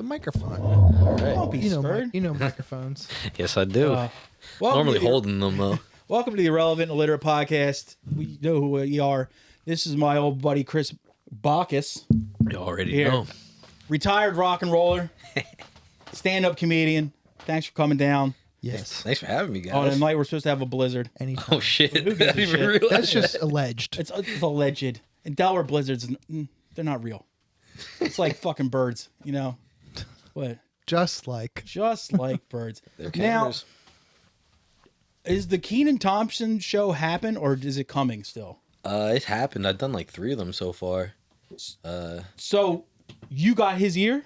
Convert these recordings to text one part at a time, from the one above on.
the microphone. All right. Don't be spurred. You know microphones. Yes, I do. Normally holding them, though. Welcome to the Irrelevant Illiterate Podcast. We know who we are. This is my old buddy, Chris Bacchus. You already know. Retired rock and roller. Stand-up comedian. Thanks for coming down. Yes. Thanks for having me, guys. Oh, tonight we're supposed to have a blizzard. Anytime. Oh, shit. Who gives a I didn't even shit? realize That's just alleged. It's alleged. And Delaware blizzards, they're not real. It's like fucking birds, you know? What? Just like birds. They're Now, cameras. is the Kenan Thompson show happen, or is it coming still? It happened. I've done like 3 of them so far. So, you got his ear?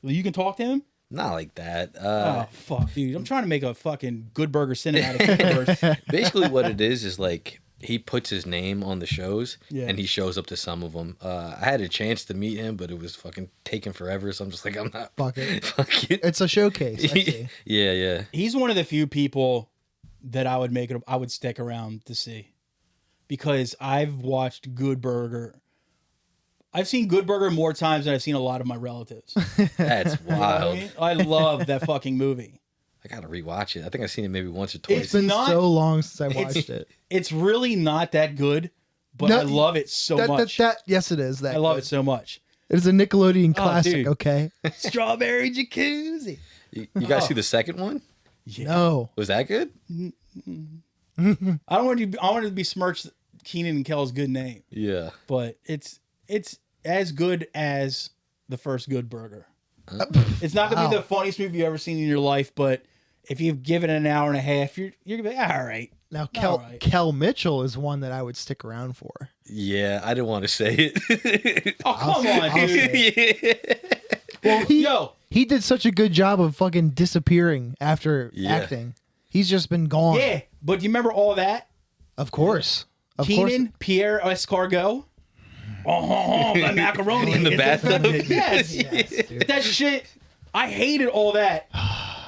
You can talk to him? Not like that. Oh, fuck, dude. I'm trying to make a fucking Good Burger cinematic universe. Basically, what it is like he puts his name on the shows, Yeah. and he shows up to some of them. I had a chance to meet him, but it was fucking taking forever, so I'm just like, I'm not. fuck it. Fuck it. It's a showcase. I see. Yeah. He's one of the few people that I would stick around to see. Because I've watched Good Burger. I've seen Good Burger more times than I've seen a lot of my relatives. That's You know what wild. I mean? I love that fucking movie. I gotta rewatch it. I think I've seen it maybe once or twice. It's been not- so long since I watched it. It's really not that good, but No, I love it so much. Yes, it is. I love it so much. It is a Nickelodeon classic, dude. okay? Strawberry jacuzzi. You guys see the second one? Yeah. No. Was that good? I want to be smirched Keenan and Kel's good name, Yeah. but it's as good as the first Good Burger. It's not gonna be the funniest movie you've ever seen in your life, but if you've given it an hour and a half, you're gonna be all right. Now, All right. Kel Mitchell is one that I would stick around for. Yeah, I didn't want to say it. Oh, come on, I'll dude. say Well, he did such a good job of fucking disappearing after acting. He's just been gone. Yeah, but do you remember all that? Of course. Of Keenan, Pierre Escargot. The macaroni In the is bathtub? infected. Yes. dude. That shit. I hated all that.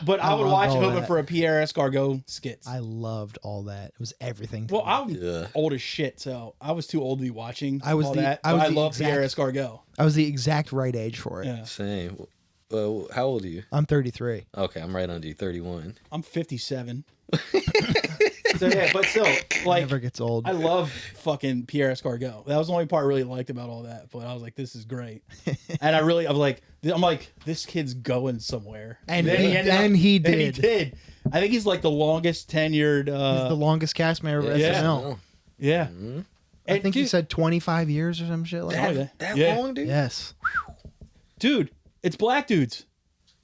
But I would loved watch it all hoping that. for a Pierre Escargot skits. I loved all that. It was everything. to Well, me. I'm Yeah. old as shit, so I was too old to be watching I was all the- that. I was but I the love exact- Pierre Escargot. I was the exact right age for it. Yeah. Same. Well, how old are you? I'm 33. Okay, I'm right under you, 31. I'm 57. So yeah, but still, like, Never gets old. I love fucking Pierre Escargot. That was the only part I really liked about all that. But I was like, this is great. And I'm like, this kid's going somewhere. And then he- ended and up- he and did. I think he's like the longest tenured. He's the longest cast member of Yeah. SNL. Yeah. I think he dude, said 25 years or some shit like that. That Yeah. long, dude? Yes. dude, it's black dudes.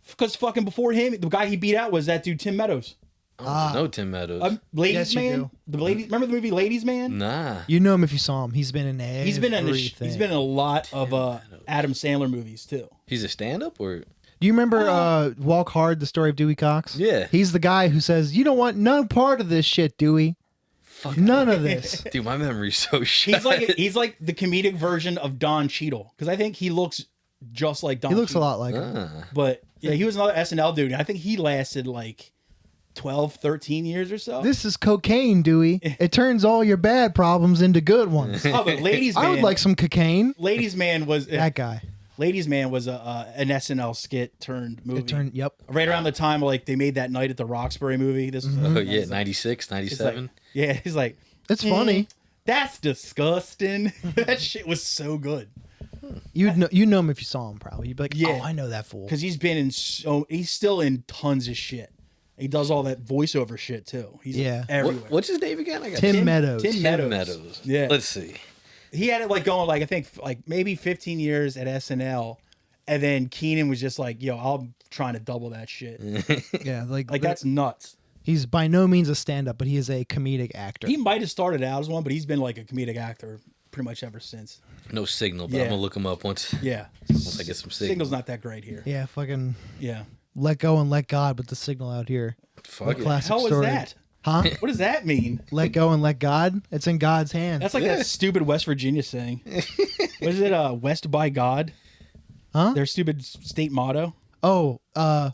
Because fucking before him, the guy he beat out was that dude Tim Meadows. No, Tim Meadows. Ladies Yes, you Man. do. Remember the movie Ladies Man? Nah. You know him if you saw him. He's been in everything. He's been in a lot of Adam Sandler movies too. He's a stand-up or? Do you remember Walk Hard, the story of Dewey Cox? Yeah. He's the guy who says, "You don't want no part of this shit, Dewey. None of this." Dude, my memory's so shit. He's like the comedic version of Don Cheadle because I think he looks just like Don. He looks a Cheadle. lot like him. But yeah, he was another SNL dude. I think he lasted like 12, 13 years or so. This is cocaine, Dewey. It turns all your bad problems into good ones. Oh, but Ladies Man. I would like some cocaine. Ladies Man was That guy. Ladies Man was an SNL skit turned movie. It turned. Yep. Right around the time like they made that Night at the Roxbury movie. This was Oh, yeah, 96, it's like, 97. yeah, he's like, It's funny. That's disgusting. That shit was so good. You know him if you saw him. Probably you'd be like, Yeah. "Oh, I know that fool." Because he's been in he's still in tons of shit. He does all that voiceover shit too. He's everywhere. What's his name again? I got Tim Meadows. Tim Tim Meadows. Meadows. Yeah. Let's see. He had it like going like I think like maybe 15 years at SNL, and then Keenan was just like, "Yo, I'm trying to double that shit." Yeah, like That's nuts. he's by no means a stand-up, but he is a comedic actor. He might have started out as one, but he's been like a comedic actor pretty much ever since. No signal, but Yeah. I'm going to look him up once Yeah, I get some signal. signal's not that great here. Yeah, fucking Yeah, let go and let God with the signal out here. Fuck it. Classic how was story. that? Huh? What does that mean? Let go and let God. It's in God's hands. That's like that stupid West Virginia saying. What is it? West by God. Huh? Their stupid state motto. Oh,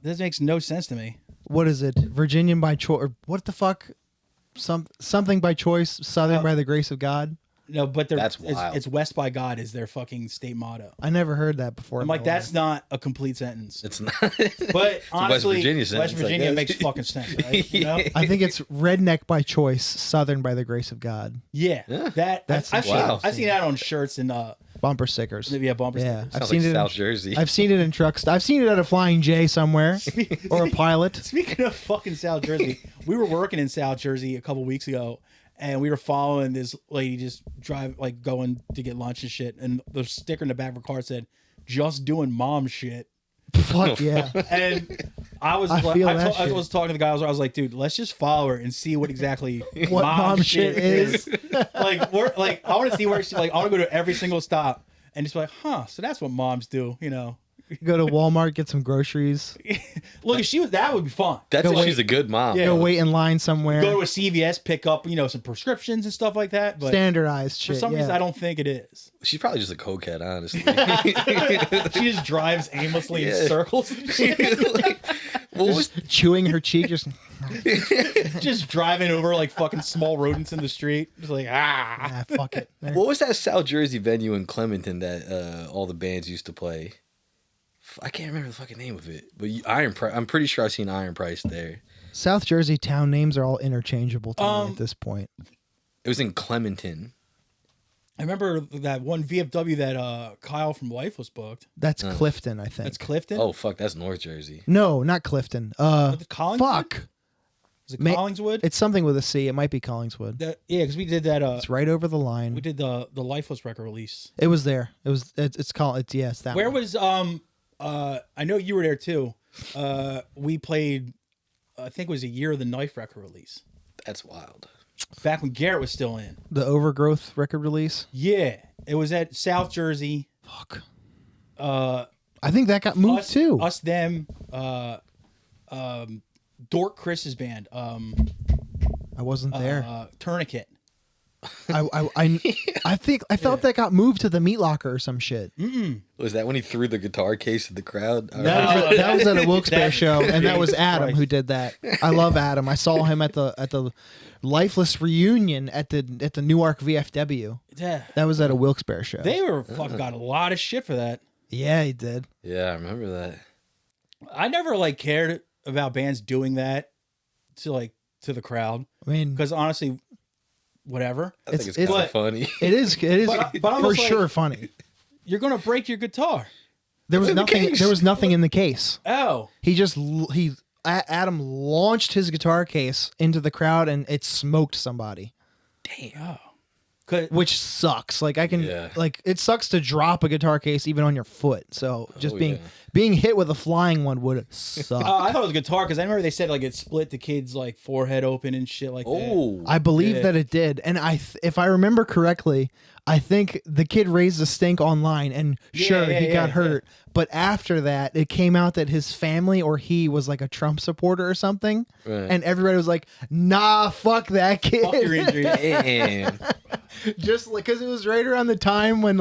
This makes no sense to me. what is it? Virginian by choice. What the fuck? Something by choice. Southern by the grace of God. No, but That's wild. it's West by God is their fucking state motto. I never heard that before. I'm like, that's not a complete sentence. It's not. But honestly, West Virginia, sentence, West Virginia makes fucking sense, right? You know? I think it's redneck by choice, Southern by the grace of God. Yeah, That's I've wow. seen that on shirts and Bumper stickers. maybe bumper Yeah, stickers. I've Sounds seen like it. South Jersey. I've seen it in trucks. I've seen it at a Flying J somewhere or a Pilot. Speaking of fucking South Jersey, we were working in South Jersey a couple weeks ago, and we were following this lady just going to get lunch and shit, and the sticker in the back of her car said, "Just doing mom shit." Fuck yeah. And I was I like, feel I that was shit. talking to the guy. I was like, dude, let's just follow her and see what exactly What mom shit is. like, I want to see where she I want to go to every single stop and just be like, huh? So that's what moms do, you know? Go to Walmart, get some groceries. Look, if that would be fun. That's Go if wait. she's a good mom. Yeah. Go wait in line somewhere. Go to a CVS, pick up, some prescriptions and stuff like that. But Standardized for shit. some reason, yeah. I don't think it is. She's probably just a cokehead, honestly. She just drives aimlessly in Yeah. circles. What was chewing her cheek. Just driving over like fucking small rodents in the street. Just like, Fuck it. There. what was that South Jersey venue in Clementon that all the bands used to play? I can't remember the fucking name of it, but I'm pretty sure I've seen Iron Price there. South Jersey town names are all interchangeable to me at this point. It was in Clementon. I remember that one VFW that Kyle from Lifeless booked. That's Clifton, I think. That's Clifton. Oh fuck, that's North Jersey. No, not Clifton. Collingswood? Fuck. Is it Collingswood? It's something with a C. It might be Collingswood. Yeah, because we did that. It's right over the line. We did the Lifeless record release. It was there. It was. It's called. It's yes. That. Where one. was I know you were there too. We played. I think it was a Year of the Knife record release. That's wild. Back when Garrett was still in. The Overgrowth record release? Yeah, it was at South Jersey. Fuck. I think that got moved too. Us, them, Dork Chris's band. I wasn't there. Tourniquet. I think I thought that got moved to the Meat Locker or some shit. Was that when he threw the guitar case at the crowd? That was at a Wilkes-Barre show, and that was Adam Christ. who did that. I love Adam. I saw him at the Lifeless reunion at the Newark VFW. Yeah. That was at a Wilkes-Barre show. They were fucking got a lot of shit for that. Yeah, he did. Yeah, I remember that. I never cared about bands doing that to the crowd. I mean, Because honestly, whatever. I think it's It's- kind of funny. it is But I'm for almost like- sure funny. You're gonna break your guitar. There was in the nothing. case. There was nothing in the case. Oh. Adam launched his guitar case into the crowd and it smoked somebody, Damn. which sucks. Like Yeah. it sucks to drop a guitar case even on your foot. So just Oh, being hit with a flying one would suck. I thought it was a guitar because I remember they said it split the kid's forehead open and shit like that. Oh, I believe Yeah. that it did, and if I remember correctly, I think the kid raised a stink online, and sure he got hurt. But after that, it came out that his family or he was like a Trump supporter or something, Right. and everybody was like, "Nah, fuck that kid." Fuck your injury. damn. Just because it was right around the time when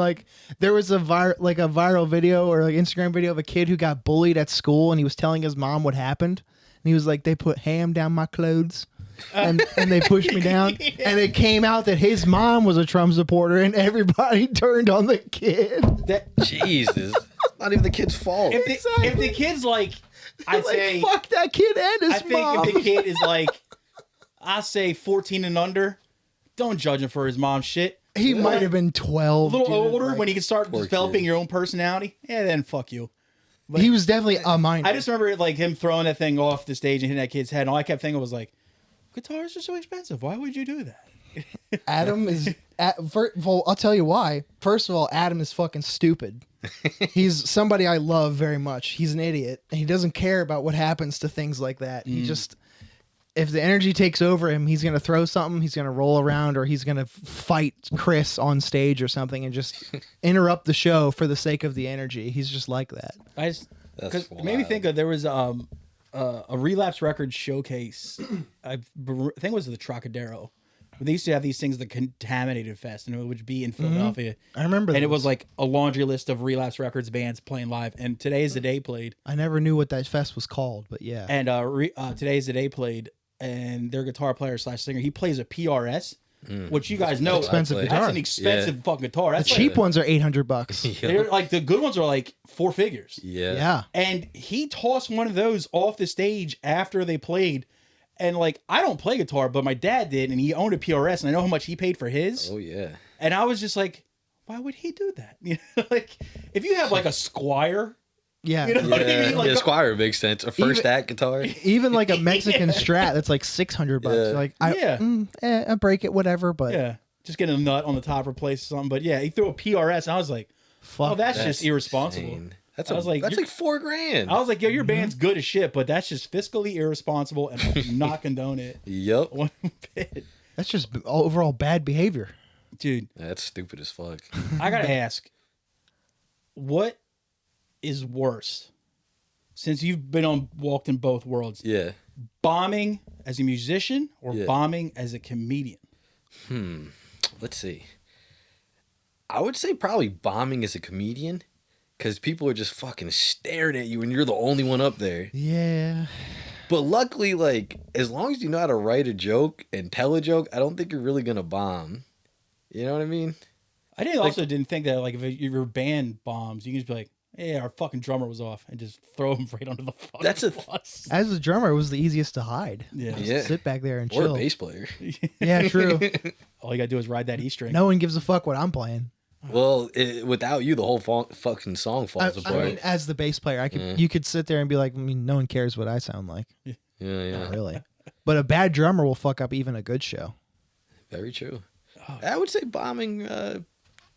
there was a viral video or Instagram video of a kid who got bullied at school, and he was telling his mom what happened, and he was like, "They put ham down my clothes." And they pushed me down, and it came out that his mom was a Trump supporter, and everybody turned on the kid. Jesus. Not even the kid's fault. If the kid's I'd say fuck that kid and his I think mom. if the kid is I say 14 and under, don't judge him for his mom's shit. He might have been 12. A little dude. older when he can start Poor developing kid. your own personality. Yeah, then fuck you. He was definitely a minor. I just remember him throwing that thing off the stage and hitting that kid's head. And all I kept thinking was guitars are so expensive. Why would you do that? Adam is. Well, I'll tell you why. First of all, Adam is fucking stupid. He's somebody I love very much. He's an idiot, and he doesn't care about what happens to things like that. He just, if the energy takes over him, he's gonna throw something. He's gonna roll around, or he's gonna fight Chris on stage or something, and just interrupt the show for the sake of the energy. He's just like that. I just That's it made me think of there was a Relapse Records showcase. I think it was the Trocadero. They used to have these things, the Contaminated Fest, and it would be in Philadelphia. I remember. And it those. was a laundry list of Relapse Records bands playing live. And Today's the Day played. I never knew what that fest was called, but yeah. And Today's the Day played, and their guitar player / singer, he plays a PRS. which you guys know, expensive guitar. that's an expensive fucking guitar. The That's cheap ones are $800. They're like the good ones are like 4 figures. Yeah. And he tossed one of those off the stage after they played. And like, I don't play guitar, but my dad did, and he owned a PRS, and I know how much he paid for his. Oh yeah. And I was just like, why would he do that? You know, like if you have like a Squire, Yeah. you know what I mean? Like yeah, Squire makes sense. A first act guitar. Even like a Mexican Strat that's like $600. Yeah. Like, I break it, whatever, but yeah, just get a nut on the top, replace something. But yeah, he threw a PRS, and I was like, fuck. oh, that's just irresponsible. insane. I was like, that's like $4,000. I was like, yo, your band's good as shit, but that's just fiscally irresponsible, and I do not condone it. Yep. One bit. That's just overall bad behavior. Dude, That's stupid as fuck. I gotta ask, what is worse? Since you've been walked in both worlds, Yeah. bombing as a musician or Yeah. bombing as a comedian? Let's see. I would say probably bombing as a comedian, because people are just fucking staring at you and you're the only one up there. Yeah. But luckily, like, as long as you know how to write a joke and tell a joke, I don't think you're really gonna bomb. You know what I mean? I didn't think that like if your band bombs, you can just be like, "Hey, our fucking drummer was off," and just throw him right under the fucking That's a bus. As a drummer, it was the easiest to hide. Yeah. Just Yeah. sit back there and Or chill. a bass player. Yeah, true. All you gotta do is ride that E string. No one gives a fuck what I'm playing. Well, without you, the whole fucking song falls I apart. mean, as the bass player, you could sit there and be like, I mean, no one cares what I sound like. yeah. Not really. But a bad drummer will fuck up even a good show. Very true. I would say bombing,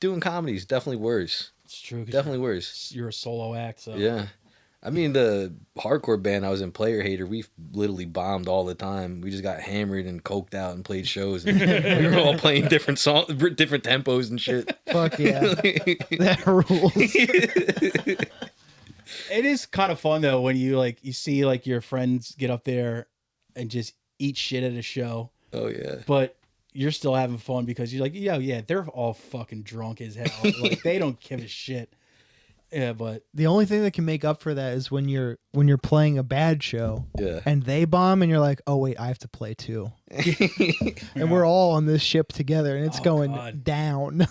doing comedy is definitely worse. It's true. 'Cause Definitely worse. You're a solo act, so Yeah. I mean, the hardcore band I was in, Player Hater, we literally bombed all the time. We just got hammered and coked out and played shows. And we were all playing different songs, different tempos and shit. Fuck yeah. That rules. It is kind of fun though when you see like your friends get up there and just eat shit at a show, Oh, yeah. but you're still having fun because you're like, yeah, they're all fucking drunk as hell. Like they don't give a shit. Yeah, but The only thing that can make up for that is when you're playing a bad show Yeah. and they bomb and you're like, oh wait, I have to play too. And we're all on this ship together and it's going God. down.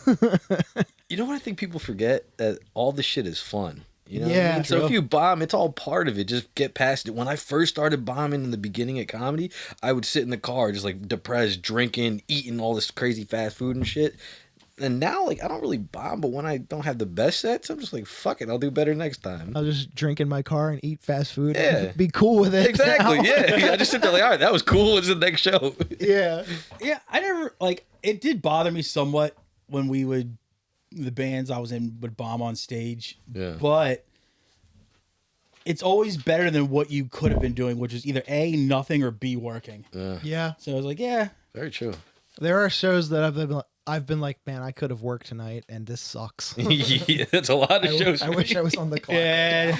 You know what I think people forget? That all this shit is fun. You know what I Yeah, mean? So true. if you bomb, it's all part of it. Just get past it. When I first started bombing in the beginning at comedy, I would sit in the car just like depressed, drinking, eating all this crazy fast food and shit. And now, like, I don't really bomb, but when I don't have the best sets, I'm just like, fuck it, I'll do better next time. I'll just drink in my car and eat fast food. Yeah. And be cool with it. Exactly, now. yeah. I just sit there like, all right, that was cool. What's the next show? Yeah. yeah, I never like it did bother me somewhat when the bands I was in would bomb on stage. Yeah. But it's always better than what you could have been doing, which is either A, nothing, or B, working. Yeah. So I was like, yeah. Very true. There are shows that I've been like, man, I could have worked tonight and this sucks. Yeah, that's a lot of shows. I wish I was on the clock. Yeah.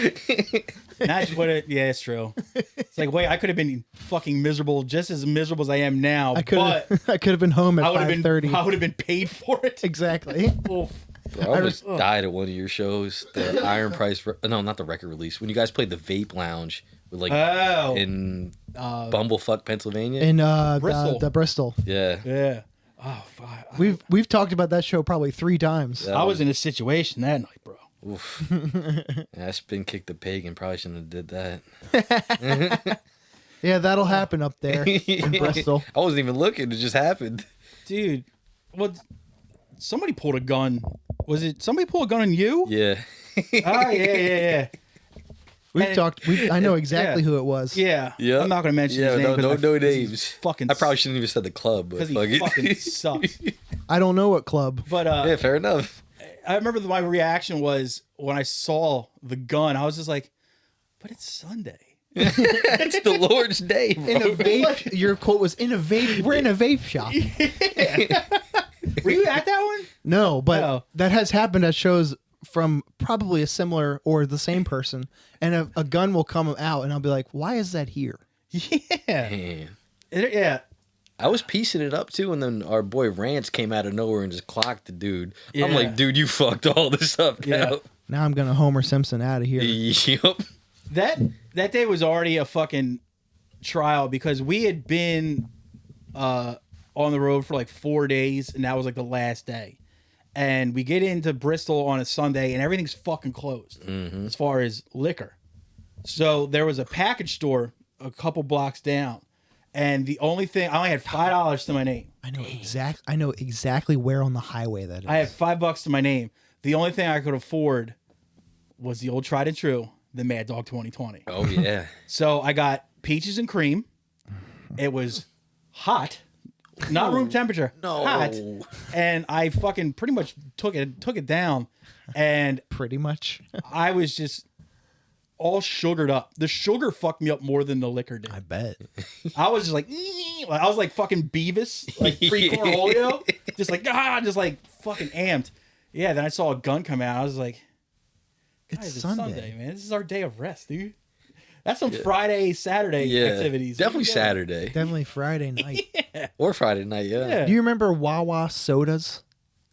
That's what it, yeah, it's true. It's like, wait, I could have been fucking miserable, just as miserable as I am now, I but could have been home at I would have 5:30. I would have been paid for it. Exactly. Oof. Bro, I almost died at one of your shows. The Iron Price, no, not the record release. When you guys played the Vape Lounge with like Oh. in Bumblefuck, Pennsylvania. In Bristol. the Bristol. Yeah. Yeah. Oh, fuck. We've talked about that show probably 3 times. That I was in a situation that night, bro. Oof. Yeah, I spin kicked the pig and probably shouldn't have did that. Yeah, that'll happen up there in Bristol. I wasn't even looking. It just happened. Dude, what? Somebody pulled a gun. Was it somebody pulled a gun on you? Yeah. Oh, yeah. I know exactly who it was. Yeah. Yeah. I'm not going to mention Yeah, his name. no 'cause names. Fucking I probably shouldn't even said the club, but because fuck he it. fucking sucks. I don't know what club. But Yeah, fair enough. I remember my reaction was when I saw the gun, I was just like, but it's Sunday. It's the Lord's day, bro. In a vape, your quote was in a vape. We're in a vape shop. Were you at that one? No, but Oh. that has happened at shows from probably a similar or the same person, and a gun will come out, and I'll be like, "Why is that here?" Yeah. Man. Yeah. I was piecing it up too, and then our boy Rance came out of nowhere and just clocked the dude. Yeah. I'm like, dude, you fucked all this up Yeah. now. Now I'm gonna Homer Simpson out of here. Yup. That day was already a fucking trial because we had been on on the road for like 4 days, and that was like the last day. And we get into Bristol on a Sunday, and everything's fucking closed as far as liquor. So there was a package store a couple blocks down, and the only thing I only had $5 to my name. I know exactly where on the highway that is. I had $5 to my name. The only thing I could afford was the old tried and true, the Mad Dog 2020. Oh yeah. So I got peaches and cream. It was hot, not room temperature. No. Hot. And I fucking pretty much took it down, and pretty much. I was just all sugared up. The sugar fucked me up more than the liquor did. I bet. I was just like, I was like fucking Beavis, like pre-Cornholio, just like fucking amped. Yeah. Then I saw a gun come out. I was like, It's Guys, Sunday. man. This is our day of rest, dude. That's some Friday, Saturday activities. Definitely Saturday. Definitely Friday night. Or Friday night, yeah. Do you remember Wawa sodas?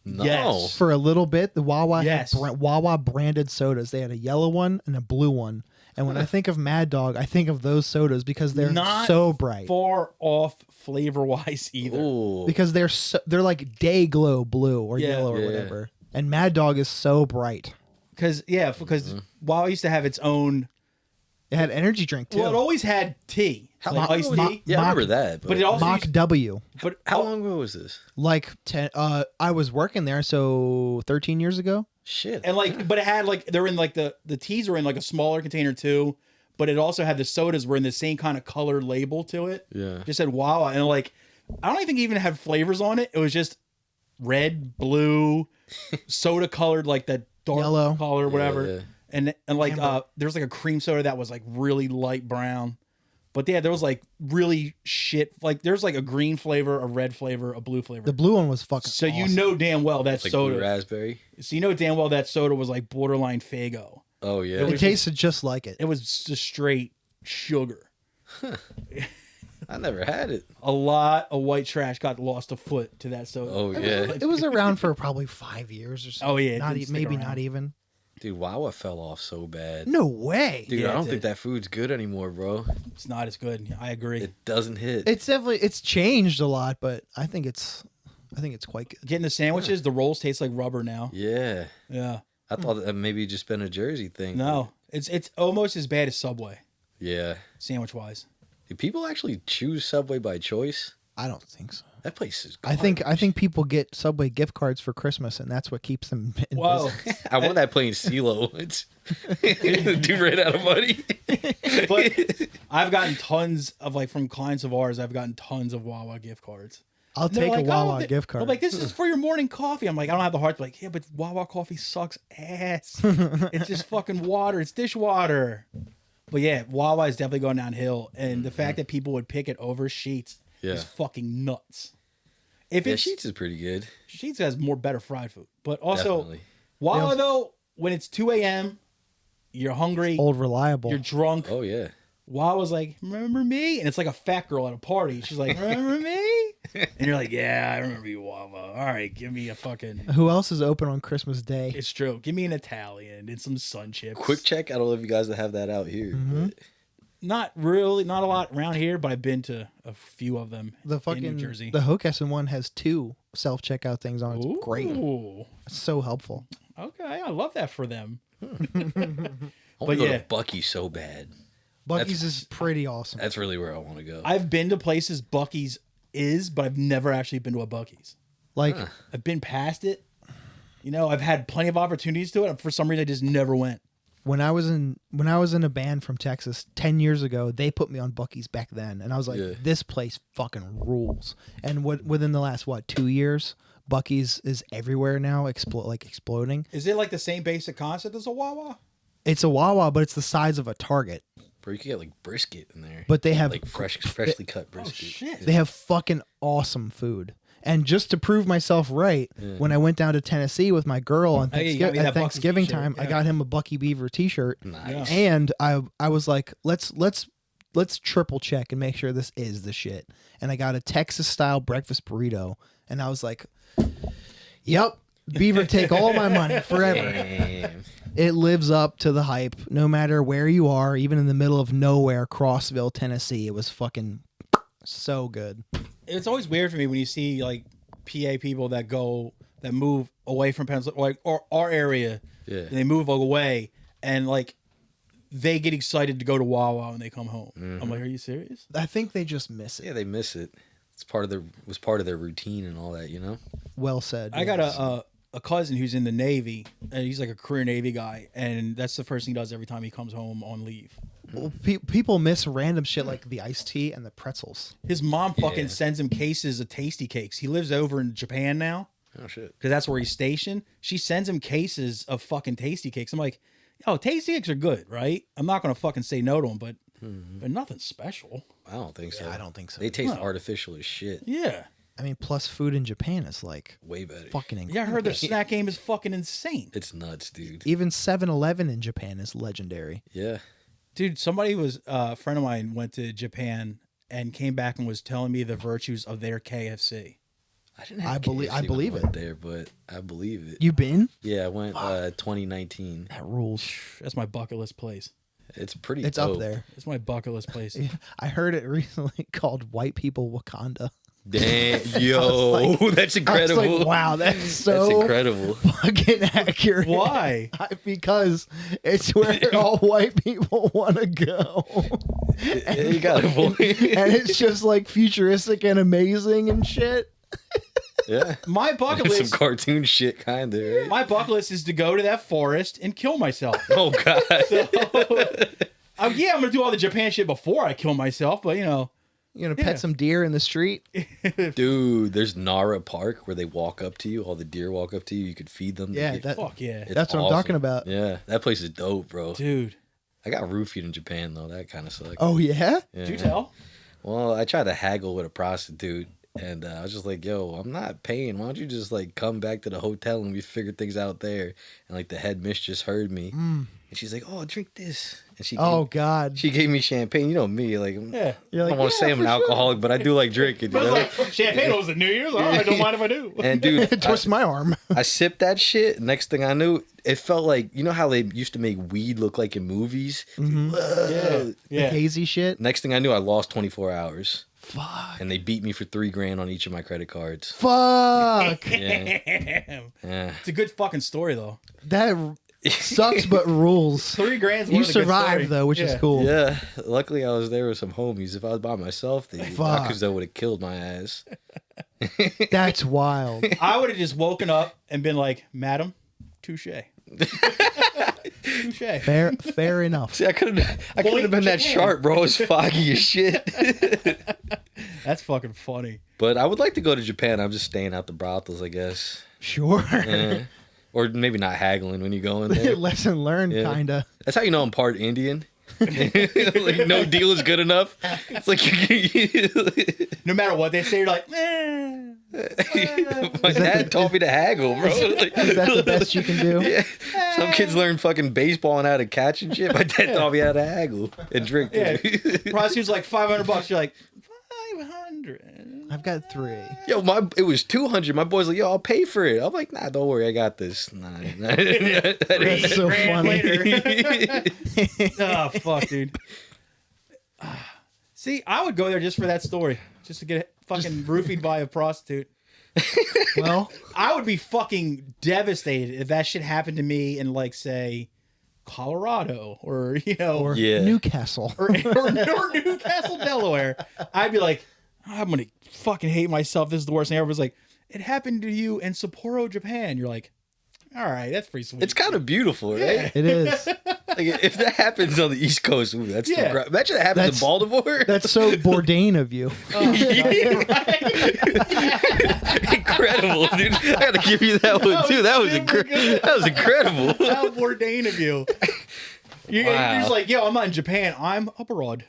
No. Yes. For a little bit, the Wawa Yes. had Wawa branded sodas. They had a yellow one and a blue one. And when I think of Mad Dog, I think of those sodas because they're Not so bright. far off flavor-wise either. Ooh. Because they're like day glow blue or yellow or Yeah. whatever. And Mad Dog is so bright. Because Wawa used to have its own. It had energy drink too. Well, it always had tea, How like long iced ago was tea. it? Yeah, I remember that. But it also Mach used, W. but How long ago was this? Like 10 I was working there, so 13 years ago. Shit. and like, but it had like they're in like the teas were in like a smaller container too, but it also had the sodas were in the same kind of color label to it. Yeah. Just said Wawa, and like I don't even think it even had flavors on it. It was just red, blue, soda colored like that dark Yellow. color, whatever. Yeah. And like there was like a cream soda that was like really light brown. But yeah, there was like really shit. Like there's like a green flavor, a red flavor, a blue flavor. The blue one was fucking So you awesome. know damn well that Like soda. blue raspberry. So you know damn well that soda was like borderline Faygo. Oh yeah. It tasted just like it. It was just straight sugar. I never had it. A lot of white trash got lost afoot to that soda. Oh yeah. It was around for probably 5 years or so. Oh, yeah, it Not didn't stick maybe around. not even. Dude, Wawa fell off so bad. No way. Dude, Yeah, I it don't did. think that food's good anymore, bro. It's not as good. I agree. It doesn't hit. It's changed a lot, but I think it's quite good. Getting the sandwiches, the rolls taste like rubber now. Yeah. Yeah. I thought that maybe just been a Jersey thing. No, it's almost as bad as Subway, Yeah. sandwich wise. Do people actually choose Subway by choice? I don't think so. That place is I think people get Subway gift cards for Christmas, and that's what keeps them in Well, business. I want that plain CeeLo. It's dude ran out of money. but I've gotten tons of like from clients of ours. I've gotten tons of Wawa gift cards. I'll They're take like, a Wawa "Oh, gift card. I'm like, this is for your morning coffee. I'm like, I don't have the heart to be like, yeah, but Wawa coffee sucks ass. It's just fucking water. It's dishwater. But yeah, Wawa is definitely going downhill, and the fact that people would pick it over Sheets Yeah. is fucking nuts. If Yeah, it's Sheets is pretty good. Sheets has more better fried food, but also Definitely. Wawa though, when it's 2 a.m., you're hungry, Old reliable. you're drunk. Oh yeah. Wawa's like, remember me? And it's like a fat girl at a party. She's like, remember me? And you're like, yeah, I remember you, Wawa. All right, give me a fucking. Who else is open on Christmas Day? It's true. Give me an Italian and some sun chips. Quick check. I don't know if you guys have that out here. Mm-hmm. But Not really, not a lot around here, but I've been to a few of them The in fucking New Jersey. the Hokessen one has 2 self checkout things on. It's great. Ooh. It's so helpful. Okay, I love that for them. I want to But go yeah. to Bucky so bad. Buc-ee's is pretty awesome. That's really where I want to go. I've been to places Bucky's is, but I've never actually been to a Bucky's. Like I've been past it. You know, I've had plenty of opportunities to it, and for some reason I just never went. when I was in a band from Texas 10 years ago, they put me on Buc-ee's back then, and I was like, Yeah. this place fucking rules. And within the last 2 years, Buc-ee's is everywhere now, exploding. Is it like the same basic concept as a Wawa? It's a Wawa, but it's the size of a Target. Bro, you can get like brisket in there. But they have like freshly cut brisket. Shit. They have fucking awesome food. And just to prove myself right, when I went down to Tennessee with my girl on Oh, yeah, you got me at that Bucky Thanksgiving t-shirt, time, I yeah. got him a Bucky Beaver t-shirt. Nice. And I was like, let's triple check and make sure this is the shit. And I got a Texas style breakfast burrito, and I was like, yep, Beaver take all my money forever. Damn. It lives up to the hype, no matter where you are, even in the middle of nowhere, Crossville, Tennessee. It was fucking so good. it's always weird for me when you see like PA people that move away from Pennsylvania or our area. Yeah. And they move away and like they get excited to go to Wawa when they come home. I'm like, are you serious? I think they just miss it. Yeah, they miss it. It's part of their routine and all that, you know? Well said. I got a cousin who's in the Navy, and he's like a career Navy guy, and that's the first thing he does every time he comes home on leave. Well, people miss random shit like the iced tea and the pretzels. His mom fucking sends him cases of Tasty Cakes. He lives over in Japan now. Oh, shit. Because that's where he's stationed. She sends him cases of fucking Tasty Cakes. I'm like, yo, Tasty Cakes are good, right? I'm not going to fucking say no to them, but they're nothing special. I don't think so. Yeah, I don't think so. They taste artificial as shit. Yeah. I mean, plus food in Japan is like Way better. fucking incredible. Yeah, I heard their snack game is fucking insane. It's nuts, dude. Even 7-Eleven in Japan is legendary. Yeah. Dude, somebody was, a friend of mine went to Japan and came back and was telling me the virtues of their KFC. I didn't have I believe KFC when it. went there, but I believe it. You been? Yeah, I went 2019. That rules. That's my bucket list place. It's pretty It's dope. up there. It's my bucket list place. I heard it recently called White People Wakanda. Damn, yo, that's I incredible. was like, wow, that's so That's incredible. fucking accurate. Why? Because it's where all white people want to go. Yeah, you got a point. And it's just like futuristic and amazing and shit. Yeah. My bucket Some list. cartoon shit, kind of. Right? My bucket list is to go to that forest and kill myself. Oh, God. Yeah, I'm gonna do all the Japan shit before I kill myself, but you know, You're going to pet some deer in the street. Dude, there's Nara Park where they walk up to you. All the deer walk up to you. You could feed them. Yeah, fuck yeah, It's that's what I'm awesome. talking about. Yeah, that place is dope, bro. dude. I got roofied in Japan, though. That kind of sucked. Oh, yeah? Yeah. Do tell. Well, I tried to haggle with a prostitute, and I was just like, yo, I'm not paying. Why don't you just, like, come back to the hotel and we figure things out there? And, like, the head mistress heard me. And she's like, oh, drink this. And she God. she gave me champagne. You know me. Like, Yeah. You're I like, don't want to say I'm an alcoholic, but I do like drinking. You But know? it's like champagne was the New Year's. All right, don't mind if I do. And, dude, Twist my arm. I sipped that shit. Next thing I knew, it felt like, you know how they used to make weed look like in movies? Yeah. The hazy shit. Next thing I knew, I lost 24 hours. Fuck. And they beat me for $3,000 on each of my credit cards. Fuck. Yeah. Damn. Yeah. It's a good fucking story though. That sucks, but rules. $3,000. You survived, though, which is cool. Yeah. Luckily, I was there with some homies. If I was by myself, the Fuck. Yakuza would have killed my ass. That's wild. I would have just woken up and been like, "Madam, touche." Touche. Fair enough. See, I couldn't have been that sharp, bro. I was foggy as shit. That's fucking funny. But I would like to go to Japan. I'm just staying out the brothels, I guess. Sure. Yeah. Or maybe not haggling when you go in there. Lesson learned, Yeah. kinda. That's how you know I'm part Indian. Like, no deal is good enough. It's like No matter what they say, you're like, eh. my dad taught me to haggle, bro. Like, Is that the best you can do? yeah. Some kids learn fucking baseball and how to catch and shit. My dad taught me how to haggle and drink. Yeah. Prostitute's like $500. You're like, 500. I've got 3. Yo, it was 200. My boy's like, yo, I'll pay for it. I'm like, nah, don't worry, I got this. Nah. That's so $3,000 funny. later. Oh, fuck, dude. See, I would go there just for that story. Just to get fucking roofied by a prostitute. Well, I would be fucking devastated if that shit happened to me in, like, say, Colorado or, you know, or Yeah. Newcastle. or Newcastle, Delaware. I'd be like, I'm going to fucking hate myself. This is the worst thing ever. Everyone's like, it happened to you in Sapporo, Japan. You're like, all right, that's pretty sweet. It's kind of beautiful, right? Yeah. It is. Like, if that happens on the East Coast, ooh, that's Yeah. imagine that happens That's- in Baltimore. That's so Bourdain of you. Incredible, dude. I gotta give you that one too. That was incredible. How Bourdain of you. You're just like, yo, I'm not in Japan. I'm abroad.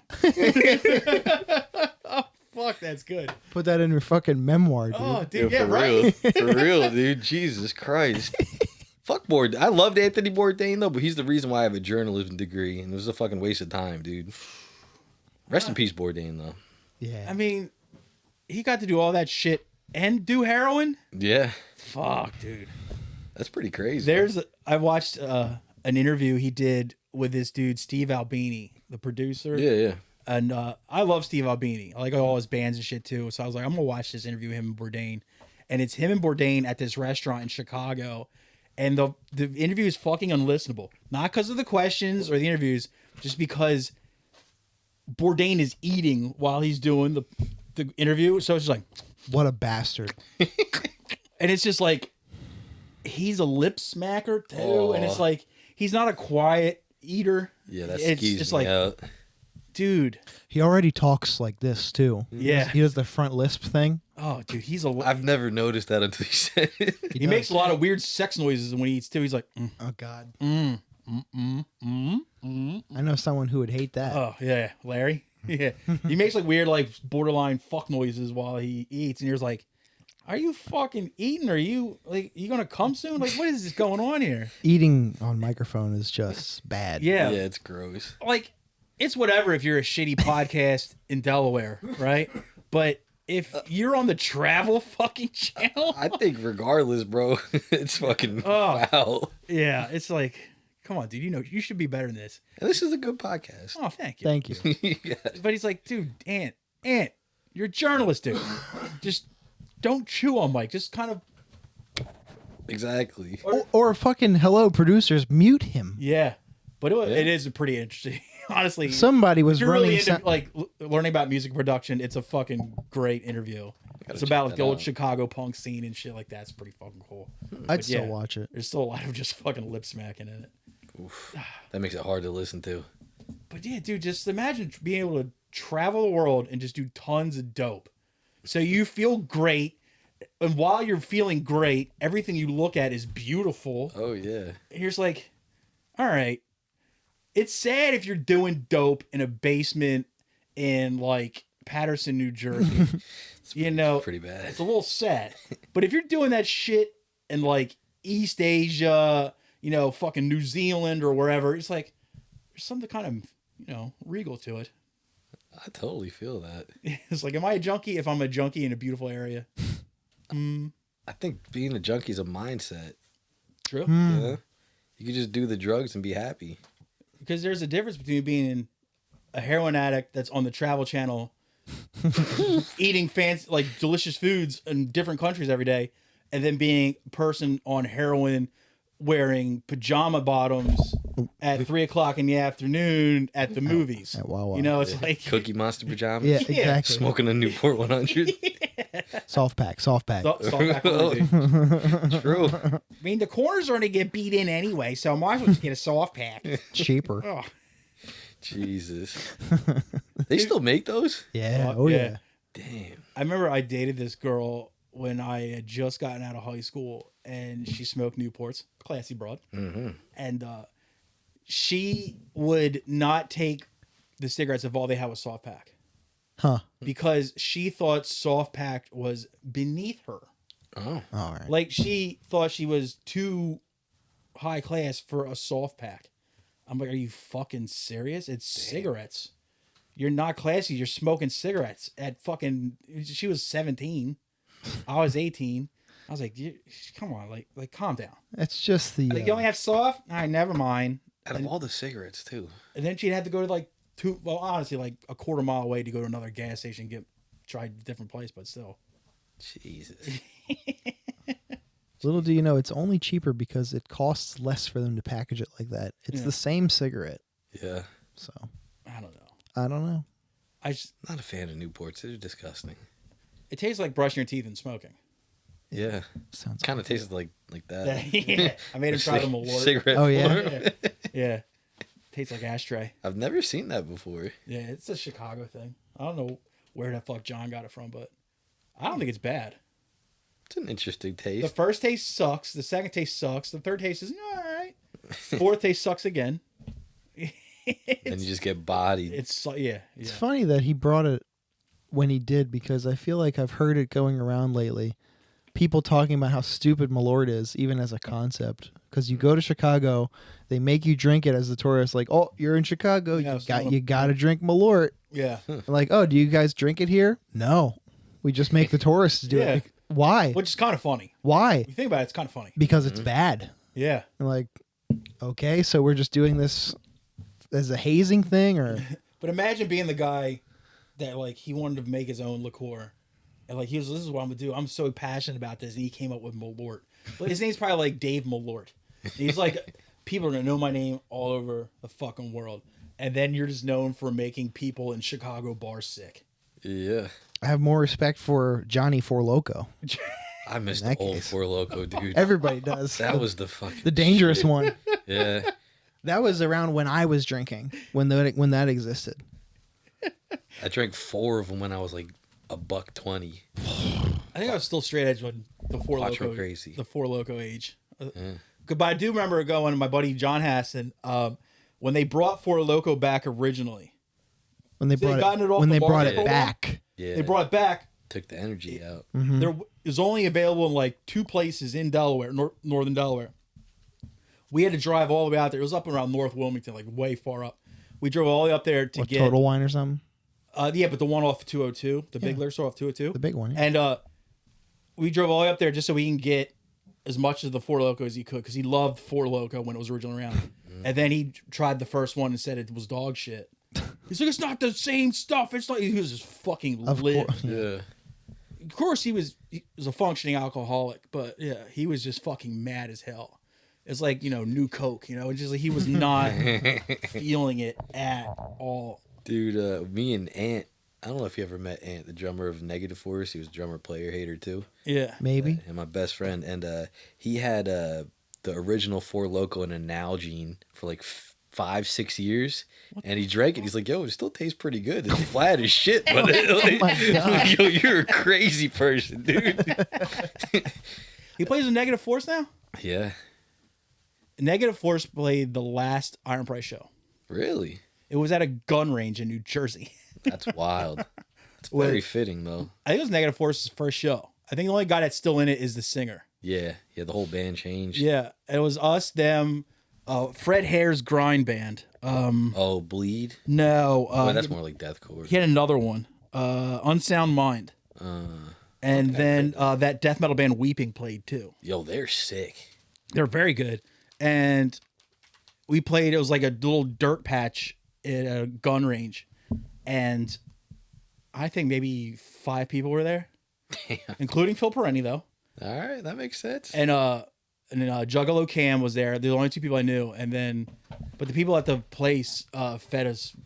Oh, fuck, that's good. Put that in your fucking memoir, dude. Oh, dude, Yeah, yeah, for right. real, for real, dude. Jesus Christ. Fuck Bourdain. I loved Anthony Bourdain though, but he's the reason why I have a journalism degree, and it was a fucking waste of time, dude. Rest in peace, Bourdain though. Yeah. I mean, he got to do all that shit and do heroin? Yeah, Fuck, dude. that's pretty crazy. I watched an interview he did with this dude, Steve Albini, the producer. Yeah. And I love Steve Albini. I like all his bands and shit too. So I was like, I'm gonna watch this interview with him and Bourdain. And it's him and Bourdain at this restaurant in Chicago. And the interview is fucking unlistenable. Not because of the questions or the interviews, just because Bourdain is eating while he's doing the interview. So it's just like, What a bastard. and it's just like, he's a lip smacker too. Oh. And it's like, he's not a quiet eater. Yeah, that It's skews just me like, out. dude. He already talks like this too. Yeah. He does the front lisp thing. Oh, dude, I've never noticed that until you said it. he makes a lot of weird sex noises when he eats too. He's like, Oh God. mm. I know someone who would hate that. Oh yeah, Larry. Yeah, he makes like weird, like borderline fuck noises while he eats, and you're just like, "Are you fucking eating? Are you like, you gonna come soon? Like, what is this going on here?" Eating on microphone is just bad. Yeah, Yeah, it's gross. like it's whatever if you're a shitty podcast in Delaware, right? But if you're on the travel fucking channel, I think regardless, bro, it's fucking foul. yeah, it's like, come on, dude, you should be better than this. And this is a good podcast. Oh, thank you. Thank you. Yeah. But he's like, dude, Ant, you're a journalist, dude. Just don't chew on Mike. Just kind of, Exactly. Or fucking hello producers, mute him. yeah. But it is a pretty interesting, honestly. Somebody was if you're running really into some- like learning about music production, it's a fucking great interview. It's about like check the that old out. Chicago punk scene and shit like that. It's pretty fucking cool. I'd But still yeah, watch it. There's still a lot of just fucking lip smacking in it. Oof. That makes it hard to listen to. But yeah, dude, just imagine being able to travel the world and just do tons of dope. So you feel great, and while you're feeling great, everything you look at is beautiful. Oh, yeah. And you're just like, all right. It's sad if you're doing dope in a basement in like Patterson, New Jersey. You know, Pretty bad. it's a little sad. But if you're doing that shit in like East Asia, you know, fucking New Zealand or wherever, it's like there's something kind of, you know, regal to it. I totally feel that. It's like, am I a junkie if I'm a junkie in a beautiful area? I think being a junkie is a mindset. True. Yeah. You can just do the drugs and be happy. Because there's a difference between being a heroin addict that's on the Travel Channel eating fancy, like delicious foods in different countries every day, and then being a person on heroin wearing pajama bottoms at 3:00 in the afternoon at the movies. At Wawa. You know, it's like Cookie Monster pajamas. Yeah, exactly. Smoking a Newport 100. Soft pack. Stop back early. True. I mean, the corners are going to get beat in anyway, so I might as well just get a soft pack. Cheaper. Oh, Jesus. They still make those? Yeah. Oh yeah. Damn. I remember I dated this girl when I had just gotten out of high school, and she smoked Newports, classy broad, and she would not take the cigarettes if all they had was soft pack Huh. because she thought soft pack was beneath her. Oh. All right. Like she thought she was too high class for a soft pack. I'm like, are you fucking serious? It's cigarettes. You're not classy. You're smoking cigarettes at fucking. She was 17. I was 18. I was like, come on, like, calm down. It's just the. Like, you only have soft? All right, never mind. Out of all the cigarettes, too. And then she'd have to go to like honestly, like a quarter mile away to go to another gas station and try a different place, but still. Jesus. Little do you know, it's only cheaper because it costs less for them to package it like that. It's the same cigarette. Yeah. So I don't know. I don't know. I just, Not a fan of Newports. They're disgusting. it tastes like brushing your teeth and smoking. Yeah. Sounds Kind of tastes like that. Yeah. I made him try them a Malort. Cigarette Oh, yeah? form. Yeah. Tastes like ashtray. I've never seen that before. Yeah, it's a Chicago thing. I don't know where the fuck John got it from, but I don't think it's bad. It's an interesting The taste. first taste sucks. The second taste sucks. The third taste is all right. Fourth taste sucks again. And you just get bodied. Yeah. It's funny that he brought it when he did because I feel like I've heard it going around lately. People talking about how stupid Malort is, even as a concept. Because you go to Chicago, they make you drink it as the tourist. Like, oh, you're in Chicago, Yeah, you got to drink Malort. Yeah. Like, oh, do you guys drink it here? No, we just make the tourists do Yeah. it. Why? Which is kind of funny. Why? You think about it, it's kind of funny. Because it's bad. Yeah. And like, okay, so we're just doing this as a hazing thing, or But imagine being the guy that like he wanted to make his own liqueur, and like he was, this is what I'm gonna do. I'm so passionate about this, and he came up with Malort. But his name's probably like Dave Malort. And he's like, people are gonna know my name all over the fucking world, and then you're just known for making people in Chicago bars sick. Yeah. I have more respect for Johnny Four Loco. I missed In the that old case. Four Loco, dude. Everybody does. That was the fucking the dangerous shit. one. Yeah. That was around when I was drinking, when that existed. I drank 4 of them when I was like $1.20. I think I was still straight edge when the Four Watch Loco, me crazy. the Four Loco age. Yeah. But I do remember going to my buddy John Hassan when they brought Four Loco back originally. When they So they brought gotten it, it off when the they brought market it for a while? back. Yeah. They brought it back. Took the energy out. There was only available in like 2 places in Delaware, northern Delaware. We had to drive all the way out there. It was up around North Wilmington, like way far up. We drove all the way up there to What, get Total Wine or something? yeah, but the one off 202, the big liquor store off 202, The big one. Yeah. and we drove all the way up there just so we can get as much of the Four Loko as he could because he loved Four Loko when it was originally around. And then he tried the first one and said it was dog shit. He's like, it's not the same stuff. It's like he was just fucking Of lit. course. Yeah. Of course, he was a functioning alcoholic, but yeah, he was just fucking mad as hell. It's like, you know, new Coke, you know, it's just like he was not feeling it at all. Dude, me and Ant, I don't know if you ever met Ant, the drummer of Negative Force. He was drummer, player, hater too. Yeah. Maybe. And my best friend. And he had the original Four Loko in a Nalgene for like 5-6 years. And he drank it. He's like, yo, it still tastes pretty good. It's flat as shit. But Oh my God. yo, you're a crazy person, dude. He plays in Negative Force now? Yeah. Negative Force played the last Iron Price show. Really? It was at a gun range in New Jersey. That's wild. It's very fitting, though. I think it was Negative Force's first show. I think the only guy that's still in it is the singer. Yeah. Yeah, the whole band changed. Yeah, it was us, them, Fred Hare's grind band. Oh, Bleed? No, Oh, that's more like deathcore. he had another one, Unsound Mind, and then that death metal band Weeping played too. Yo, they're sick. They're very good, and we played. It was like a little dirt patch at a gun range, and I think maybe 5 people were there, including Phil Perenni though. All right, that makes sense. And then Juggalo Cam was there. They're the only 2 people I knew. And then, but the people at the place fed us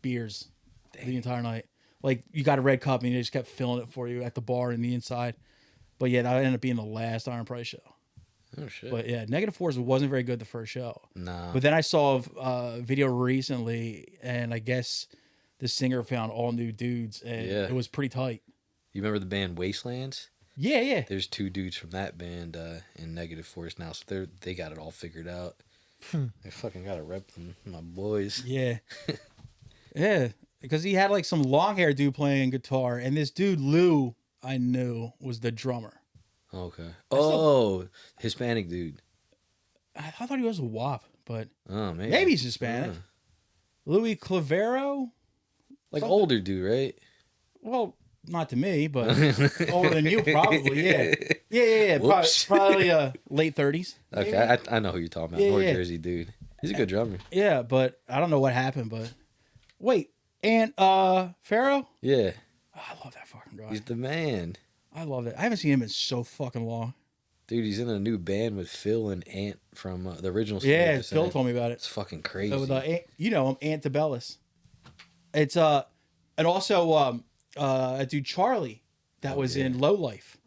beers the entire night. Like you got a red cup and they just kept filling it for you at the bar and the inside. But yeah, that ended up being the last Iron Price show. Oh shit. But yeah, Negative Force wasn't very good the first show. Nah. But then I saw a video recently, and I guess the singer found all new dudes, and it was pretty tight. You remember the band Wastelands? Yeah, yeah. There's 2 dudes from that band in Negative Force now, so they got it all figured out. They fucking got to rep them, my boys. Yeah. Yeah. Because he had like some long hair dude playing guitar, and this dude, Lou, I knew was the drummer. Okay. Oh, Hispanic dude. I thought he was a WAP, but Oh man. maybe he's Hispanic. Louis Clavero? Like older dude, right? Well, not to me, but older than you, probably. Yeah. Yeah. Whoops. Probably late 30s. Okay, I know who you're talking about. Yeah, North yeah. Jersey dude. He's a good drummer. Yeah, but I don't know what happened, but wait. And Pharaoh? Yeah. Oh, I love that fucking guy. He's the man. I love it. I haven't seen him in so fucking long. Dude, he's in a new band with Phil and Ant from the original. Yeah, Phil told me about it. It's fucking crazy. So you know him, Antebellus. It's and also a dude Charlie that was in Low Life.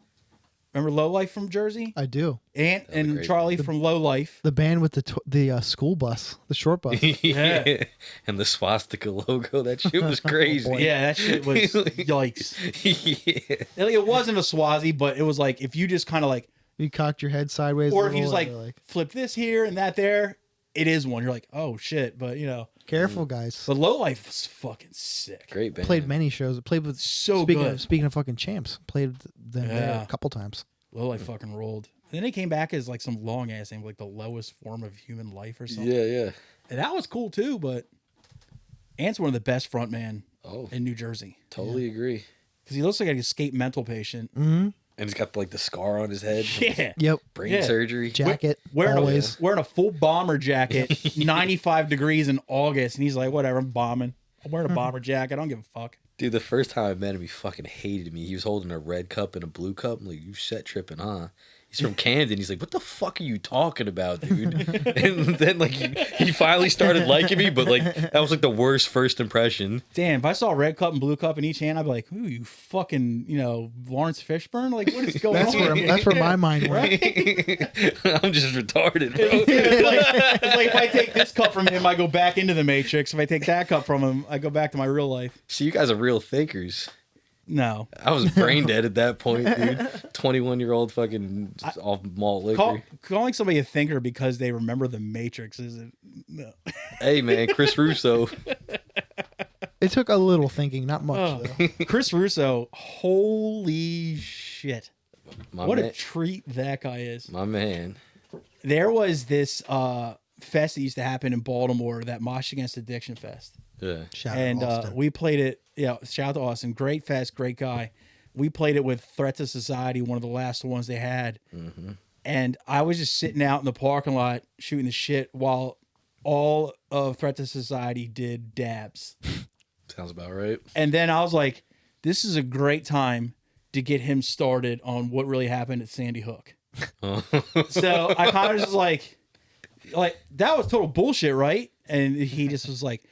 Remember Low Life from Jersey? I do. Ant and great. Charlie from Low Life. The band with the school bus, the short bus. Yeah. And the swastika logo, that shit was crazy. Yeah, that shit was yikes. Yeah. Like, it wasn't a Swazi, but it was like if you just kind of like, You cocked your head sideways. or a if you just little, like, and flip this here and that there, it is one. You're like, oh shit, but you know. careful, guys. But Low Life was fucking sick. Great band. Played many shows. Played with So speaking good. Of, speaking of fucking champs, played them there Yeah. a couple times. Low Life fucking rolled. And then they came back as like some long ass name, like the lowest form of human life or something. Yeah, yeah. And that was cool too, but Ant's one of the best frontman Oh, in New Jersey. totally agree. Because he looks like an escaped mental patient. Mm-hmm. And he's got like the scar on his head. Yeah. Yep. Brain Yeah. surgery. Jacket. Wearing always. a full bomber jacket, 95 degrees in August, and he's like, whatever, I'm bombing. I'm wearing a bomber jacket. I don't give a fuck. Dude, the first time I met him, he fucking hated me. He was holding a red cup and a blue cup. I'm like, you set tripping, huh? He's from Camden. He's like, what the fuck are you talking about, dude? And then, like, he finally started liking me, but, like, that was, like, the worst first impression. Damn, if I saw a red cup and blue cup in each hand, I'd be like, ooh, you fucking, Lawrence Fishburne? Like, what is going on? That's where my mind went. I'm just retarded, bro. It's like if I take this cup from him, I go back into the Matrix. If I take that cup from him, I go back to my real life. See, you guys are real thinkers. No. I was brain dead at that point, dude. 21-year-old fucking off malt liquor. Calling somebody a thinker because they remember the Matrix isn't. No. Hey, man, Chris Russo. It took a little thinking, not much though. Chris Russo, holy shit. What a treat that guy is. My man. There was this fest that used to happen in Baltimore, that Mosh Against Addiction Fest. Yeah. Shout out to Austin. We played it. Yeah, shout out to Austin. Great fest, great guy. We played it with Threat to Society, one of the last ones they had. Mm-hmm. And I was just sitting out in the parking lot shooting the shit while all of Threat to Society did dabs. Sounds about right. And then I was like, this is a great time to get him started on what really happened at Sandy Hook. So I kind of just like that was total bullshit, right? And he just was like,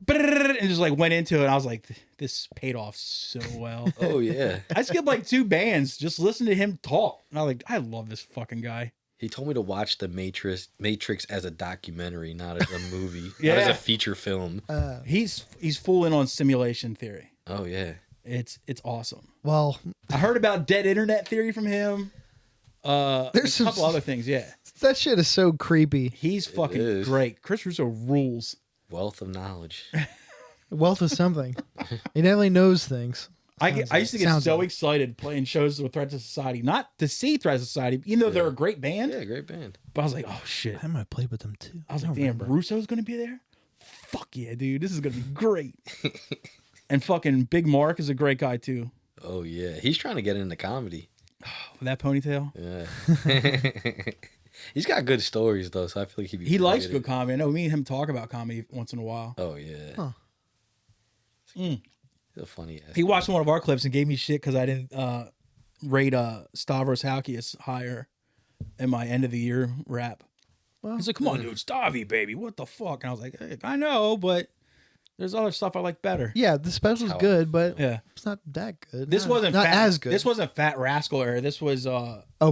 and just like went into it. And I was like, this paid off so well. Oh yeah. I skipped like 2 bands, just listen to him talk. And I was like, I love this fucking guy. He told me to watch the Matrix as a documentary, not as a movie, Yeah. not as a feature film. He's full in on simulation theory. Oh yeah. It's awesome. Well, I heard about dead internet theory from him. There's a couple other things. Yeah, that shit is so creepy. he's fucking is. great. Chris Russo rules. Wealth of knowledge. Wealth is something. He definitely knows things. I used to get Sounds so like. excited playing shows with Threat to Society, not to see Threat to Society, even though they're a great band. Yeah, great band. But I was like, oh shit. I might play with them too. I was like, damn, Russo's gonna be there? Fuck yeah, dude. This is gonna be great. And fucking Big Mark is a great guy too. Oh yeah, he's trying to get into comedy. With that ponytail. Yeah. He's got good stories though, so I feel like He likes good comedy. I know me and him talk about comedy once in a while. Oh yeah. Huh. He's a funny ass. He watched one of our clips and gave me shit because I didn't rate Stavros Halkias higher in my end of the year rap. Well, He's like, come on, dude, Stavi, baby. What the fuck? And I was like, hey, I know, but there's other stuff I like better. yeah, the special's good, but Yeah. it's not that good. This wasn't not fat, as good. This wasn't Fat Rascal era. This was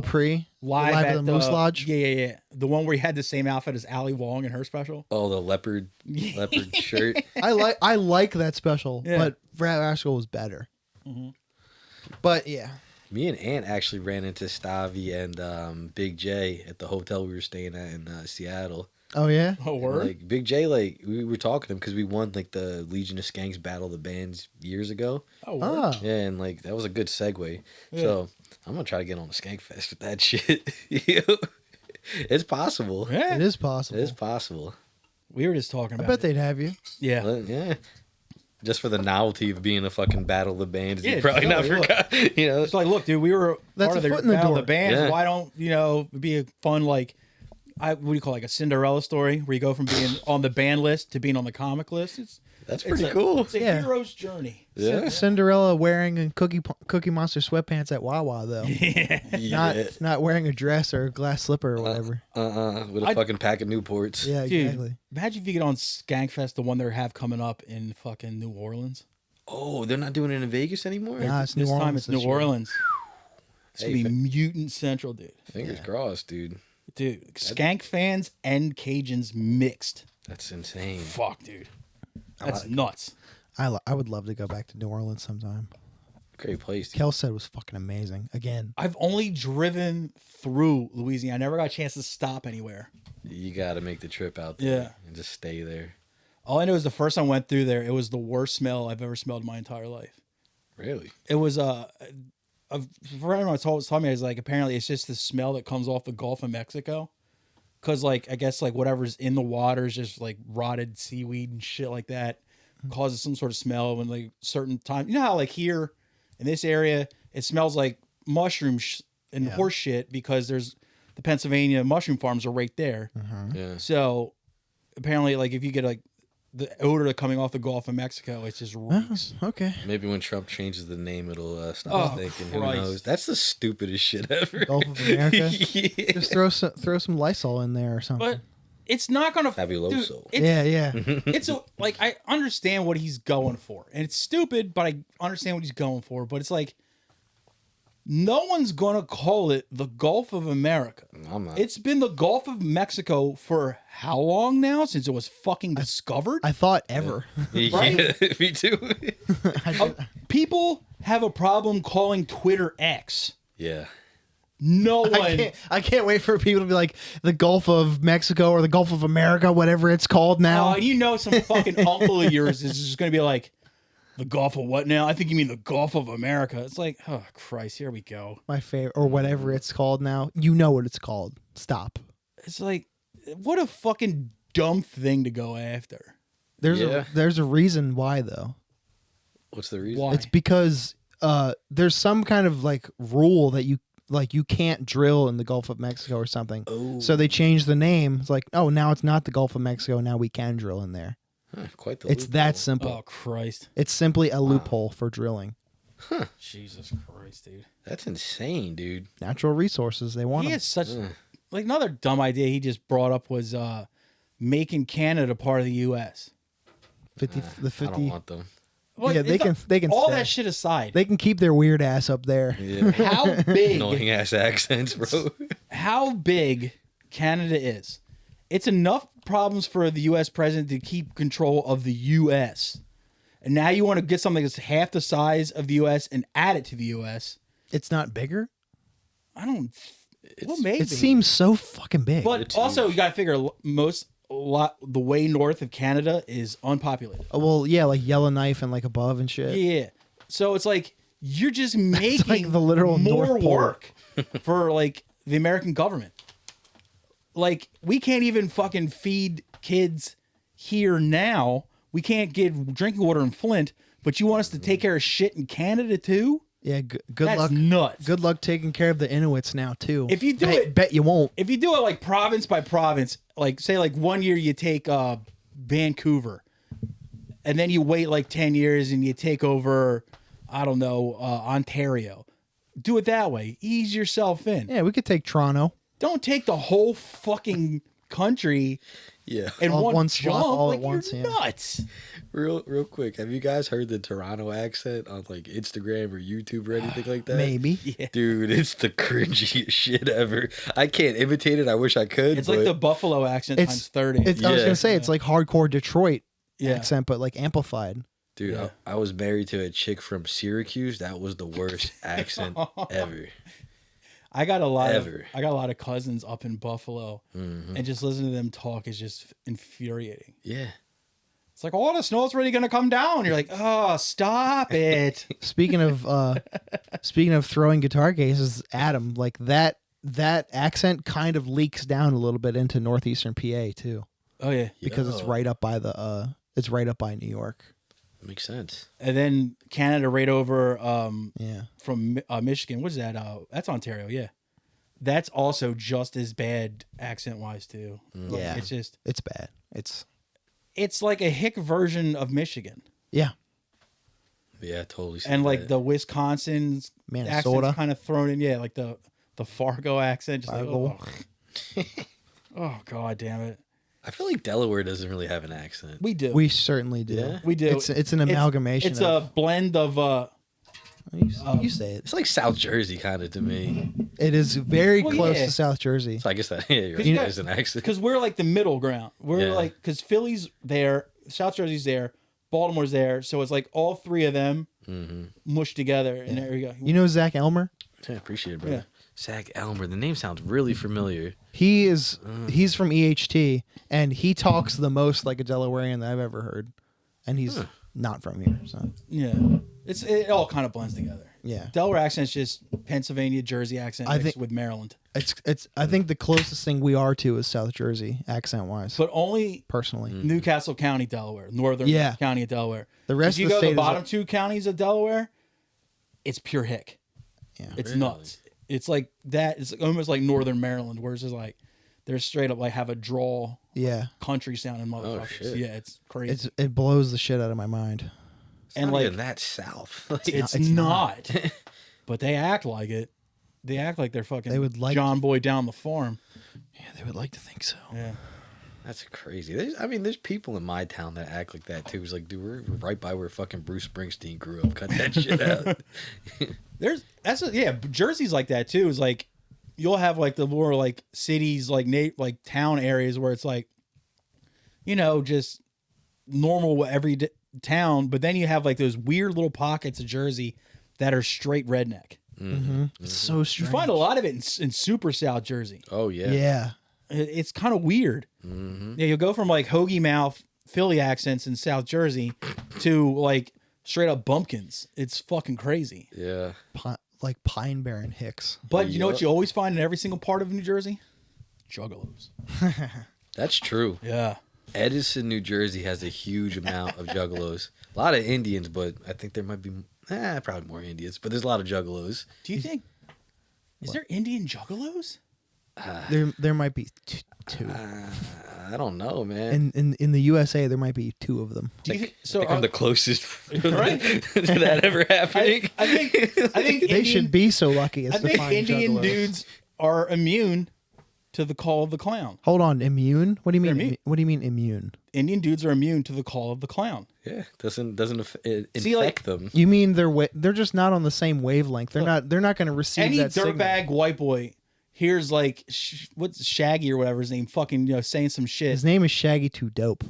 pre live at at the Moose Lodge. Yeah. The one where he had the same outfit as Ali Wong in her special. Oh, the leopard shirt. I like that special, Yeah. but Rat Rascal was better. Mm-hmm. But yeah, Me and Ant actually ran into Stavi and Big J at the hotel we were staying at in Seattle. oh yeah, Oh, word? Like Big J, like we were talking to him because we won like the Legion of Skanks Battle of the Bands years ago. Oh, word? oh Yeah, and like that was a good segue. Yeah. So I'm gonna try to get on a Skank Fest with that shit. It's possible. Yeah. it is possible. It is possible. We were just talking I about bet it. they'd have you. Yeah. But, yeah. Just for the novelty of being a fucking Battle of the Bands. Yeah, You probably not totally. forgot. You know? It's like, look, dude, we were That's part a of the foot in the Battle of door. the bands. Yeah. Why don't, it'd be a fun, like, what do you call it, like a Cinderella story where you go from being on the band list to being on the comic list? That's pretty cool. It's a Yeah. hero's journey. Yeah. Cinderella wearing a Cookie Monster sweatpants at Wawa though. Yeah. Not wearing a dress or a glass slipper or whatever. With a fucking pack of Newports. Yeah, Dude, exactly. imagine if you get on Skankfest, the one they have coming up in fucking New Orleans. Oh, they're not doing it in Vegas anymore? Nah, it's This New Orleans time it's this New year. Orleans. It's Hey, going to be Mutant Central, dude. Fingers crossed, dude. Dude, Skank fans and Cajuns mixed. That's insane. Fuck, dude. That's nuts. I would love to go back to New Orleans sometime. Great place, dude. Kel said it was fucking amazing. Again, I've only driven through Louisiana. I never got a chance to stop anywhere. You got to make the trip out there Yeah. and just stay there. All I know is the first time I went through there, it was the worst smell I've ever smelled in my entire life. Really? It was a friend of mine told me, I was like, apparently it's just the smell that comes off the Gulf of Mexico. Cause like, I guess like whatever's in the water is just like rotted seaweed and shit like that causes some sort of smell when like certain time, you know how like here in this area, it smells like mushroom and horse shit because there's the Pennsylvania mushroom farms are right there. Yeah. So apparently like if you get like the odor coming off the Gulf of Mexico. It just reeks. Okay. Maybe when Trump changes the name, it'll stop us thinking. Who Christ. knows? That's the stupidest shit ever. Gulf of America. Yeah. Just throw some Lysol in there or something. But it's not gonna. Fabuloso. Yeah. It's like I understand what he's going for, and it's stupid, but I understand what he's going for. But it's like no one's gonna call it the Gulf of America. I'm not. It's been the Gulf of Mexico for how long now? Since it was fucking discovered. I thought ever. Yeah, me too. People have a problem calling Twitter X. Yeah. No one. I can't wait for people to be like the Gulf of Mexico or the Gulf of America, whatever it's called now. Some fucking uncle of yours is just going to be like, the Gulf of what now? I think you mean the Gulf of America. It's like, oh, Christ, here we go. My favorite, or whatever it's called now. You know what it's called. Stop. It's like, what a fucking dumb thing to go after. There's a reason why, though. What's the reason? Why? It's because there's some kind of like rule that you can't drill in the Gulf of Mexico or something. Oh. So they changed the name. It's like, oh, now it's not the Gulf of Mexico. Now we can drill in there. Quite the It's loophole. that simple. Oh, Christ. It's simply a loophole for drilling. Jesus Christ, dude. That's insane, dude. Natural resources. They want He them. has such, like, another dumb idea he just brought up was making Canada part of the U.S. 50. The I 50. don't want them. Well, Yeah, they can all stay. that shit aside. They can keep their weird ass up there. Yeah. How big? Annoying ass accents, bro. How big Canada is. It's enough problems for the U.S. president to keep control of the U.S. And now you want to get something that's half the size of the U.S. and add it to the U.S. It's not bigger. I don't. Well, maybe. It seems so fucking big. But It's also, huge. you got to figure the way north of Canada is unpopulated. Well, yeah, like Yellowknife and like above and shit. Yeah. So it's like you're just making like the literal more North Pole. work for like the American government. Like we can't even fucking feed kids here now. We can't get drinking water in Flint, but you want us to take care of shit in Canada too? Yeah, good That's luck. nuts. Good luck taking care of the Inuits now too. If you do bet, it- bet you won't. If you do it like province by province, like say like 1 year you take Vancouver, and then you wait like 10 years and you take over, I don't know, Ontario. Do it that way. Ease yourself in. Yeah, we could take Toronto. Don't take the whole fucking country Yeah. in All one one jump. swath all Like, at once, you're yeah. nuts. Real quick. Have you guys heard the Toronto accent on like Instagram or YouTube or anything like that? Maybe. Yeah. Dude, it's the cringiest shit ever. I can't imitate it. I wish I could. It's like the Buffalo accent It's times 30. I was Yeah. gonna say it's like hardcore Detroit Yeah. accent, but like amplified. Dude, Yeah. I was married to a chick from Syracuse. That was the worst accent ever. I got a lot Ever. of cousins up in Buffalo, and just listening to them talk is just infuriating. Yeah. It's like, oh, the snow's really gonna come down. You're like, oh, stop it. Speaking of throwing guitar cases, Adam, like that accent kind of leaks down a little bit into northeastern PA too, Oh yeah. because it's Yo. right up by it's right up by New York. Makes sense. And then Canada right over Yeah. from Michigan. What is that? That's Ontario. Yeah. That's also just as bad accent wise too. Like, Yeah. it's bad. it's like a hick version of Michigan. Yeah. Yeah, totally. see And like that. the Wisconsin's Minnesota. accent's kind of thrown in. Yeah, like the Fargo accent. Just Fargo. like, oh god damn it. I feel like Delaware doesn't really have an accent. We do. We certainly do. Yeah? We do. It's an amalgamation. It's a blend of you say it. It's like South Jersey kind of to me. It is very Well, close yeah. to South Jersey. So I guess that you're right. You There's an accent. because we're like the middle ground. We're Yeah. like because Philly's there, South Jersey's there, Baltimore's there, so it's like all three of them mushed together, and there we go. You know Zach Elmer? Yeah, appreciate it, brother. Yeah. Zach Elmer. The name sounds really familiar. He's from EHT, and he talks the most like a Delawarean that I've ever heard, and he's not from here. So Yeah, it all kind of blends together. yeah, Delaware accent's just Pennsylvania, Jersey accent I mixed think- with Maryland, it's. I think the closest thing we are to is South Jersey accent wise. but only Personally, Newcastle County, Delaware, northern Yeah. county of Delaware. The rest if you of the go to state the is bottom like- two counties of Delaware, it's pure hick. Yeah. It's Really? nuts. It's like that. It's almost like northern Maryland, where it's just like they're straight up like have a drawl Yeah. country sounding motherfuckers. shit. Yeah, it's crazy. It blows the shit out of my mind. It's and not like even that south. Like, it's it's not. But they act like it. They act like they're fucking They would like John Boy down the farm. Yeah, they would like to think so. Yeah. that's crazy. There's people in my town that act like that too. It's like, dude, we're right by where fucking Bruce Springsteen grew up. Cut that shit out. Jersey's like that too. It's like you'll have like the more like cities, like town areas where it's like, you know, just normal town, but then you have like those weird little pockets of Jersey that are straight redneck. It's so strange. You find a lot of it in super South Jersey. Oh yeah. Yeah. It's kind of weird. Yeah, you'll go from like hoagie mouth Philly accents in South Jersey to like straight up bumpkins. It's fucking crazy. Yeah. Like Pine Barren Hicks. But you know what you always find in every single part of New Jersey? Juggalos. That's true. Yeah. Edison, New Jersey has a huge amount of juggalos. A lot of Indians, but I think there might be probably more Indians, but there's a lot of juggalos. Do you think is there Indian juggalos? There might be two. I don't know, man. In the USA, there might be two of them. Do you think, I think I'm the closest Right? to that ever happening. I think They should be so lucky as I to think find Indian juggalos. dudes are immune to the call of the clown. Hold on, immune? What do you mean? They're immune. What do you mean immune? Indian dudes are immune to the call of the clown. Yeah, doesn't infect See, like- them. You mean they're just not on the same wavelength. They're not going to receive Any that signal. dirtbag white boy hears like what's Shaggy or whatever his name, fucking saying some shit. His name is Shaggy Too Dope.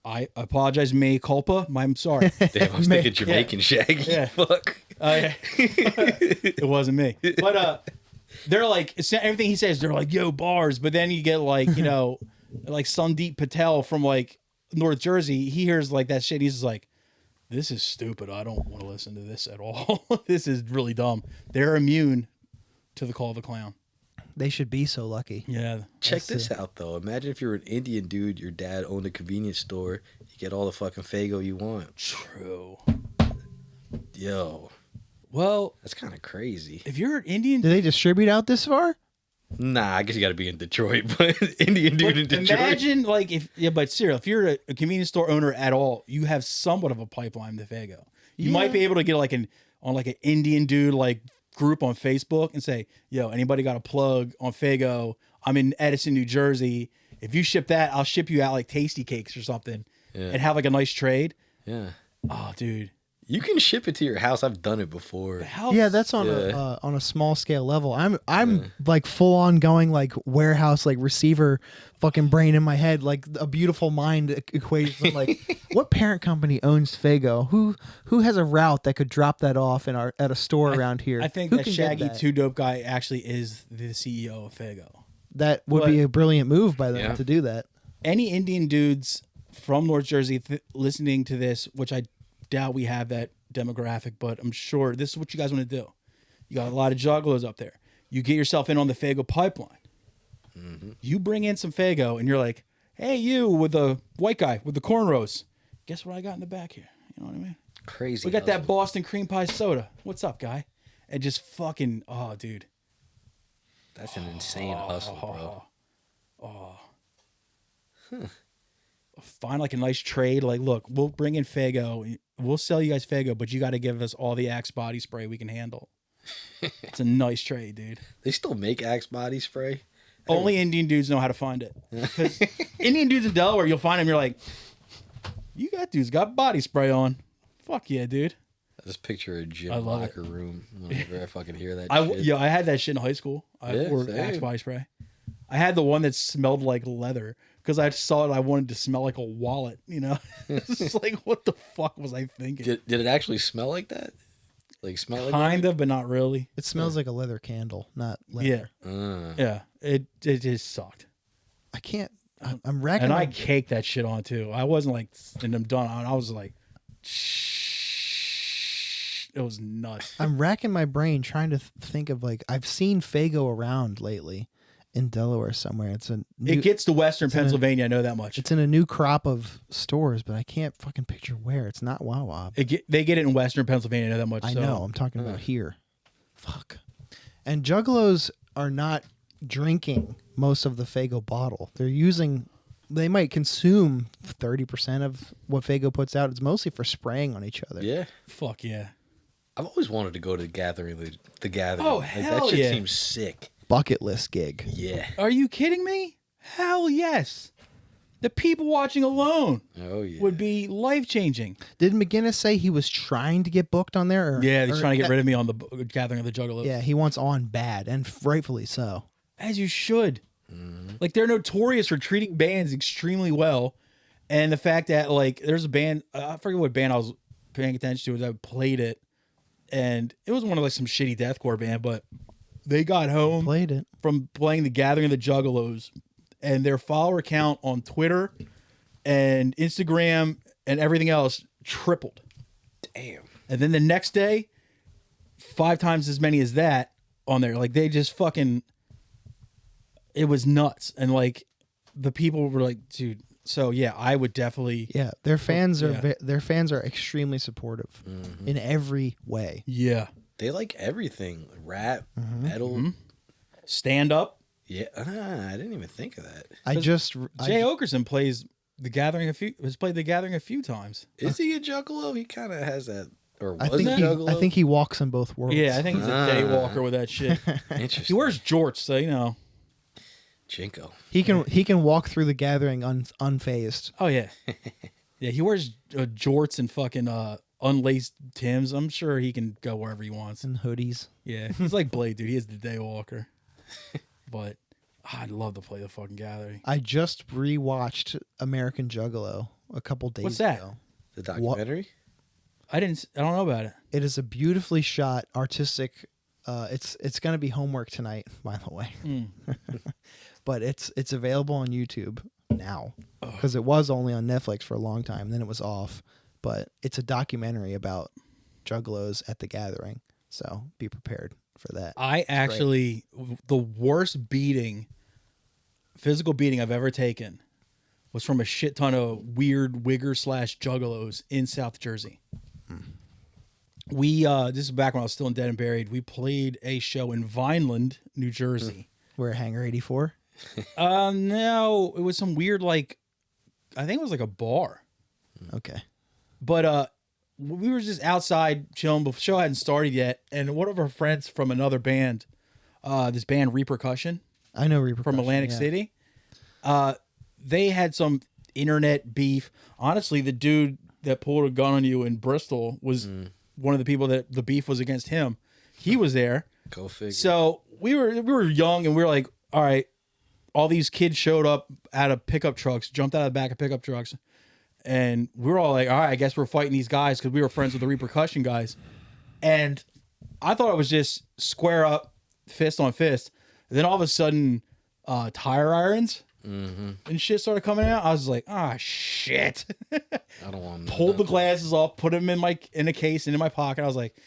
I apologize, mea culpa. I'm sorry. Damn, I was thinking Jamaican Shaggy. Yeah. Fuck. It wasn't me. But they're like everything he says. They're like yo bars. But then you get like like Sandeep Patel from like North Jersey. He hears like that shit. He's just like, this is stupid. I don't want to listen to this at all. This is really dumb. They're immune to the call of the clown. They should be so lucky. Yeah. Check this out, though. Imagine if you're an Indian dude, your dad owned a convenience store, you get all the fucking Faygo you want. True. Yo, Well, that's kind of crazy. if you're an Indian, Do they distribute out this far? Nah, I guess you got to be in Detroit, but Indian dude in Detroit. imagine like but seriously, if you're a convenience store owner at all, you have somewhat of a pipeline to Faygo. You might be able to get like an Indian dude like group on Facebook and say, yo, anybody got a plug on Faygo? I'm in Edison, New Jersey. If you ship that, I'll ship you out like tasty cakes or something and have like a nice trade. Yeah. Oh, dude. You can ship it to your house. I've done it before. Yeah, that's on a small scale level. I'm like full on going like warehouse like receiver fucking brain in my head, like a beautiful mind equation. Like, what parent company owns Faygo? Who has a route that could drop that off at a store around here? I think Who that can get Shaggy that? Too Dope guy actually is the CEO of Faygo. That would be a brilliant move by them to do that. Any Indian dudes from North Jersey listening to this, which I doubt we have that demographic, but I'm sure this is what you guys want to do. You got a lot of juggalos up there. You get yourself in on the Faygo pipeline. You bring in some Faygo and you're like, hey, you with the white guy with the cornrows. Guess what I got in the back here? You know what I mean? Crazy. We got that Boston cream pie soda. What's up, guy? And just fucking, oh, dude. That's an insane hustle, bro. Find like a nice trade. Like, look, we'll bring in Faygo. We'll sell you guys Faygo, but you got to give us all the Axe body spray we can handle. It's a nice trade, dude. They still make Axe body spray? Only Indian dudes know how to find it. 'Cause Indian dudes in Delaware, you'll find them. You're like, you got dudes got body spray on. Fuck yeah, dude. I just picture a I gym love locker room whenever I fucking hear that I shit. I had that shit in high school. Yeah, or same. Axe body spray. I had the one that smelled like leather because I saw it. I wanted to smell like a wallet. You know, it's just like, what the fuck was I thinking? Did it actually smell like that? Like smell like Kind of, but not really. It smells like a leather candle, not leather. Yeah, yeah. It just sucked. I can't. I'm racking. And I my, caked that shit on too. I wasn't like, and I'm done. I was like, shh. It was nuts. I'm racking my brain trying to think of like I've seen Faygo around lately in Delaware somewhere. It's a new, It gets to Western Pennsylvania. I know that much. it's in a new crop of stores, but I can't fucking picture where. It's not Wawa. They get it in Western Pennsylvania. I know that much. I so. know. I'm talking about here. Fuck. And juggalos are not drinking most of the Faygo bottle. They're using they might consume 30% of what Fago puts out. It's mostly for spraying on each other. Yeah. Fuck yeah. I've always wanted to go to the gathering. The gathering. Oh, like, hell that shit yeah. seems sick. Bucket list gig. Yeah. Are you kidding me? Hell yes. The people watching alone Oh yeah. would be life-changing. Did McGinnis say he was trying to get booked on there? Yeah, he's trying to get rid of me on the Gathering of the Juggalos. Yeah, he wants on bad, and rightfully so. As you should. Like, they're notorious for treating bands extremely well. And the fact that, like, there's a band, I forget what band I was paying attention to, that played it. And it was one of, like, some shitty deathcore band, but they got home Played it. from playing the Gathering of the Juggalos. And their follower count on Twitter and Instagram and everything else tripled. Damn. And then the next day, 5 times as many as that on there. Like, they just fucking... It was nuts. And, like, the people were like, dude... So, yeah, I would definitely... Yeah, their fans are Yeah. their fans are extremely supportive in every way. Yeah. They like everything. Rap, metal. Stand up. Yeah. I didn't even think of that. Jay Okerson plays the Gathering has played the Gathering a few times. Is he a juggalo? He kind of has that. Or I was think a he, juggalo? I think he walks in both worlds. Yeah, I think he's a daywalker with that shit. Interesting. He wears jorts, so you know. Jinko. he can walk through the gathering unfazed. Oh yeah, yeah. He wears jorts and fucking unlaced Timbs. I'm sure he can go wherever he wants. And hoodies. Yeah, he's like Blade, dude. He is the daywalker. But I'd love to play the fucking Gathering. I just rewatched American Juggalo a couple days What's that? ago. The documentary? I don't know about it. It is a beautifully shot, artistic. It's gonna be homework tonight, by the way. But it's available on YouTube now because it was only on Netflix for a long time. Then it was off. But it's a documentary about juggalos at the gathering. So be prepared for that. I actually, the worst physical beating I've ever taken was from a shit ton of weird wigger / juggalos in South Jersey. We, this is back when I was still in Dead and Buried. We played a show in Vineland, New Jersey. We're at Hangar 84. No, it was some weird, like, I think it was like a bar. Okay. But we were just outside chilling, but the show hadn't started yet. And one of our friends from another band, this band Repercussion I know Repercussion from Atlantic yeah. City, they had some internet beef. Honestly, the dude that pulled a gun on you in Bristol was one of the people that the beef was against him. He was there. Go figure. So we were young and we were like, all right, all these kids showed up out of pickup trucks, jumped out of the back of pickup trucks. And we were all like, all right, I guess we're fighting these guys because we were friends with the Repercussion guys. And I thought it was just square up, fist on fist. And then all of a sudden, tire irons and shit started coming out. I was like, ah, shit. I don't want to Pulled the glasses off, put them in a case and in my pocket. I was like,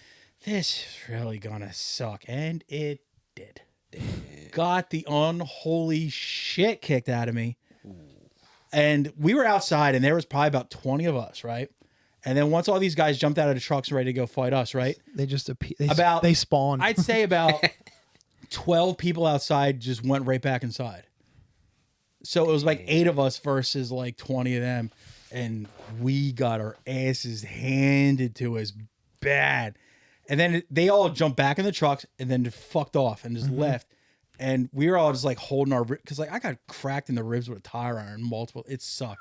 this is really gonna suck. And it did. Got the unholy shit kicked out of me. And we were outside and there was probably about 20 of us, right? And then once all these guys jumped out of the trucks and ready to go fight us, right? They just They spawn. I'd say about 12 people outside just went right back inside. So it was like 8 of us versus like 20 of them. And we got our asses handed to us bad. And then they all jumped back in the trucks and then just fucked off and just left. And we were all just like holding our, because like I got cracked in the ribs with a tire iron, multiple. It sucked.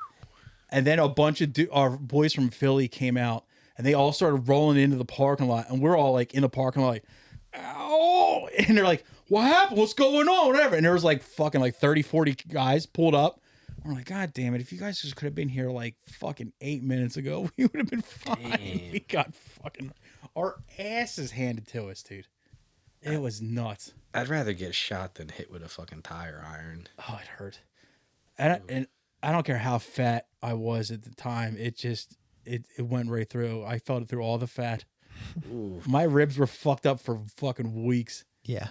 And then a bunch of our boys from Philly came out and they all started rolling into the parking lot. And we're all like in the parking lot, like, ow. And they're like, what happened? What's going on? Whatever. And there was like fucking like 30, 40 guys pulled up. We're like, God damn it. If you guys just could have been here like fucking 8 minutes ago, we would have been fine. Damn. We got fucking our asses handed to us, dude. It was nuts. I'd rather get shot than hit with a fucking tire iron. Oh, it hurt. And I don't care how fat I was at the time. It just, it went right through. I felt it through all the fat. Ooh. My ribs were fucked up for fucking weeks. Yeah.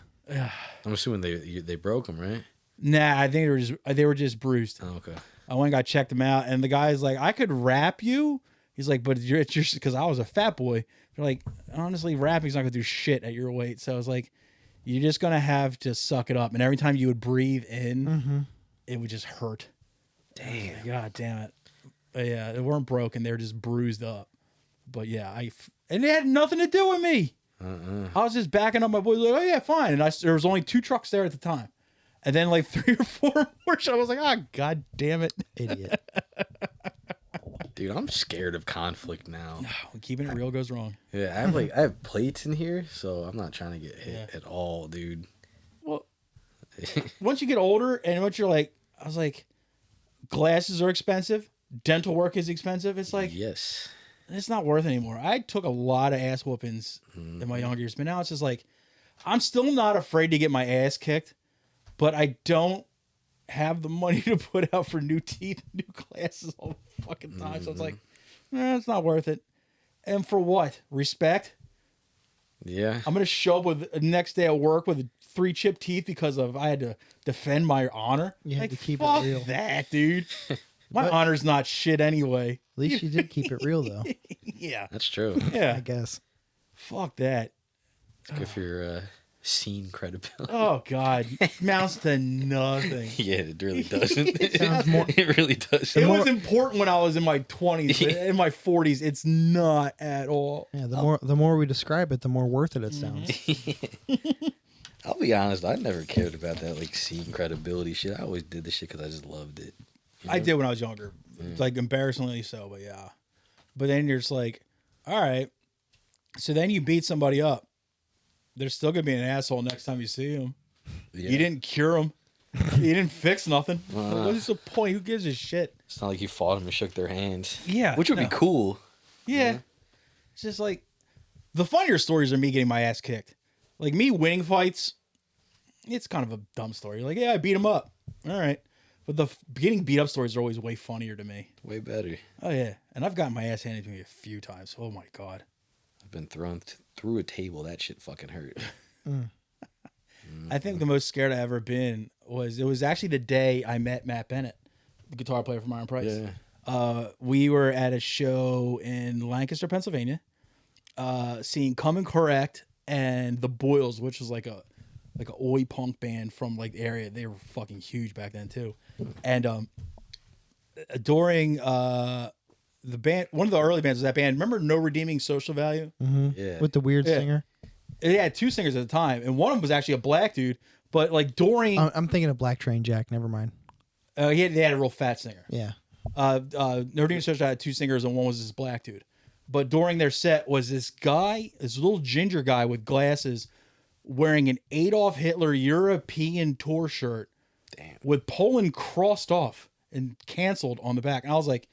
I'm assuming they broke them, right? Nah, I think they were just bruised. Oh, okay. I went and got checked them out, and the guy's like, I could rap you. He's like, but it's just because I was a fat boy. They're like, honestly, rapping's not gonna do shit at your weight. So I was like, you're just gonna have to suck it up. And every time you would breathe in, it would just hurt. Damn. God damn it. But yeah, they weren't broken. They were just bruised up. But yeah, and it had nothing to do with me. I was just backing up my boys like, oh yeah, fine. And there was only 2 trucks there at the time. And then like 3 or 4 more. I was like, god damn it. Idiot. Dude, I'm scared of conflict now. Keeping it real goes wrong. Yeah, I have plates in here, so I'm not trying to get hit at all, dude. Well, once you get older and once you're like, I was like, glasses are expensive. Dental work is expensive. It's like, yes, it's not worth it anymore. I took a lot of ass whoopings in my younger years, but now it's just like, I'm still not afraid to get my ass kicked, but I don't have the money to put out for new teeth, new glasses all the fucking time. So it's like, it's not worth it. And for what? Respect? Yeah. I'm gonna show up with the next day at work with 3 chipped teeth because I had to defend my honor. You had like, to keep it fuck real. that, dude. My honor's not shit anyway. At least you did keep it real, though. Yeah. That's true. Yeah. I guess. Fuck that. It's good for your scene credibility. Oh God, amounts to nothing. Yeah, it really doesn't. Sounds more. It really does. It was important when I was in my 20s, but in my 40s, it's not at all. Yeah, the more we describe it, the more worth it sounds. I'll be honest, I never cared about that like scene credibility shit. I always did the shit because I just loved it. You know? I did when I was younger, like embarrassingly so, but yeah. But then you're just like, all right. So then you beat somebody up. They're still gonna be an asshole next time you see them. Yeah. You didn't cure them. You didn't fix nothing. Like, what's the point? Who gives a shit? It's not like you fought them and shook their hands. Yeah, which would be cool. Yeah. It's just like the funnier stories are me getting my ass kicked. Like me winning fights, it's kind of a dumb story. Like, yeah, I beat him up. All right. But the getting beat up stories are always way funnier to me. Way better. Oh, yeah. And I've gotten my ass handed to me a few times. Oh, my God. I've been thrown through a table. That shit fucking hurt. I think the most scared I ever been was actually the day I met Matt Bennett, the guitar player from Iron Price. Yeah. We were at a show in Lancaster, Pennsylvania, seeing Come and Correct and The Boils, which was like a oi punk band from like the area. They were fucking huge back then too. And during the band, one of the early bands was that band. Remember No Redeeming Social Value? Mm-hmm. Yeah. With the weird singer. It had 2 singers at the time, and one of them was actually a black dude. But like during, I'm thinking of Black Train Jack. Never mind. they had a real fat singer. Yeah. No Redeeming Social had 2 singers, and one was this black dude. But during their set was this guy, this little ginger guy with glasses, wearing an Adolf Hitler European tour shirt. Damn. With Poland crossed off and canceled on the back. And I was like,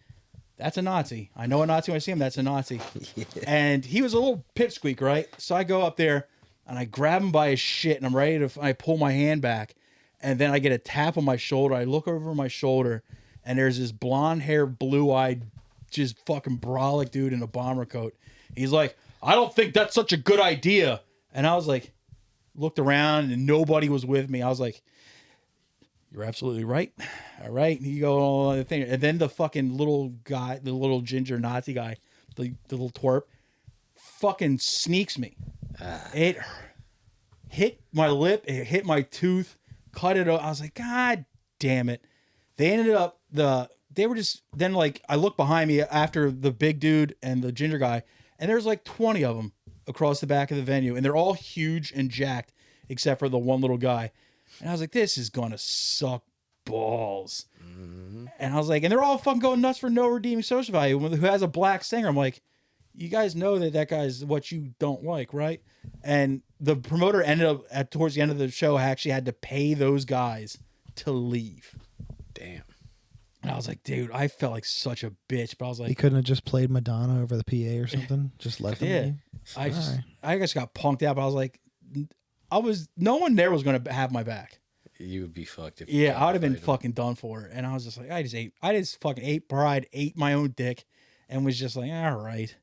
that's a Nazi. I know a Nazi when I see him. That's a Nazi. Yeah. And he was a little pipsqueak, right? So I go up there and I grab him by his shit and I'm ready to, I pull my hand back and then I get a tap on my shoulder. I look over my shoulder and there's this blonde hair, blue eyed, just fucking brolic dude in a bomber coat. He's like, I don't think that's such a good idea. And I was like, looked around and nobody was with me. I was like, you're absolutely right. All right. You go on the thing. And then the fucking little guy, the little ginger Nazi guy, the little twerp, fucking sneaks me. It hit my lip. It hit my tooth. Cut it up. I was like, God damn it. They ended up, they were just, then like, I look behind me after the big dude and the ginger guy, and there's like 20 of them across the back of the venue. And they're all huge and jacked, except for the one little guy. And I was like, this is going to suck balls. Mm-hmm. And I was like, and they're all fucking going nuts for No Redeeming Social Value, who has a black singer. I'm like, you guys know that guy's what you don't like, right? And the promoter ended up, towards the end of the show, actually had to pay those guys to leave. Damn. And I was like, dude, I felt like such a bitch. But I was like, He couldn't have just played Madonna over the PA or something. Just let them leave. I just got punked out. But I was like, no one there was going to have my back. You would be fucked if I would have been fucking done for. And I was just like, I just fucking ate pride, ate my own dick, and was just like, all right.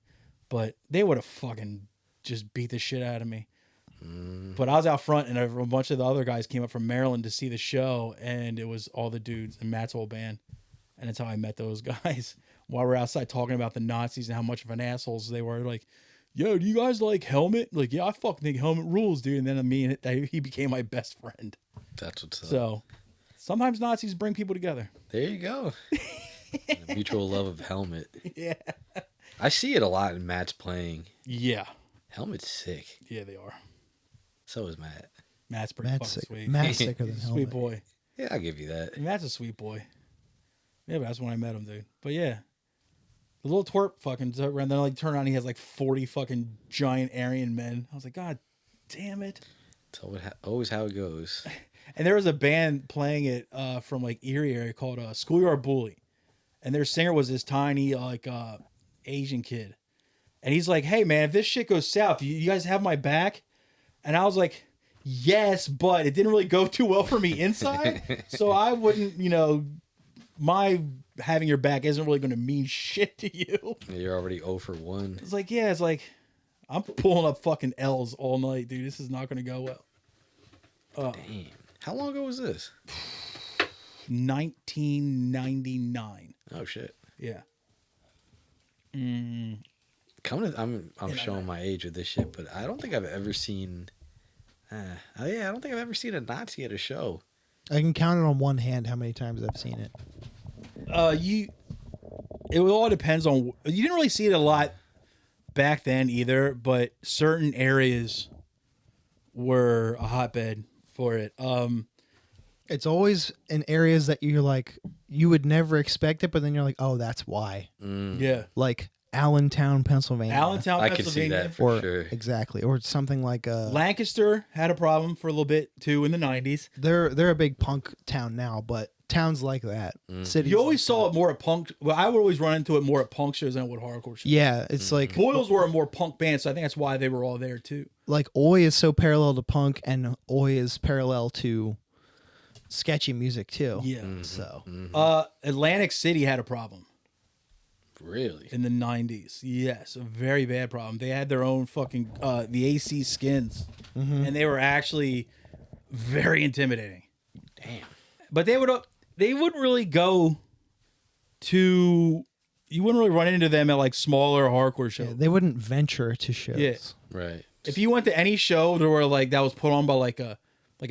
But they would have fucking just beat the shit out of me. But I was out front, and a bunch of the other guys came up from Maryland to see the show, and it was all the dudes in Matt's old band. And that's how I met those guys while we're outside talking about the Nazis and how much of an assholes they were. Like, yo, do you guys like Helmet? Like, yeah, I fucking think Helmet rules, dude. And then me and he became my best friend. That's what's up. So Sometimes Nazis bring people together. There you go. A mutual love of Helmet. Yeah. I see it a lot in Matt's playing. Yeah. Helmet's sick. Yeah, they are. So is Matt. Matt's pretty Matt's fucking sick. sweet. Matt's sicker than He's a Helmet. sweet boy. Yeah, I'll give you that. Matt's a sweet boy. Yeah, but that's when I met him, dude. But yeah. The little twerp fucking, and then like turn around, he has like 40 fucking giant Aryan men. I was like, God damn it. It's always how it goes. And there was a band playing it from like Erie area called Schoolyard Bully. And their singer was this tiny like Asian kid. And he's like, hey man, if this shit goes south, you guys have my back? And I was like, yes, but it didn't really go too well for me inside. So I wouldn't, my having your back isn't really going to mean shit to you. You're already 0 for 1. It's like, yeah, it's like, I'm pulling up fucking L's all night, dude. This is not going to go well. Damn. How long ago was this? 1999. Oh shit. Yeah. I'm showing my age with this shit, but I don't think I've ever seen. I don't think I've ever seen a Nazi at a show. I can count it on one hand how many times I've seen it. It all depends on. You didn't really see it a lot back then either, but certain areas were a hotbed for it. It's always in areas that you're like, you would never expect it, but then you're like, oh, that's why. Yeah. Like Allentown, Pennsylvania. Allentown, I could see Pennsylvania. that for or sure. exactly, or something like Lancaster had a problem for a little bit too in the 90s. they're a big punk town now, but towns like that, cities. You always like saw that. it more at punk. Well, I would always run into it more at punk shows than I would hardcore shows. Yeah, it's like Boyles were a more punk band, so I think that's why they were all there too. like Oi is so parallel to punk, and Oi is parallel to sketchy music too. Yeah. So Atlantic City had a problem Really? in the 90s. Yes, a very bad problem. They had their own fucking the AC Skins, and they were actually very intimidating. Damn. But they wouldn't really go to. You wouldn't really run into them at like smaller hardcore shows. yeah, they wouldn't venture to shows. Yeah. Right. If you went to any show that were like that was put on by like a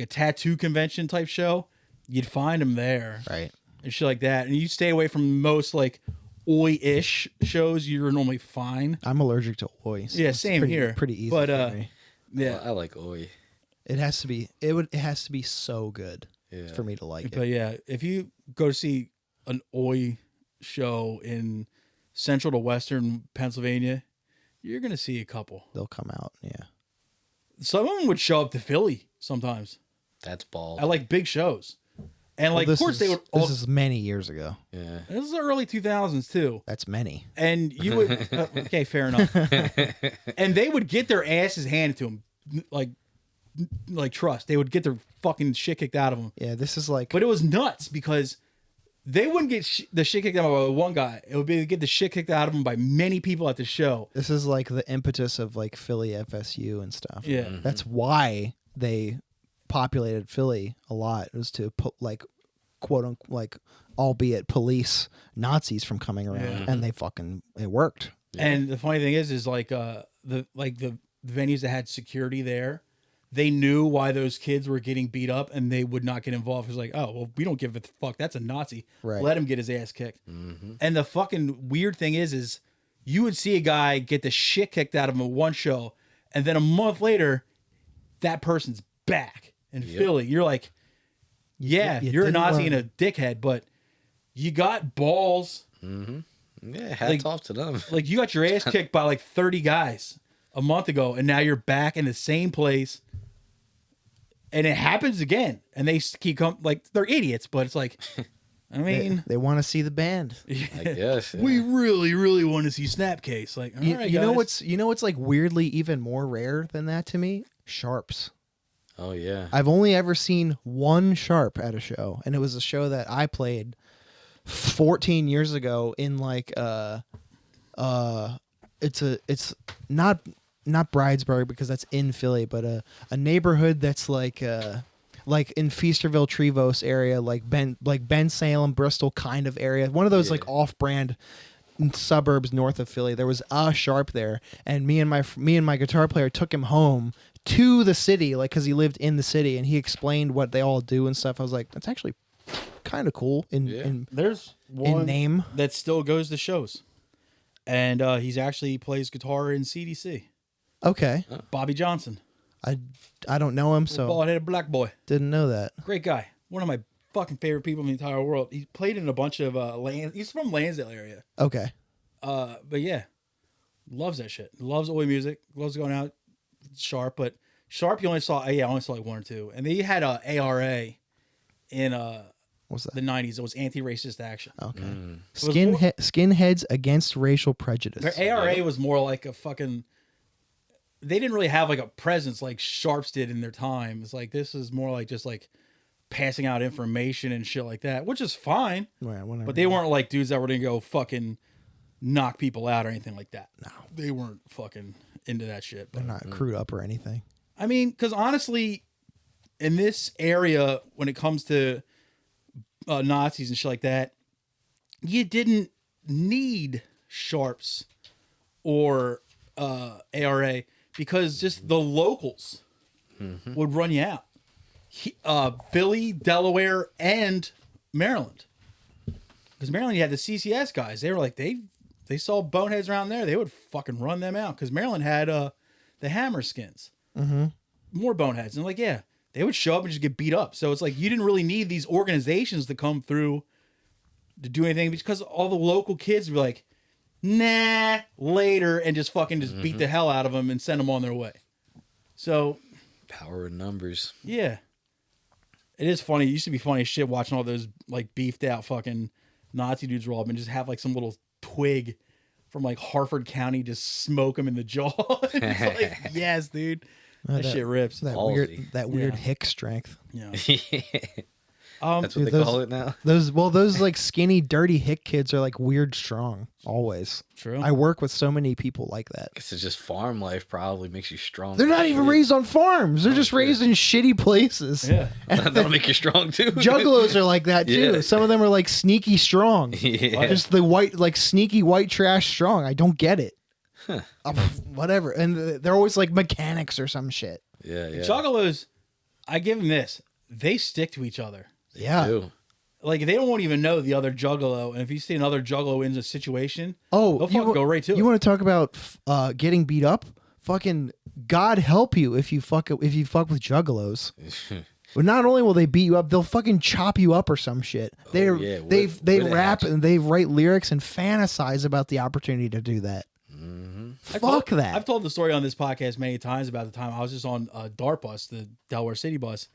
tattoo convention type show, you'd find them there Right. and shit like that. And you stay away from most like oi-ish shows. You're normally fine. I'm allergic to Oi. So Yeah, it's same pretty, here. Pretty easy. But, for me. Yeah, Well, I like Oi. It has to be. It has to be so good Yeah. for me to like but it. yeah, if you go to see an oi show in central to western Pennsylvania, you're gonna see a couple. They'll come out. Yeah. Some of them would show up to Philly sometimes That's ball. at like big shows, and like Well, of course they would. This is many years ago. Yeah. This is the early 2000s too. That's many. And you would okay, fair enough. And they would get their asses handed to them, like trust. They would get their fucking shit kicked out of them. Yeah. This is like. But it was nuts because they wouldn't get the shit kicked out of one guy. It would be to get the shit kicked out of him by many people at the show. This is like the impetus of like Philly FSU and stuff. Yeah. That's why they populated Philly a lot. It was to put like quote unquote like albeit police Nazis from coming around, and it worked. And the funny thing is like the venues that had security there, they knew why those kids were getting beat up, and they would not get involved. It was like, oh well, we don't give a fuck. That's a Nazi. Right. Let him get his ass kicked. And the fucking weird thing is you would see a guy get the shit kicked out of him at one show, and then a month later, that person's back in Philly. You're like, yeah, you you're a didn't Nazi learn. and a dickhead, but you got balls. Yeah. Hats off to them. Like you got your ass kicked by like 30 guys a month ago, and now you're back in the same place. And it happens again, and they keep like they're idiots, but it's like, I mean, They want to see the band. I guess. Yeah. we really, really want to see Snapcase. Like, all right, You know guys. what's like weirdly even more rare than that to me? Sharps. Oh yeah. I've only ever seen one Sharp at a show, and it was a show that I played 14 years ago in like it's not Bridesburg because that's in Philly, but a neighborhood that's like in Feasterville, Trevose area, like Ben Salem, Bristol kind of area. One of those like off-brand suburbs north of Philly. There was a Sharp there, and me and my guitar player took him home to the city, like because he lived in the city, and he explained what they all do and stuff. I was like, that's actually kind of cool in Yeah. There's one name. that still goes to shows, and he's actually plays guitar in CDC. Okay, Bobby Johnson, I don't know him, so bald-headed black boy, didn't know that. great guy, one of my fucking favorite people in the entire world. He played in a bunch of he's from Lansdale area. Okay, But yeah, loves that shit. Loves oi music. Loves going out. Sharp, but Sharp you only saw. I only saw like one or two, and they had a ARA in what's that? the '90s. It was anti-racist action. Okay, was more- skinheads against racial prejudice. Their ARA was more like a fucking. They didn't really have like a presence like Sharps did in their time. It's like this is more like just like passing out information and shit like that, which is fine. Right, whatever. But they weren't like dudes that were gonna go fucking knock people out or anything like that. No. They weren't fucking into that shit. But They're not crewed up or anything. I mean, because honestly, in this area, when it comes to Nazis and shit like that, you didn't need Sharps or ARA because just the locals would run you out. Philly, Delaware, and Maryland. Because Maryland, you had the CCS guys. They were like, they saw boneheads around there. They would fucking run them out. Because Maryland had the hammer skins. More boneheads. And like, yeah, they would show up and just get beat up. So it's like, you didn't really need these organizations to come through to do anything because all the local kids were like, nah, later, and just fucking just beat the hell out of them and send them on their way. So, Power in numbers. yeah. It is funny. It used to be funny as shit watching all those like beefed out fucking Nazi dudes roll up and just have like some little twig from like Harford County just smoke them in the jaw. It's like, yes, dude. That shit rips. That Ballsy. weird Yeah. hick strength. Yeah. That's what Dude, they call it now. Those like skinny, dirty hick kids are like weird strong. Always. True. I work with so many people like that. Guess it's just farm life probably makes you strong. They're not even raised on farms. They're just raised in shitty places. Yeah. That'll make you strong too. Juggalos are like that too. Yeah. Some of them are like sneaky strong. Yeah. Just the white, like sneaky white trash strong. I don't get it. Whatever. And they're always like mechanics or some shit. Yeah, yeah. Juggalos, I give them this. They stick to each other. Yeah. Ew. Like they won't even know the other juggalo, and if you see another juggalo in a situation, Oh, they'll fucking go right to You it. want to talk about getting beat up? Fucking God help you if you fuck with juggalos. But not only will they beat you up, they'll fucking chop you up or some shit. They yeah. they With rap action. and they write lyrics and fantasize about the opportunity to do that. Fuck that. I've told the story on this podcast many times about the time I was just on a DART bus, the Delaware City bus,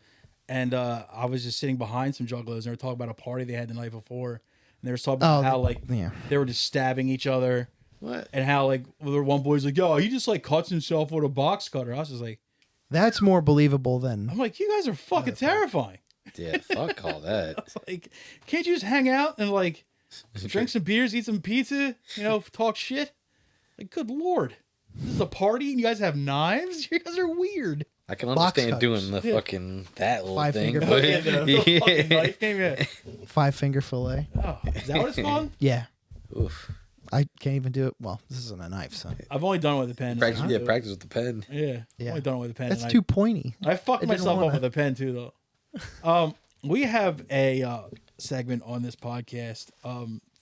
and I was just sitting behind some juggalos, and they were talking about a party they had the night before, and they were talking about how like yeah. they were just stabbing each other, What? and how like one boy's like, "Yo, he just like cuts himself with a box cutter." I was just like, That's more believable than I'm like, you guys are fucking terrifying. Yeah, fuck all that. It's like, can't you just hang out and like drink some beers, eat some pizza, talk shit? Like, good lord, this is a party and you guys have knives? You guys are weird. I can Box understand cutters. doing the fucking that little Five thing. finger But, The fucking knife game, yeah. 5-finger fillet. Oh, is that what it's called? Yeah. Oof. I can't even do it. Well, this isn't a knife, so I've only done it with a pen. Practice with the pen. Yeah, Yeah. only done it with a pen. that's and too pointy. I fucked I didn't myself wanna- up with a pen too, though. We have a segment on this podcast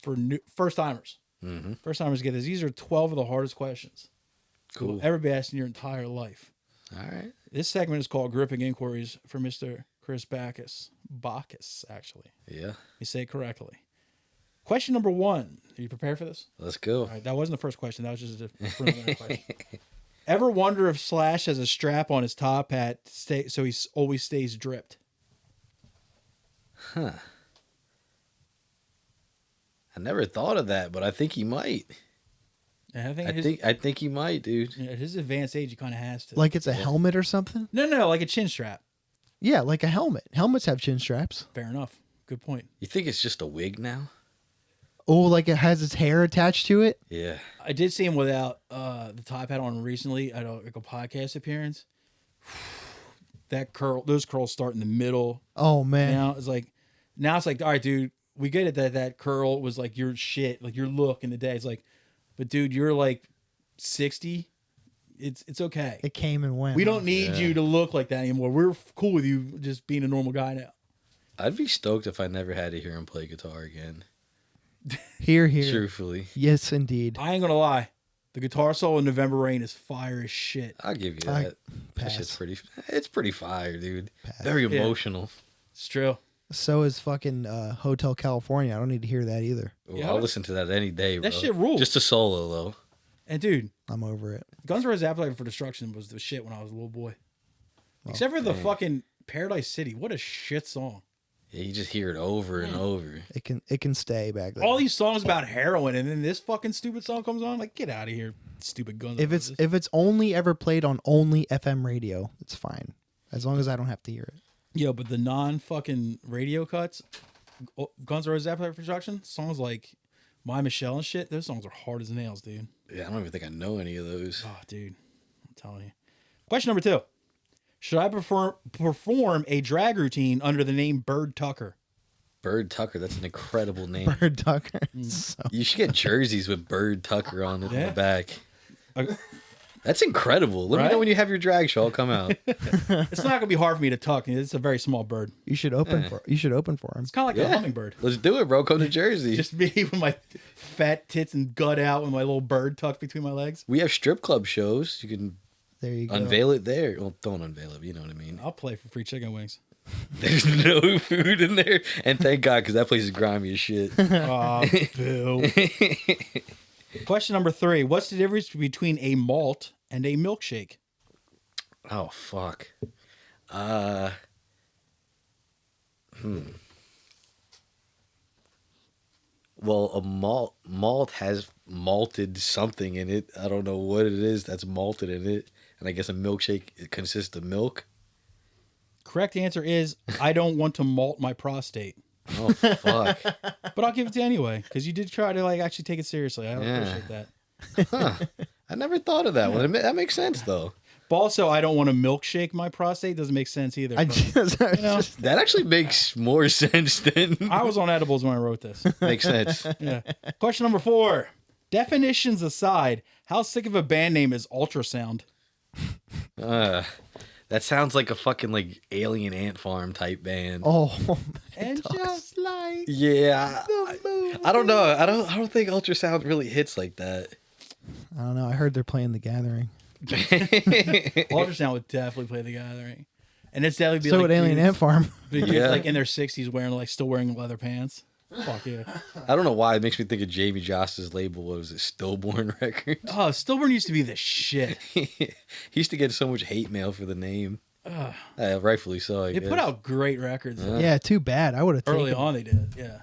for first timers. Mm-hmm. First timers get this. These are 12 of the hardest questions Cool. you'll ever be asked in your entire life. All right. This segment is called Gripping Inquiries for Mr. Chris Bacchus. Bacchus, actually. Yeah. You say it correctly. Question number 1. Are you prepared for this? Let's go. All right, that wasn't the first question. That was just a preliminary question. Ever wonder if Slash has a strap on his top hat so he always stays dripped? Huh. I never thought of that, but I think he might. And I think, I think he might, dude. at his advanced age, he kind of has to. Like it's a helmet or something? No, like a chin strap. Yeah, like a helmet. Helmets have chin straps. Fair enough. Good point. You think it's just a wig now? Oh, like it has its hair attached to it? Yeah. I did see him without the top hat on recently at a podcast appearance. Those curls start in the middle. Oh man. Now it's like, all right, dude, we get it that curl was like your shit, like your look in the day. It's like, but dude, you're like 60. It's okay. It came and went. We don't need you to look like that anymore. We're cool with you just being a normal guy now. I'd be stoked if I never had to hear him play guitar again. Here. Truthfully. Yes, indeed. I ain't gonna lie. The guitar solo in November Rain is fire as shit. I'll give you that. That Pass. shit's pretty fire, dude. Pass. Very emotional. It's true. So is fucking Hotel California. I don't need to hear that either. Ooh, Yeah. I'll listen to that any day, bro. That shit rules. Just a solo, though. And dude, I'm over it. Guns N' Roses Appetite for Destruction was the shit when I was a little boy. Except for the fucking Paradise City. What a shit song. Yeah, you just hear it over and over. It can stay back there. All these songs about heroin, and then this fucking stupid song comes on. Like, get out of here, stupid Guns N' Roses. If it's only ever played on only FM radio, it's fine. As long as I don't have to hear it. Yo, but the non-fucking radio cuts, Guns N' Roses Appetite for Destruction, songs like My Michelle and shit, those songs are hard as nails, dude. Yeah, I don't even think I know any of those. Oh, dude. I'm telling you. Question number 2. Should I perform a drag routine under the name Bird Tucker? Bird Tucker, that's an incredible name. Bird Tucker. So, You should get jerseys with Bird Tucker on it in Yeah. the back. Okay. That's incredible. Let me Right? know when you have your drag show. I'll come out. It's not gonna be hard for me to tuck. It's a very small bird. you should open for him. It's kind of like Yeah. a hummingbird. Let's do it, bro. Come to Jersey. Just me with my fat tits and gut out, with my little bird tucked between my legs. We have strip club shows. You can There you go. unveil it there. Well, don't unveil it, but you know what I mean. I'll play for free chicken wings. There's no food in there. And thank God, because that place is grimy as shit. Oh, boo. Question number 3. What's the difference between a malt and a milkshake? Oh, fuck. Well, a malt has malted something in it. I don't know what it is that's malted in it. And I guess a milkshake, it consists of milk. Correct answer is I don't want to malt my prostate. Oh, fuck. But I'll give it to you anyway, because you did try to actually take it seriously. I appreciate that. Huh. I never thought of that one. That makes sense, though. But also, I don't want to milkshake my prostate. Doesn't make sense either. I but, just, you know, That actually makes more sense than I was on edibles when I wrote this. makes sense. Yeah. Question number 4. Definitions aside, how sick of a band name is Ultrasound? That sounds like a fucking like alien ant farm type band. oh, And just like Yeah, the movie. I don't know. I don't think ultrasound really hits like that. I don't know. I heard they're playing The Gathering. Ultrasound would definitely play The Gathering, and it's definitely be So like would Alien dudes- Ant Farm. dudes, Yeah. like in their 60s still wearing leather pants. Fuck yeah. I don't know why it makes me think of Jamie Joss's label. What was it? Stillborn Records. Oh, Stillborn used to be the shit. He used to get so much hate mail for the name. Rightfully so. I They guess. put out great records. Yeah, too bad. I would have taken Early on, they did. Yeah.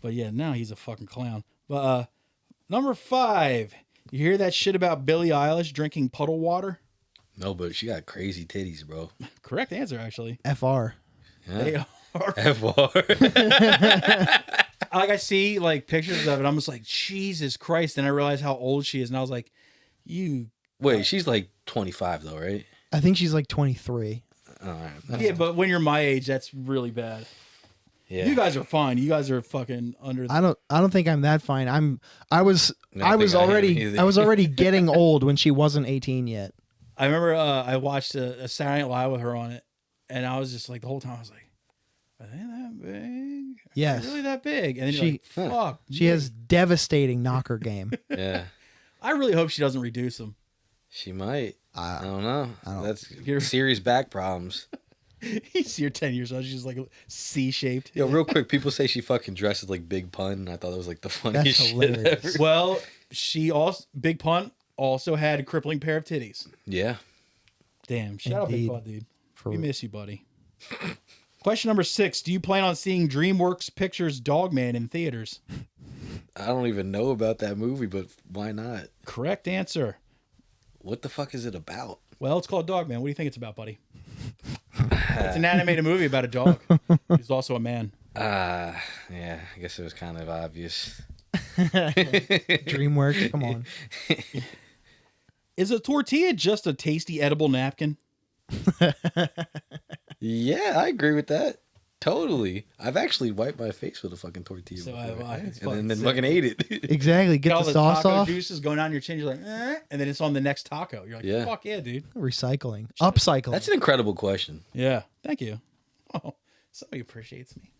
But yeah, now he's a fucking clown. But number 5. You hear that shit about Billie Eilish drinking puddle water? No, but she got crazy titties, bro. Correct answer, actually. FR. They Yeah. are. FR. Like, I see like pictures of it. I'm just like, Jesus Christ. And I realize how old she is. And I was like, you. Wait, she's like 25 though, right? I think she's like 23. All right. Yeah, but when you're my age, that's really bad. Yeah. You guys are fine. You guys are fucking under. I don't think I'm that fine. I was I don't think I am either. I was already getting old when she wasn't 18 yet. I remember I watched a Saturday Night Live with her on it, and I was just like the whole time I was like, "Are they that big? Are Yes. they really that big?" And then She- you're like, "Fuck." She me. has devastating knocker game. Yeah. I really hope she doesn't reduce them. She might. I don't know. don't- That's You're- serious back problems. You see her 10 years old, she's just like C-shaped. Yo, real quick, people say she fucking dresses like Big Pun, and I thought that was like the funniest That's shit hilarious. ever. Well, she also Big Pun also had a crippling pair of titties. Yeah. Damn, shout out Big Indeed. Pun, dude. For We miss you, buddy. Question number 6: do you plan on seeing DreamWorks Pictures Dogman in theaters? I don't even know about that movie, but why not? Correct answer. What the fuck is it about? Well, it's called Dogman. What do you think it's about, buddy? It's an animated movie about a dog who's also a man. Yeah, I guess it was kind of obvious. DreamWorks, come on. Is a tortilla just a tasty edible napkin? Yeah, I agree with that. Totally. I've actually wiped my face with a fucking tortilla So before. have I. It's And then fucking fucking ate it. Exactly. Get all the the sauce taco off. juices going down your chin. You're like, and then it's on the next taco. You're like, Yeah. fuck yeah, dude. Recycling. Upcycling. That's an incredible question. Yeah, thank you. Oh, Somebody appreciates me.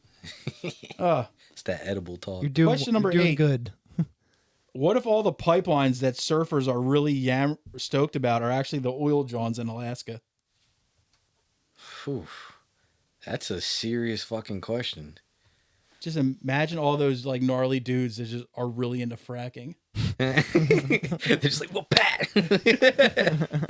It's that edible talk. You're doing, Question number you're doing 8. good. What if all the pipelines that surfers are really stoked about are actually the oil johns in Alaska? Whew. That's a serious fucking question. Just imagine all those like gnarly dudes that just are really into fracking. They're just like, well, Pat.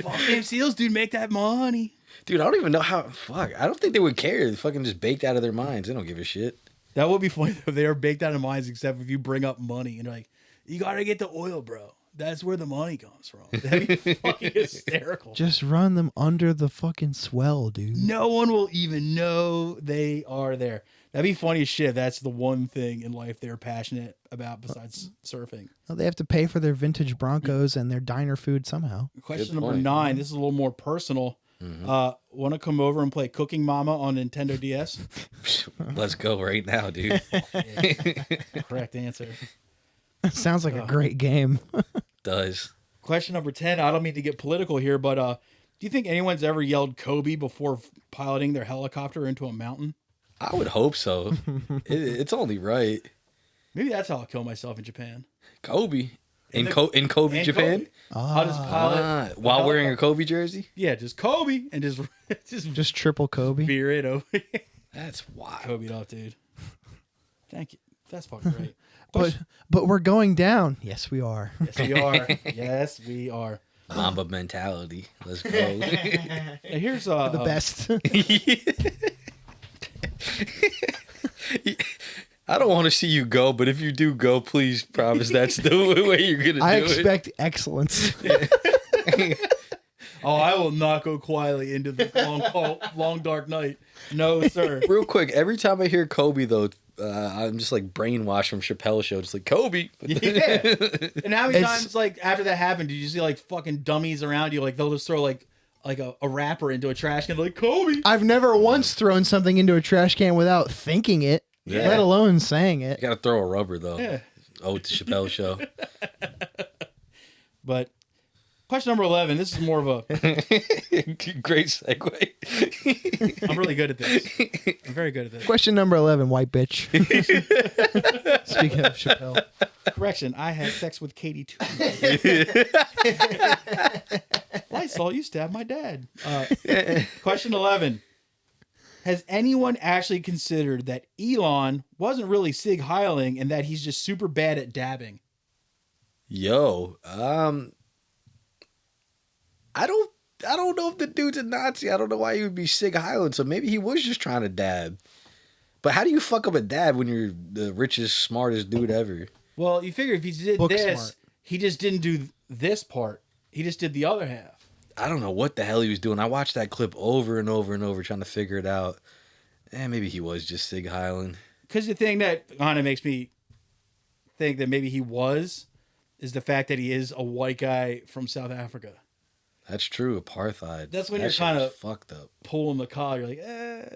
Fuck them seals, dude, make that money. Dude, I don't even know how. Fuck. I don't think they would care. They're fucking just baked out of their minds. They don't give a shit. That would be funny if they are baked out of minds, except if you bring up money and you're like, you gotta get the oil, bro. That's where the money comes from. That'd be fucking hysterical. Just run them under the fucking swell, dude. No one will even know they are there. That'd be funny as shit. That's the one thing in life they're passionate about besides surfing. Well, they have to pay for their vintage Broncos and their diner food somehow. Question Good number point. 9. This is a little more personal. Want to come over and play Cooking Mama on Nintendo DS? Let's go right now, dude. Correct answer. Sounds like a great game. Does. Question number 10. I don't mean to get political here, but do you think anyone's ever yelled Kobe before piloting their helicopter into a mountain? I would hope so. It's only right. Maybe that's how I'll kill myself in Japan. Kobe. In the- Kobe, And Japan? Kobe. I'll just pilot. While wearing a Kobe jersey? Yeah, just Kobe and just Just triple Kobe. veer it over. That's wild. Kobe it up, dude. Thank you. That's fucking great. But we're going down. Yes, we are. Yes, we are. Yes, we are. Mamba mentality. Let's go. And here's The best. I don't want to see you go, but if you do go, please promise that's the way you're going to do I it. expect excellence. Oh, I will not go quietly into the long dark night. No, sir. Real quick, every time I hear Kobe, though, I'm just like brainwashed from Chappelle's show. Just like, Kobe. Yeah. And how many It's- times, like, after that happened, did you see, like, fucking dummies around you? Like, they'll just throw, like a wrapper into a trash can, like, Kobe. I've never once thrown something into a trash can without thinking it, Yeah. let alone saying You it. got to throw a rubber, though. Yeah. Oh, to Chappelle's show. But question number 11. This is more of a... Great segue. I'm really good at this. I'm very good at this. Question number 11, white bitch. Speaking of Chappelle. Correction, I had sex with Katie too. Lysol, you stabbed my dad. Question 11. Has anyone actually considered that Elon wasn't really Sig Heiling and that he's just super bad at dabbing? Yo, I don't know if the dude's a Nazi. I don't know why he would be Sig Highland. So maybe he was just trying to dab. But how do you fuck up a dab when you're the richest, smartest dude ever? Well, you figure if he did Book this, smart. he just didn't do this part. He just did the other half. I don't know what the hell he was doing. I watched that clip over and over and over trying to figure it out. Maybe he was just Sig Highland. Because the thing that kind of makes me think that maybe he was is the fact that he is a white guy from South Africa. That's true. Apartheid. That's when That you're shit kinda- was fucked up. Pulling the collar, you're like,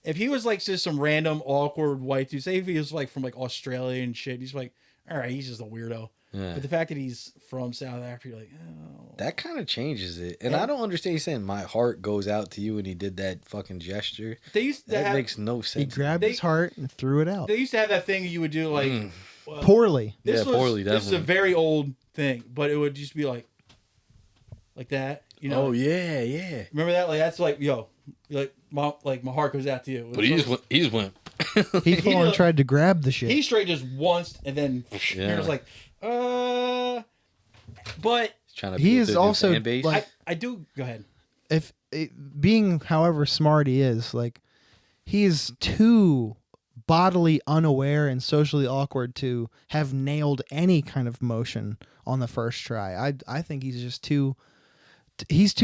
If he was like just some random awkward white dude, say if he was like from like Australia and shit, he's like, all right, he's just a weirdo. Yeah. But the fact that he's from South Africa, you're like, oh. That kind of changes it. And Yeah. I don't understand you saying my heart goes out to you when he did that fucking gesture. They used to That have, makes no He sense. grabbed They- his heart and threw it out. they used to have that thing you would do like well, Poorly. This Yeah, was, poorly, This is a definitely. very old thing, but it would just be like that, you know? Oh, yeah, yeah. Remember that? Like that's like, yo, like my heart goes out to you. But he just went. He full on did- tried to grab the shit. He straight just once and then Yeah. he was like, but Trying to He build is a new also, fan base. like- I do go ahead. If being however smart he is, like he is too bodily unaware and socially awkward to have nailed any kind of motion on the first try. I think he's just too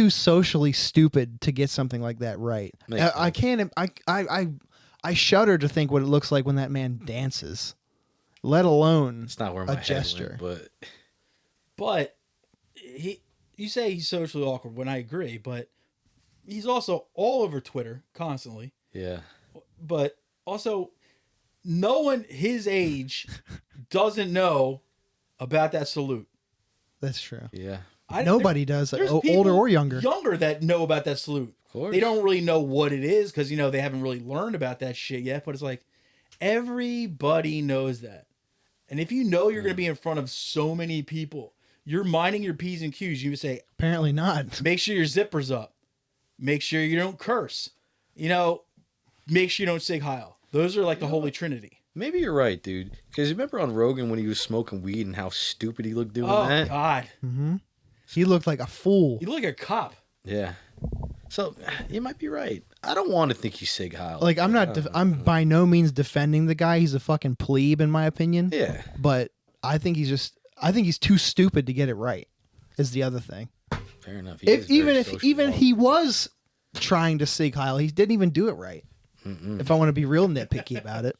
socially stupid to get something like that right. Makes I can't I shudder to think what it looks like when that man dances, let alone It's not where a my head gesture. went, but But you say he's socially awkward when I agree, but he's also all over Twitter constantly. yeah. But also, no one his age doesn't know about that salute. That's true. Yeah. Nobody does, there's older people or younger. Younger that know about that salute. Of course. They don't really know what it is because, they haven't really learned about that shit yet. But it's like, everybody knows that. And if you know you're going to be in front of so many people, you're minding your P's and Q's. You would say, Apparently not. make sure your zipper's up. Make sure you don't curse. Make sure you don't sig heil. Those are like the holy trinity. Maybe you're right, dude. Because you remember on Rogan when he was smoking weed and how stupid he looked doing Oh, that? God. Mm-hmm. He looked like a fool. You look like a cop. Yeah. So, you might be right. I don't want to think he's Sig Heil. Like, I'm by no means defending the guy. He's a fucking plebe, in my opinion. Yeah. But I think he's too stupid to get it right, is the other thing. Fair enough. If he was trying to Sig Heil, he didn't even do it right. Mm-mm. If I want to be real nitpicky about it.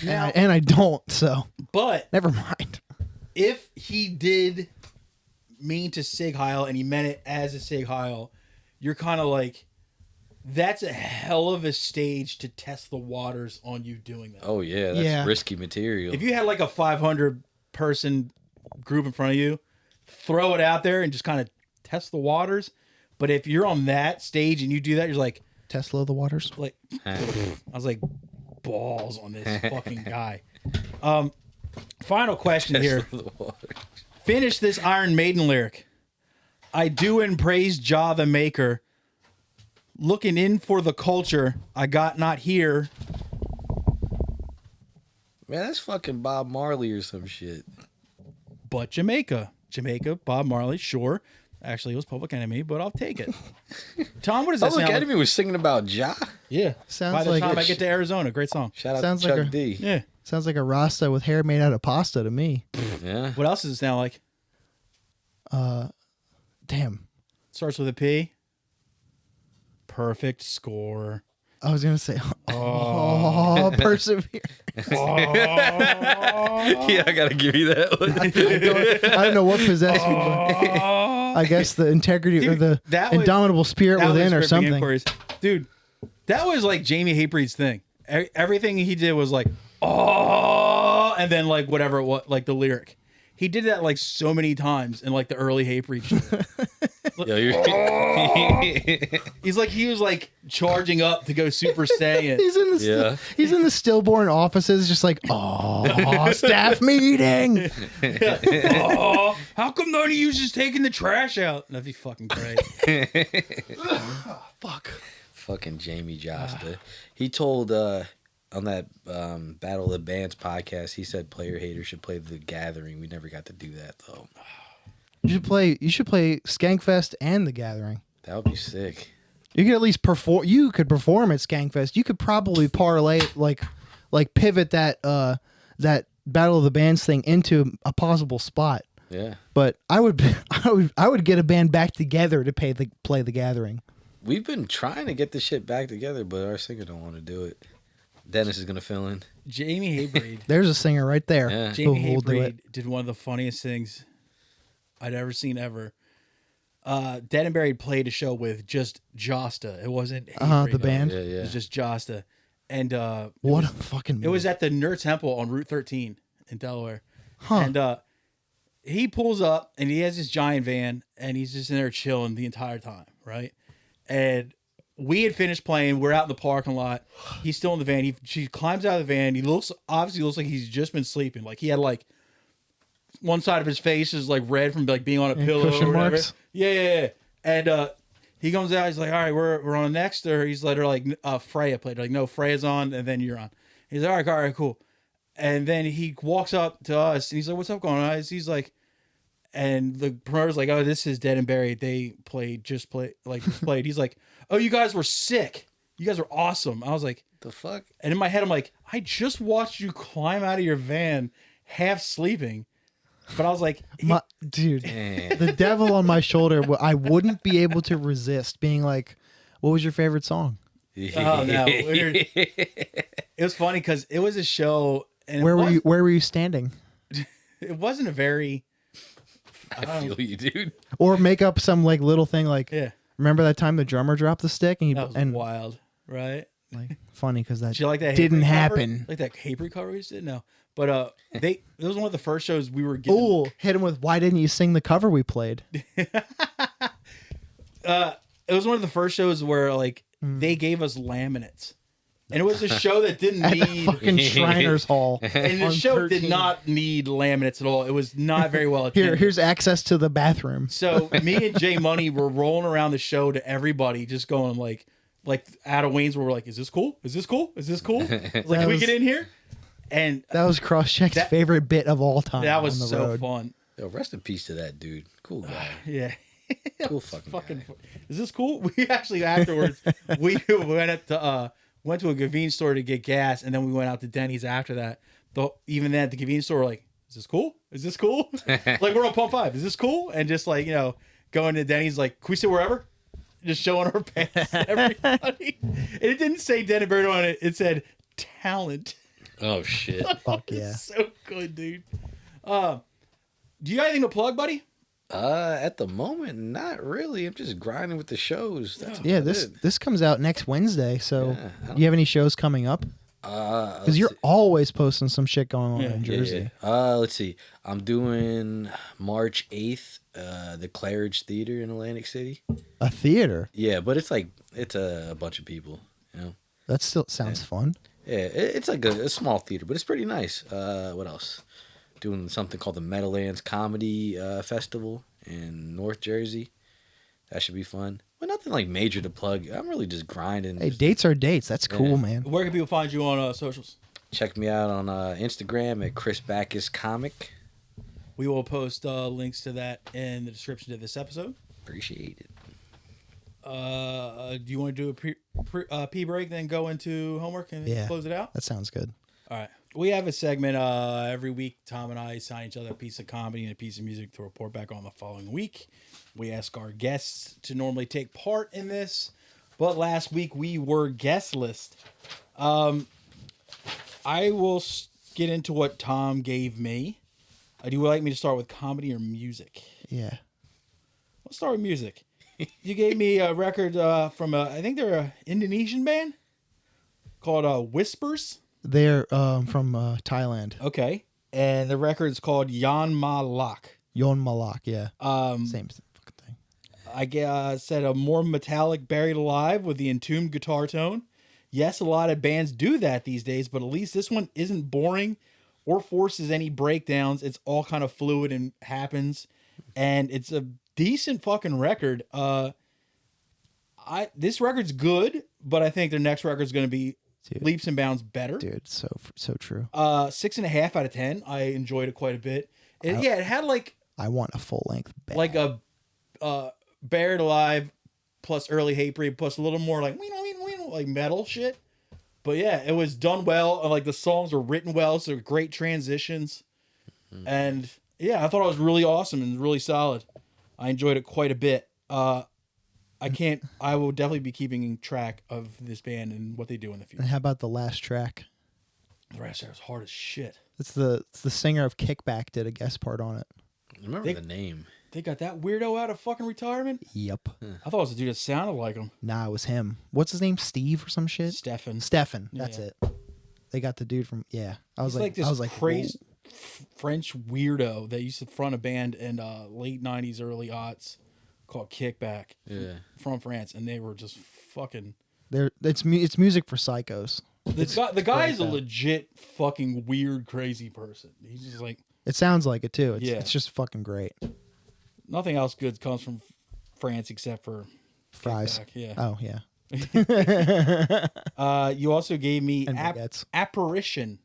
and I don't, so. But never mind. if he did mean to Sig Heil and he meant it as a Sig Heil, you're kind of like, that's a hell of a stage to test the waters on you doing that. Oh, yeah. That's risky material. If you had like a 500 person group in front of you, throw it out there and just kind of test the waters. But if you're on that stage and you do that, you're like, Tesla the waters. Like, I was like, balls on this fucking guy. Final question here. Finish this Iron Maiden lyric. I do and praise Jah the Maker. Looking in for the culture I got not here. Man, that's fucking Bob Marley or some shit. But Jamaica, Bob Marley, sure. Actually, it was Public Enemy, but I'll take it. Tom, what does that Public sound Enemy was singing about Ja? Yeah. Sounds By the like time I get to Arizona, great song. Shout out Sounds to like Chuck a- D. Yeah. Sounds like a Rasta with hair made out of pasta to me. Yeah. What else does it sound like? Damn. Starts with a P. Perfect score. I was gonna say, persevere. Yeah, I gotta give you that one. I don't know what possessed me. But I guess the integrity or the indomitable spirit within or something. Inquiries. Dude, that was like Jamie Hatebreed's thing. Everything he did was like, oh, and then like whatever it was, like the lyric. He did that like so many times in like the early Hatebreed shit. He was like charging up to go Super Saiyan. He's in the stillborn offices, just like, staff meeting. Oh, how come none of you just taking the trash out? That'd be fucking great. Fuck. Fucking Jamie Josta. He told on that Battle of the Bands podcast, he said player haters should play The Gathering. We never got to do that though. You should play Skankfest and The Gathering. That would be sick. You could at least perform. You could perform at Skankfest. You could probably parlay like pivot that Battle of the Bands thing into a possible spot. Yeah. But I would get a band back together to play the Gathering. We've been trying to get this shit back together, but our singer don't want to do it. Dennis is gonna fill in. Jamie Hatebreed. There's a singer right there. Yeah. Jamie who will do Hatebreed it. did one of the funniest things I'd ever seen ever. Dead and Buried played a show with just Josta. It wasn't Hatebreed, the band. Yeah, It yeah. was just Josta. And What a fucking it was move. at the Nerd Temple on Route 13 in Delaware. Huh. And he pulls up and he has this giant van and he's just in there chilling the entire time, right? And we had finished playing. We're out in the parking lot. He's still in the van. She climbs out of the van. He obviously looks like he's just been sleeping. Like he had like one side of his face is like red from like being on a pillow cushion or whatever. marks. Yeah. And he comes out. He's like, "All right, we're on next." Or he's let her like Freya played. Like, no, Freya's on, and then you're on. He's like, all right, cool. And then he walks up to us and he's like, "What's up going on?" He's like. And the promoter's like, "Oh, this is Dead and Buried. They just played. He's like, "Oh, you guys were sick. You guys were awesome." I was like, The fuck? and in my head, I'm like, I just watched you climb out of your van, half sleeping. But I was like, Dude, Man. the devil on my shoulder. I wouldn't be able to resist being like, "What was your favorite song?" oh no. It was funny because it was a show, and Where were you standing? It wasn't a very. I feel you, dude. Or make up some like little thing like, Yeah. remember that time the drummer dropped the stick and That was wild, right? Like funny because that Did you like that didn't Hatebreed cover? happen. Like that Hatebreed cover we did? No. But it was one of the first shows we were getting. Ooh, hit him with why didn't you sing the cover we played? It was one of the first shows where like they gave us laminates. And it was a show that didn't At the need fucking Shriners Hall. and the on show 13. did not need laminates at all. It was not very well attended. Here's access to the bathroom. So me and Jay Money were rolling around the show to everybody, just going like out of Wayne's, where we're like, "Is this cool? Is this cool? Is this cool? Like, can we get in here?" And That was Crosscheck's favorite bit of all time. that was on the so road. fun. Yo, rest in peace to that dude. Cool guy. Yeah. Cool fucking guy. Is this cool? We actually afterwards we went to a convenience store to get gas, and then we went out to Denny's after that. Even then at the convenience store, we're like, "Is this cool? Is this cool?" Like we're on pump 5. Is this cool? And just like going to Denny's, like, "Can we sit wherever?" Just showing our pants to everybody. And it didn't say Den Bird on it. It said talent. Oh shit. Fuck yeah. So good, dude. Do you got anything to plug, buddy? At the moment, not really. I'm just grinding with the shows. That's Yeah, about it. this comes out next Wednesday. So, Yeah, do you have any shows coming up? Because you're always posting some shit going on in Jersey. Let's see. I'm doing March 8th, the Claridge Theater in Atlantic City. A theater. Yeah, but it's a bunch of people, you know. That still sounds fun. Yeah, it's like a small theater, but it's pretty nice. What else? Doing something called the Meadowlands Comedy Festival in North Jersey. That should be fun. But nothing like major to plug. I'm really just grinding. Hey, dates are dates. That's cool, man. Where can people find you on socials? Check me out on Instagram at ChrisBacchusComic. We will post links to that in the description of this episode. Appreciate it. Do you want to do a pee break, then go into homework and close it out? That sounds good. All right. We have a segment every week. Tom and I assign each other a piece of comedy and a piece of music to report back on the following week. We ask our guests to normally take part in this, but last week we were guest list. I will get into what Tom gave me. Do you like me to start with comedy or music? Yeah. Let's start with music. You gave me a record from I think they're an Indonesian band called Whispers. They're from Thailand. Okay. And the record is called Yan Ma Lak. Yon Malak, yeah. Same fucking thing. I said a more metallic Buried Alive with the entombed guitar tone. Yes, a lot of bands do that these days, but at least this one isn't boring or forces any breakdowns. It's all kind of fluid and happens. And it's a decent fucking record. This record's good, but I think their next record's going to be leaps and bounds better. Dude, so true. 6.5 out of 10. I enjoyed it quite a bit. It had like I want a full length band. like a Buried Alive plus early Hatebreed plus a little more like metal shit. But yeah, it was done well. And like the songs were written well, so great transitions. Mm-hmm. And yeah, I thought it was really awesome and really solid. I enjoyed it quite a bit. I will definitely be keeping track of this band and what they do in the future. And how about the last track? The rest of it was hard as shit. It's the singer of Kickback did a guest part on it. I remember the name. They got that weirdo out of fucking retirement? Yep. I thought it was a dude that sounded like him. Nah, it was him. What's his name? Steve or some shit? Stefan. That's it. They got the dude from I was like this I was like crazy French weirdo that used to front a band in late 90s, early aughts called Kickback. Yeah. From France, and they were just fucking. It's music for psychos. The guy is a legit fucking weird, crazy person. He's just like. It sounds like it too. It's just fucking great. Nothing else good comes from France except for fries. Kickback, yeah. Oh yeah. You also gave me Apparition.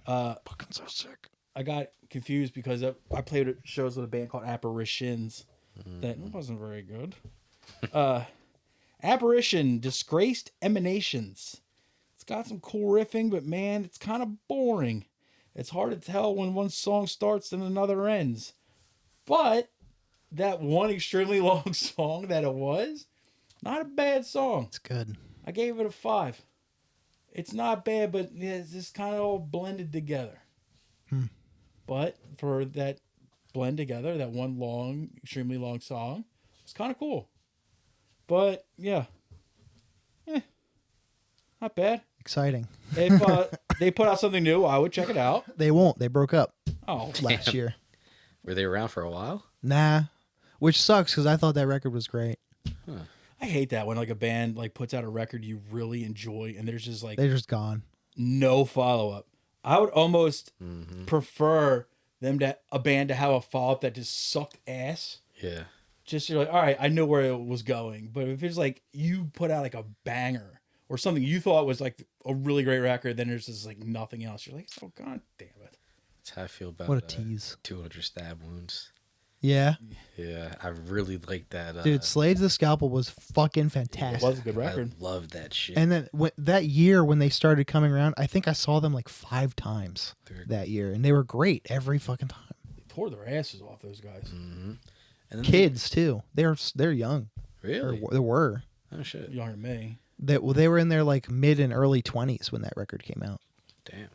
Fucking so sick. I got confused because I played shows with a band called Apparitions that wasn't very good. Apparition, Disgraced Emanations. It's got some cool riffing, but man, it's kind of boring. It's hard to tell when one song starts and another ends. But that one extremely long song that it was, not a bad song. It's good. I gave it a 5. It's not bad, but it's just kind of all blended together. But for that blend together, that one long, extremely long song, it's kind of cool. But yeah. Not bad. Exciting. If they put out something new, I would check it out. They won't. They broke up Oh, last year. Were they around for a while? Nah, which sucks because I thought that record was great. I hate that when like a band like puts out a record you really enjoy and there's just like They're just gone. no follow up. I would almost prefer a band to have a follow up that just sucked ass. Yeah. Just you're like, all right, I know where it was going, but if it's like you put out like a banger or something you thought was like a really great record, then there's just like nothing else. You're like, oh god damn it. That's how I feel about What a tease. 200 Stab Wounds. Yeah, Yeah, I really like that. dude, Slade the Scalpel was fucking fantastic. It was a good record. I love that shit. And then that year when they started coming around, I think I saw them like 5 times that year, and they were great every fucking time. They tore their asses off, those guys. Mm-hmm. And then Kids too. They're young. Really? Or they were. Oh shit. Younger than me. They were in their like mid and early 20s when that record came out. Damn.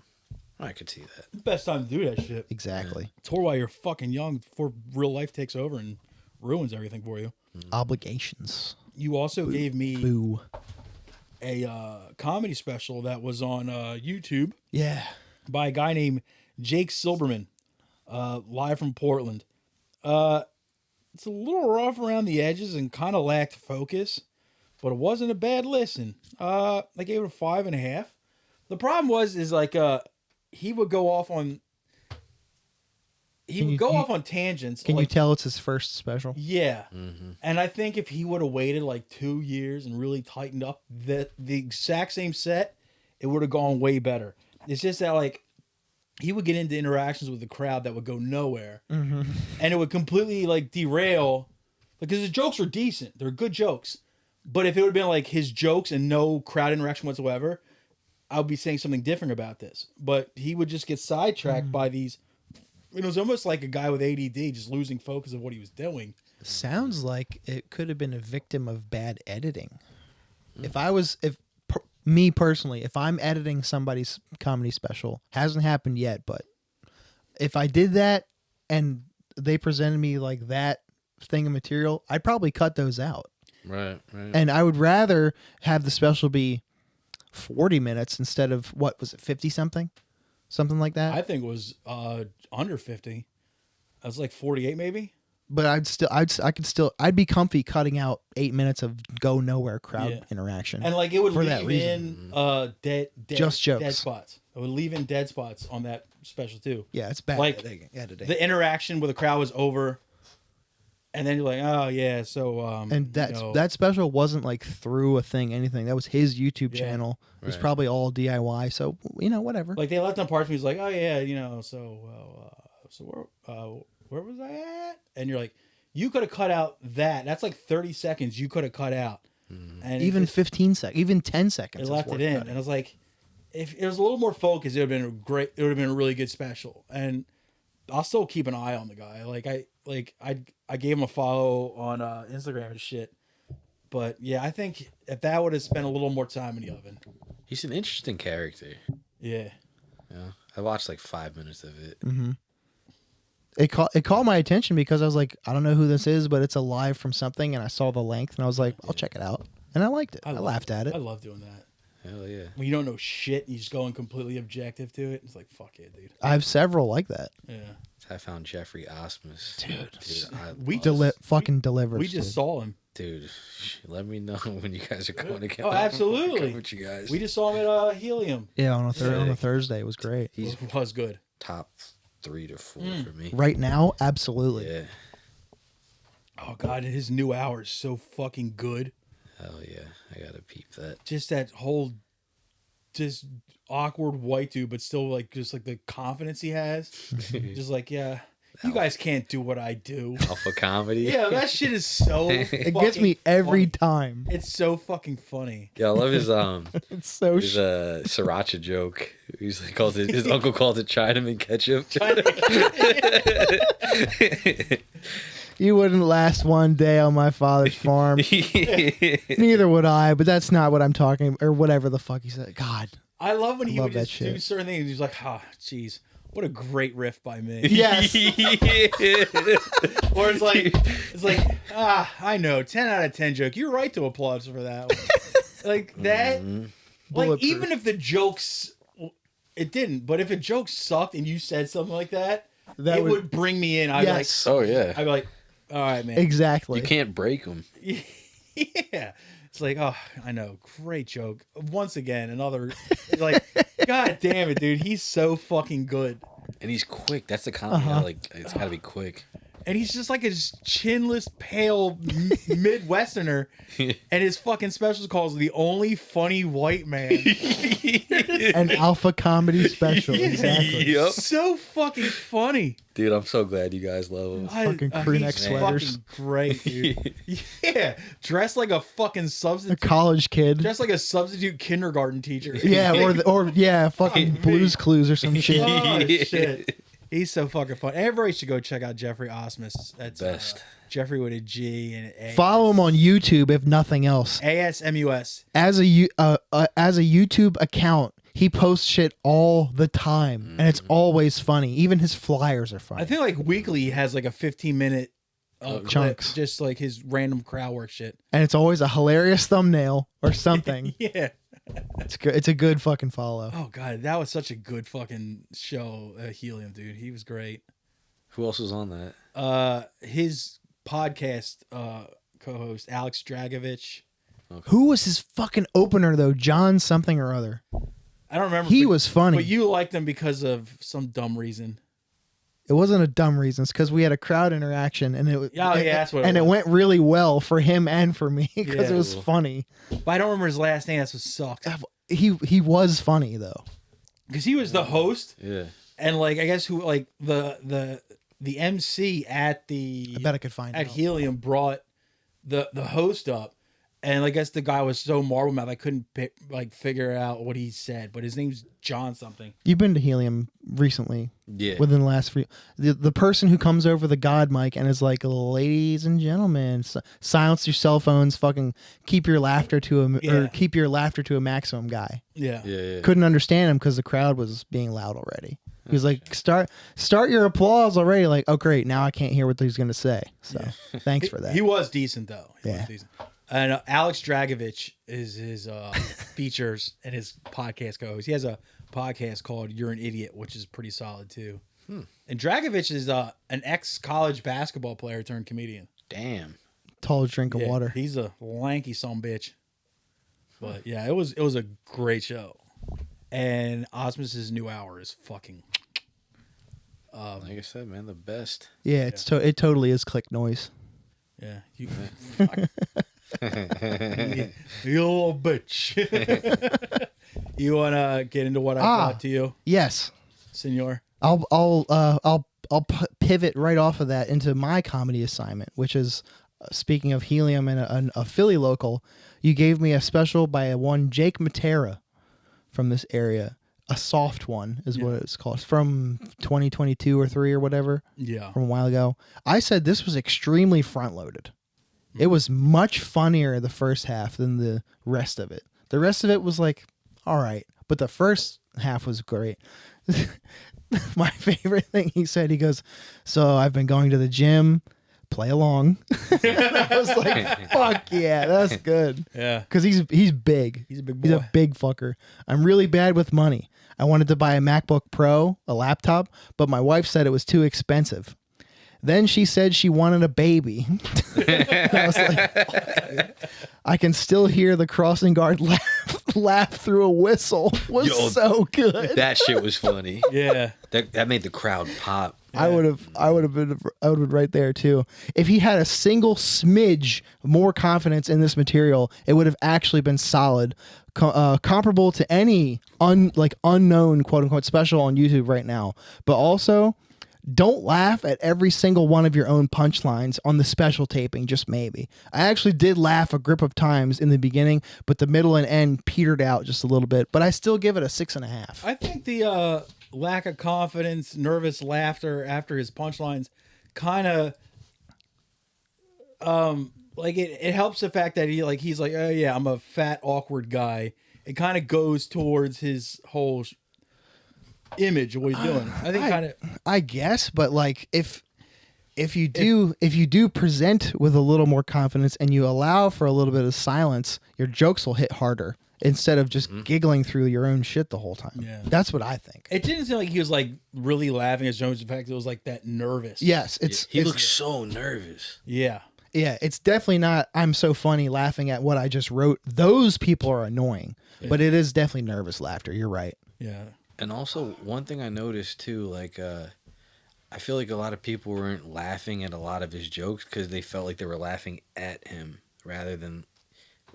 I could see that. Best time to do that shit. Exactly. Tour while you're fucking young before real life takes over and ruins everything for you. Obligations. You also gave me Boo. a comedy special that was on YouTube Yeah. by a guy named Jake Silberman, live from Portland. It's a little rough around the edges and kind of lacked focus, but it wasn't a bad listen. I gave it a 5.5. The problem is like he would go off on off on tangents. Can like, you tell it's his first special? Yeah. Mm-hmm. And I think if he would have waited like 2 years and really tightened up the exact same set, it would have gone way better. It's just that like he would get into interactions with the crowd that would go nowhere. Mm-hmm. And it would completely like derail because his jokes are decent. They're good jokes. But if it would have been like his jokes and no crowd interaction whatsoever, I would be saying something different about this. But he would just get sidetracked by these. It was almost like a guy with ADD just losing focus of what he was doing. Sounds like it could have been a victim of bad editing. If me personally, if I'm editing somebody's comedy special, hasn't happened yet, but if I did that and they presented me like that thing of material, I'd probably cut those out. Right. And I would rather have the special be 40 minutes instead of, what was it, 50 something? Something like that? I think it was under 50. I was like 48 maybe. But I'd be comfy cutting out 8 minutes of go nowhere crowd interaction. And like it would For leave that reason. in dead Just jokes. dead spots. It would leave in dead spots on that special too. Yeah, it's bad Like, editing. The interaction with the crowd was over. And then you're like, oh yeah, so And that special wasn't like through a thing, anything. That was his YouTube channel. It was probably all DIY. So whatever. like they left on parts. And he's like, oh yeah, where was I at? And you're like, you could have cut out that. That's like 30 seconds. You could have cut out. And Even 15 seconds, even 10 seconds. it left it in, and I was like, if it was a little more focused, it would have been great. It would have been a really good special. And I'll still keep an eye on the guy. I gave him a follow on Instagram and shit. But yeah, I think if that would have spent a little more time in the oven. He's an interesting character. Yeah. Yeah. I watched like 5 minutes of it. Mm-hmm. It caught my attention because I was like, I don't know who this is, but it's a live from something, and I saw the length, and I was like, I'll check it out, and I liked it. I laughed at it. I love doing that. Hell yeah. When you don't know shit, you just go in completely objective to it. It's like, fuck it, dude. I have several like that. Yeah. I found Jeffrey Osmus. Fucking delivered. We just saw him. Dude, let me know when you guys are going again. Oh, absolutely. With you guys. We just saw him at Helium. Yeah, on a Thursday. It was great. It was good. Top 3 to 4 for me. Right now, absolutely. Yeah. Oh god, his new hour is so fucking good. Hell yeah. I gotta peep that. Just that whole just awkward white dude, but still like just like the confidence he has. Just like, yeah, you guys can't do what I do. Alpha comedy. Yeah, that shit is so It gets me every time. It's so fucking funny. Yeah, I love his It's so his sriracha joke. He's like his uncle calls it Chinaman ketchup. You wouldn't last one day on my father's farm. Neither would I, but that's not what I'm talking, or whatever the fuck he said. God. I love when he would that just do shit. certain things. He's like, ah, jeez, what a great riff by me. Yes. Or it's like, I know, 10 out of 10 joke. You're right to applaud for that one. Like that. Like, bulletproof. even if the jokes, it didn't, but if a joke sucked and you said something like that, it would bring me in. I'd Yes. Oh yeah. I'd be like, all right, man. Exactly. You can't break them. Yeah. It's like, oh, I know. Great joke. Once again, another, like, God damn it, dude. He's so fucking good. And he's quick. That's the comedy. Like, it's got to be quick. And he's just like a chinless, pale Midwesterner. And his fucking specials calls the only funny white man. An alpha comedy special. Exactly. Yep. So fucking funny. Dude, I'm so glad you guys love him. Fucking crew neck he's sweaters. Fucking great, dude. Yeah. Dressed like a fucking A substitute. college kid. Dressed like a substitute kindergarten teacher. Yeah, or fucking Blues Clues or some shit. Oh, shit. He's so fucking fun. Everybody should go check out Jeffrey Osmus. That's Best. Jeffrey with a G and A. Follow him on YouTube if nothing else. ASMUS. As a YouTube account, he posts shit all the time, and it's always funny. Even his flyers are funny. I think like weekly he has like a 15-minute Chunks. clip, just like his random crowd work shit. And it's always a hilarious thumbnail or something. Yeah. It's good. It's a good fucking follow. Oh god, that was such a good fucking show. Helium, dude, he was great. Who else was on that? His podcast co-host Alex Dragovich. Who was his fucking opener though? John something or other. I don't remember. He was funny. but you liked him because of some dumb reason. It wasn't a dumb reason. It's because we had a crowd interaction, and it that's what it and was. it went really well for him and for me because Yeah. it was funny. But I don't remember his last name. That's what sucked. He was funny though. Because he was the host, Yeah. and like I guess who like the MC at the I bet I could find at out. Helium brought the host up, and I guess the guy was so marble mouth I couldn't figure out what he said, but his name's John something. You've been to Helium recently. Yeah. Within the last few, the person who comes over the God mic and is like, "Ladies and gentlemen, silence your cell phones. Fucking keep your laughter to a maximum." Guy Yeah. Yeah. couldn't understand him because the crowd was being loud already. He was like, "Start your applause already!" Like, oh great, now I can't hear what he's gonna say. So thanks for that. He was decent though. He Yeah. was decent. And Alex Dragovich is his features and his podcast co-host. He has a podcast called "You're an Idiot," which is pretty solid too. And Dragovich is an ex-college basketball player turned comedian. Damn. Tall drink of Yeah, water. He's a lanky son bitch. But yeah, it was a great show. And Osmus's new hour is fucking. Like I said, man, the best. Yeah, it totally is click noise. Yeah, you little bitch. You wanna get into what I brought to you, Yes, senor? I'll pivot right off of that into my comedy assignment, which is speaking of Helium and a Philly local. You gave me a special by one Jake Matera from this area. A soft one is what it's called. It's from 2022 or 3 or whatever. Yeah. From a while ago. I said this was extremely front loaded. It was much funnier the first half than the rest of it. The rest of it was like, all right, but the first half was great. My favorite thing he said, he goes, "So I've been going to the gym, play along." I was like, fuck yeah, that's good. Yeah. Because he's big. He's a big He's boy. a big fucker. I'm really bad with money. I wanted to buy a MacBook Pro, a laptop, but my wife said it was too expensive. Then she said she wanted a baby. I was like, I can still hear the crossing guard laugh through a whistle. Was so good. That shit was funny. Yeah. That made the crowd pop. I would have been right there too. If he had a single smidge more confidence in this material, it would have actually been solid, comparable to any unknown quote unquote special on YouTube right now. But also, don't laugh at every single one of your own punchlines on the special taping, just maybe. I actually did laugh a grip of times in the beginning, but the middle and end petered out just a little bit. But I still give it a 6.5. I think the lack of confidence, nervous laughter after his punchlines kind of like it helps the fact that he's like, oh yeah, I'm a fat awkward guy. It kind of goes towards his whole image of what he's doing. I think kind of I guess, but like if if you do present with a little more confidence and you allow for a little bit of silence, your jokes will hit harder instead of just giggling through your own shit the whole time. Yeah. That's what I think. It didn't seem like he was like really laughing at Jones. In fact, it was like that nervous. Yes, He looks so nervous. Yeah. Yeah, it's definitely not I'm so funny laughing at what I just wrote. Those people are annoying. Yeah. But it is definitely nervous laughter. You're right. Yeah. And also, one thing I noticed too, like, I feel like a lot of people weren't laughing at a lot of his jokes because they felt like they were laughing at him rather than,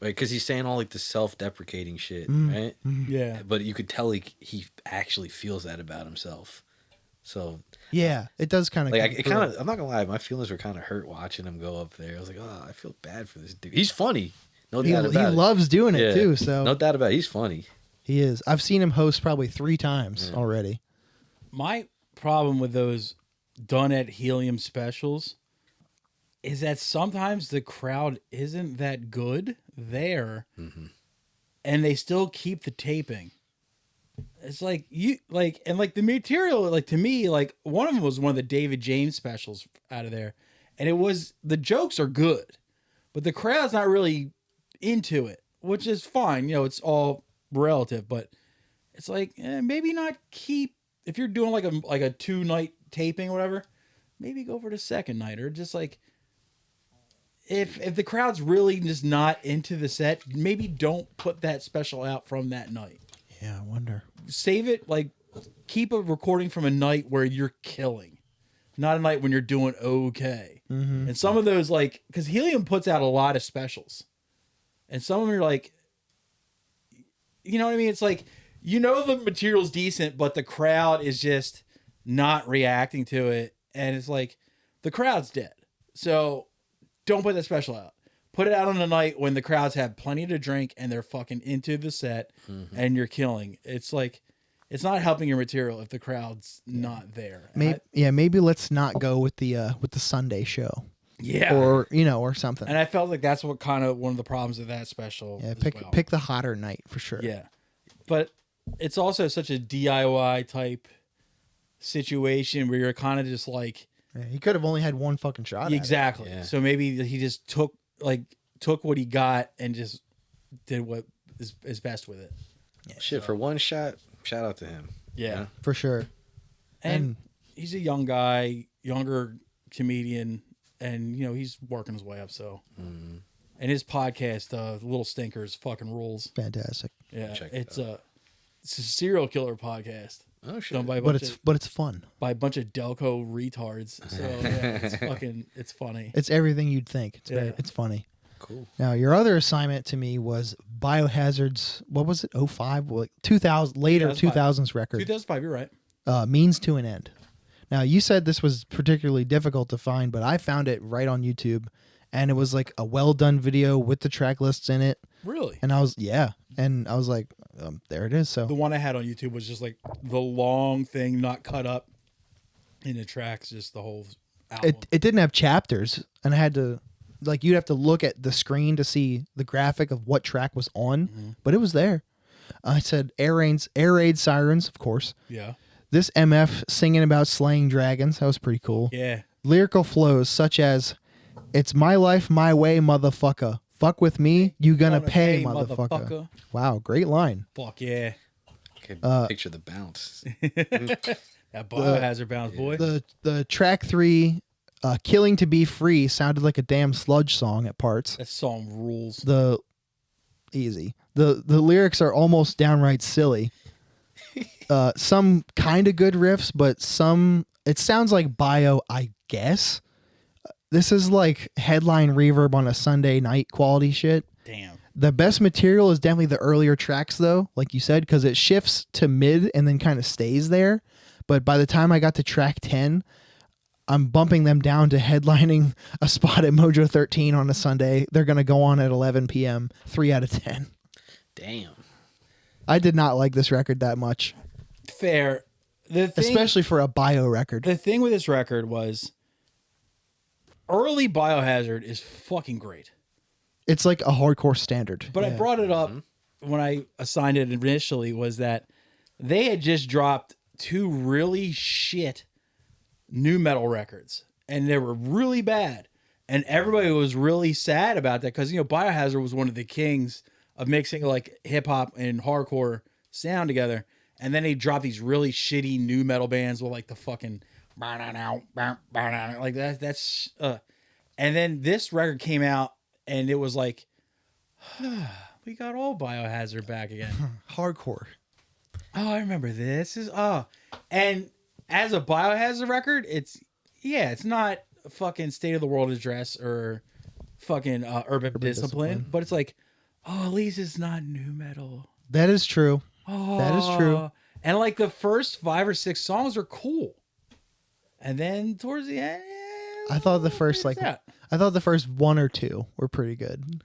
like, because he's saying all like the self-deprecating shit, right? Yeah. But you could tell he actually feels that about himself. So Yeah, it does kind of. like, I'm not gonna lie, my feelings were kind of hurt watching him go up there. I was like, oh, I feel bad for this dude. He's funny, no doubt about it. He loves doing it Yeah, too. So no doubt about it. He's funny. he is. I've seen him host probably 3 times already. My problem with those done at Helium specials is that sometimes the crowd isn't that good there, and they still keep the taping. It's like the material, like, to me, like, one of them was one of the David James specials out of there, and it was, the jokes are good, but the crowd's not really into it, which is fine. You know, it's all relative, but it's like, maybe not keep, if you're doing like a 2-night taping or whatever, maybe go for the second night, or just like, if the crowd's really just not into the set, maybe don't put that special out from that night. Yeah, I wonder. Save it, like, keep a recording from a night where you're killing, not a night when you're doing okay. And some of those, like, because Helium puts out a lot of specials, and some of them are like, you know what I mean? It's like, you know, the material's decent, but the crowd is just not reacting to it, and it's like, the crowd's dead. So don't put that special out. Put it out on a night when the crowds have plenty to drink and they're fucking into the set, and you're killing. It's like, it's not helping your material if the crowd's not there. Maybe let's not go with the Sunday show. Yeah. Or, or something. And I felt like that's what kind of one of the problems of that special. Yeah, as well. pick the hotter night for sure. Yeah. But it's also such a DIY type situation where you're kind of just like, Yeah, he could have only had one fucking shot. exactly. Yeah. So maybe he just took what he got and just did what is best with it. Shit, for one shot, shout out to him. Yeah. For sure. And he's a young guy, younger comedian, and he's working his way up. So, and his podcast, Little Stinkers, fucking rules. Fantastic. Yeah, Check it's a serial killer podcast. Oh shit! Done by a But bunch it's fun. by a bunch of Delco retards. So yeah, it's funny. It's everything you'd think. Yeah. It's funny. Cool. Now, your other assignment to me was Biohazard's, what was it, 05? Like 2000, later 2000s record, 2005, you're right. Means to an End. Now, you said this was particularly difficult to find, but I found it right on YouTube, and it was like a well-done video with the track lists in it. Really? And I was like, there it is. So The one I had on YouTube was just like the long thing, not cut up in the tracks, just the whole album. it didn't have chapters, and I had to, like, you'd have to look at the screen to see the graphic of what track was on, but it was there. I said Air Raid Sirens, of course. Yeah. This MF singing about slaying dragons, that was pretty cool. Yeah. Lyrical flows such as, "It's my life, my way, motherfucker. Fuck with me, you gonna pay, motherfucker." Wow, great line. Fuck yeah. Okay, picture the bounce. That Biohazard bounce, boy. The track 3, "Killing to Be Free," sounded like a damn sludge song at parts. That song rules. The lyrics are almost downright silly. Some kind of good riffs, but it sounds like Bio, I guess. This is like headline reverb on a Sunday night quality shit. Damn. The best material is definitely the earlier tracks, though, like you said, because it shifts to mid and then kind of stays there. But by the time I got to track 10, I'm bumping them down to headlining a spot at Mojo 13 on a Sunday. They're going to go on at 11 p.m., 3 out of 10. Damn. I did not like this record that much. Fair. Especially for a Bio record. The thing with this record was early Biohazard is fucking great. It's like a hardcore standard. But I brought it up when I assigned it initially, was that they had just dropped 2 really shit new metal records. and they were really bad. And everybody was really sad about that because, Biohazard was one of the kings of mixing like hip hop and hardcore sound together. And then they dropped these really shitty new metal bands with like the fucking like that. That's and then this record came out and it was like, we got all Biohazard back again. Hardcore. Oh, I remember this. And as a Biohazard record, it's not a fucking State of the World Address or fucking Urban Discipline, but it's like, at least it's not new metal. That is true. That is true. And like the first 5 or 6 songs are cool, and then towards the end, I thought the first 1 or 2 were pretty good.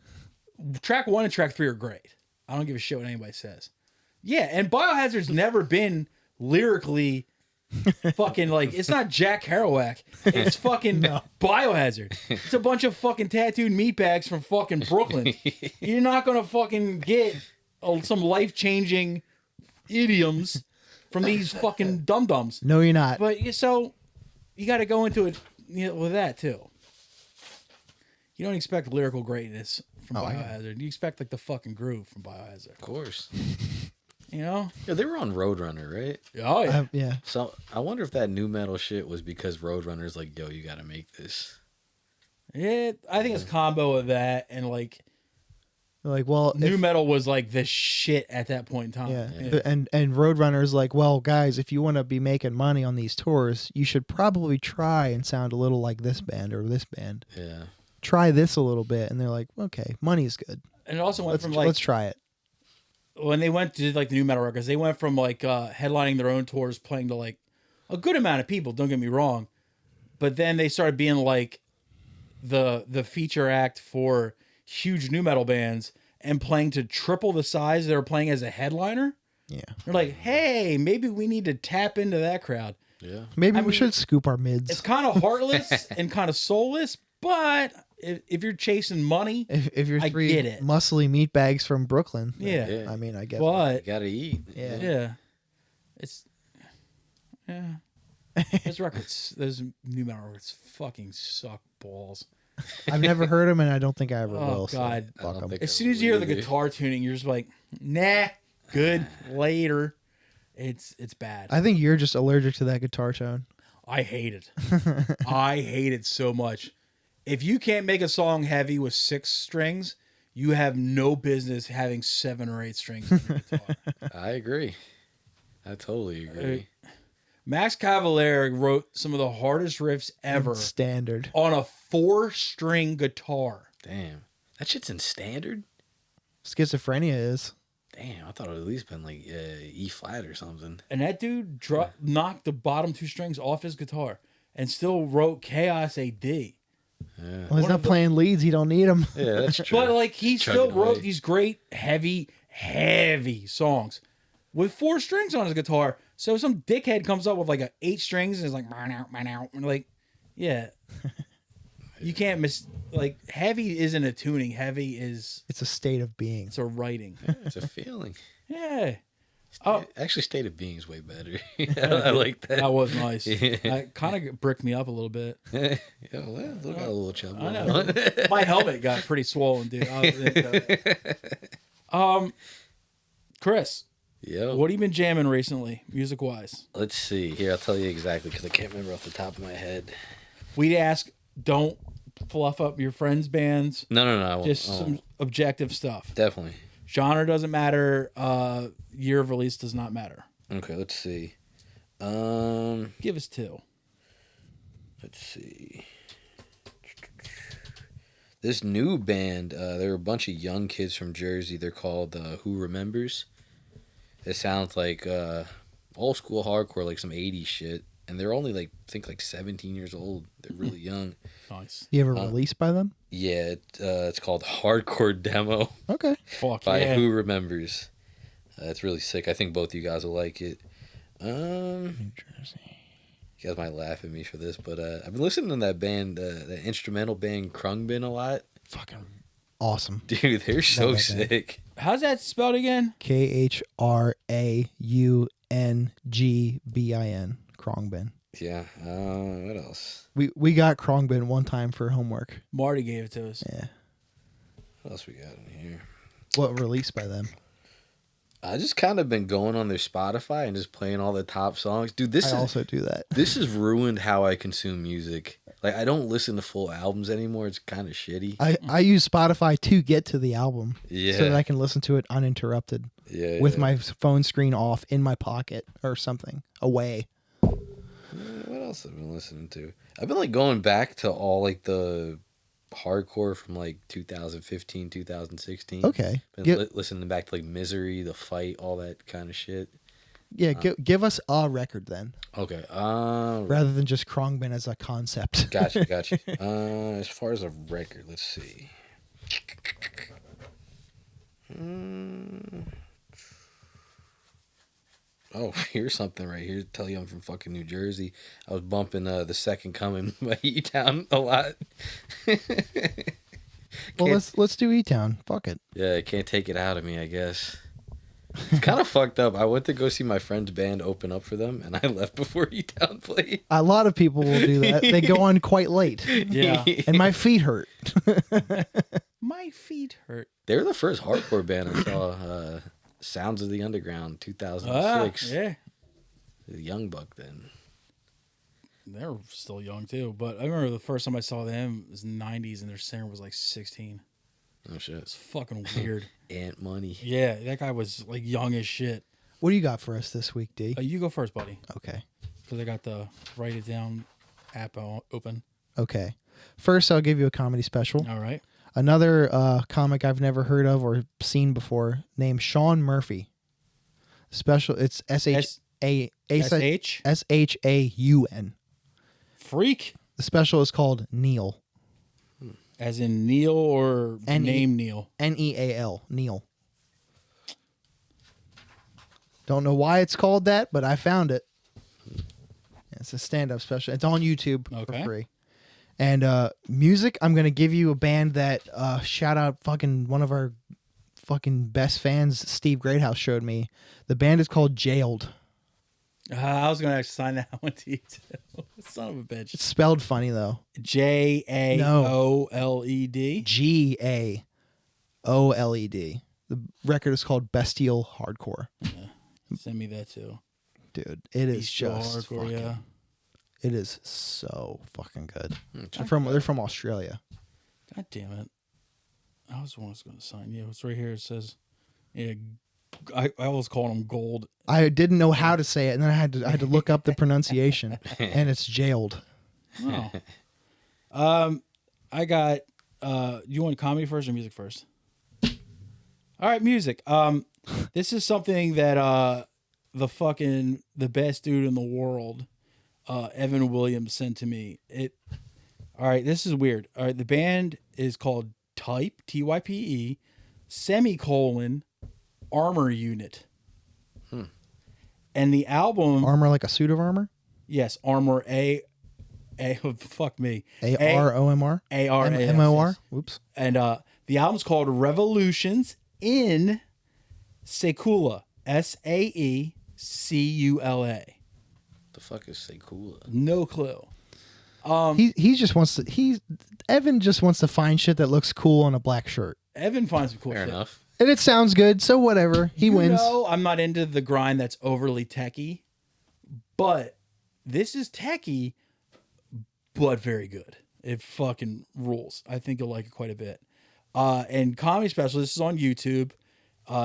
Track 1 and track 3 are great. I don't give a shit what anybody says. Yeah, and Biohazard's never been lyrically fucking like, it's not Jack Kerouac. It's fucking Biohazard. It's a bunch of fucking tattooed meatbags from fucking Brooklyn. You're not gonna fucking get some life-changing idioms from these fucking dum-dums. No, you're not. But so you got to go into it with that too. You don't expect lyrical greatness from Biohazard. You expect like the fucking groove from Biohazard. Of course. Yeah, they were on Roadrunner, right? Oh yeah. Yeah. So I wonder if that new metal shit was because Roadrunner's like, yo, you got to make this. Yeah, I think it's a combo of that and like new metal was like the shit at that point in time. Yeah. And Roadrunner's like, well, guys, if you want to be making money on these tours, you should probably try and sound a little like this band or this band. Yeah. Try this a little bit, and they're like, okay, money's good. And it also went from like, let's try it. When they went to like the new metal records, they went from like headlining their own tours, playing to like a good amount of people. Don't get me wrong, but then they started being like the feature act for huge new metal bands and playing to triple the size they were playing as a headliner. Yeah, they're like, hey, maybe we need to tap into that crowd. Yeah, maybe we should scoop our mids. It's kind of heartless and kind of soulless, but if you're chasing money, if you're I get it. Muscly meatbags from Brooklyn, yeah. I mean, I get but you gotta eat. Yeah. Those records, those new metal records, fucking suck balls. I've never heard them, and I don't think I ever will. God! So fuck 'em. As soon as you hear the guitar tuning, you're just like, nah, good later. It's bad. I think you're just allergic to that guitar tone. I hate it. I hate it so much. If you can't make a song heavy with 6 strings, you have no business having 7 or 8 strings in your guitar. I agree. I totally agree. Max Cavalera wrote some of the hardest riffs ever. Standard. On a 4-string guitar. Damn. That shit's in standard? Schizophrenia is. Damn, I thought it would at least been like E flat or something. And that dude knocked the bottom 2 strings off his guitar and still wrote Chaos AD. Yeah. Well, he's not playing leads. He don't need them. Yeah, that's true. But like he still wrote these great heavy songs with 4 strings on his guitar. So some dickhead comes up with like 8 strings and is like, mine out. And like, yeah. You can't miss, like, heavy isn't a tuning. Heavy is... It's a state of being. It's a writing. Yeah, it's a feeling. Yeah. Actually, state of being is way better. I like that. That was nice. Yeah. That kind of bricked me up a little bit. Yeah, well, look got a little chub. I know. My helmet got pretty swollen, dude. Chris. Yo. What have you been jamming recently, music-wise? Let's see. Here, I'll tell you exactly because I can't remember off the top of my head. We'd ask, don't fluff up your friends' bands. No, I won't. Just some objective stuff. Definitely. Genre doesn't matter. Year of release does not matter. Okay, let's see. Give us 2. Let's see. This new band, they're a bunch of young kids from Jersey. They're called Who Remembers. It sounds like old school hardcore, like some 80s shit. And they're only like, I think like 17 years old. They're really young. Nice. You ever released by them? Yeah, it's called Hardcore Demo. Okay. Fuck by yeah. Who Remembers. It's really sick. I think both you guys will like it. New Jersey. You guys might laugh at me for this, but I've been listening to that band, the instrumental band Krungbin a lot. Fucking awesome. Dude, they're so sick. How's that spelled again? KHRAUNGBIN. Krongbin. Yeah. What else? We got Krongbin one time for homework. Marty gave it to us. Yeah. What else we got in here? What released by them? I just kind of been going on their Spotify and just playing all the top songs. Dude, I also do that. This has ruined how I consume music. Like, I don't listen to full albums anymore. It's kind of shitty. I use Spotify to get to the album. Yeah. So that I can listen to it uninterrupted. Yeah. With my phone screen off in my pocket or something away. What else have I been listening to? I've been like going back to all like the hardcore from like 2015, 2016. Okay. Been listening back to like Misery, The Fight, all that kind of shit. Yeah, give us a record then. Okay. Rather than just Krongbin as a concept. Gotcha. As far as a record, let's see. Oh, here's something right here. Tell you I'm from fucking New Jersey. I was bumping The Second Coming by E-Town a lot. Well, let's do E-Town. Fuck it. Yeah, I can't take it out of me, I guess. It's kind of fucked up. I went to go see my friend's band open up for them, and I left before E-Town played. A lot of people will do that. They go on quite late. Yeah. And my feet hurt. My feet hurt. They were the first hardcore band I saw. Sounds of the Underground, 2006. Yeah. The young buck then. They're still young too, but I remember the first time I saw them was in the 90s and their singer was like 16. Oh shit. It's fucking weird. Ant Money. Yeah, that guy was like young as shit. What do you got for us this week, D? You go first, buddy. Okay. Because I got the Write It Down app open. Okay. First, I'll give you a comedy special. All right. Another comic I've never heard of or seen before named Shaun Murphy. Special. It's SHAUN. Freak? The special is called Neal. As in Neal or name Neal? Neal. Neal. Don't know why it's called that, but I found it. It's a stand-up special. It's on YouTube for free. And music, I'm going to give you a band that shout out fucking one of our fucking best fans, Steve Greathouse, showed me. The band is called Gaoled. I was going to assign that one to you too. Son of a bitch. It's spelled funny though. Jaoled. Gaoled. The record is called Bestial Hardcore. Yeah. Send me that too. Dude, it is Bestial just hardcore, fucking, yeah. It is so fucking good. They're from Australia. God damn it. I was the one who's going to sign. Yeah, it's right here. It says, yeah, I always call them gold. I didn't know how to say it, and then I had to look up the pronunciation, and it's Jailed. Oh. I got. You want comedy first or music first? All right, music. This is something that the best dude in the world, Evan Williams, sent to me. All right, this is weird. All right, the band is called Type TYPE Armor Unit. And the album Armor like a suit of armor? Yes, Armor fuck me. AROMR? MOR? Yes. Whoops. And the album's called Revolutions in Saecula. SAECULA. The fuck is Saecula? No clue. Evan just wants to find shit that looks cool on a black shirt. Evan finds some cool Fair shit. enough. And it sounds good, so whatever. He wins. I'm not into the grind that's overly techie, but this is techie, but very good. It fucking rules. I think you'll like it quite a bit. And comedy special, this is on YouTube.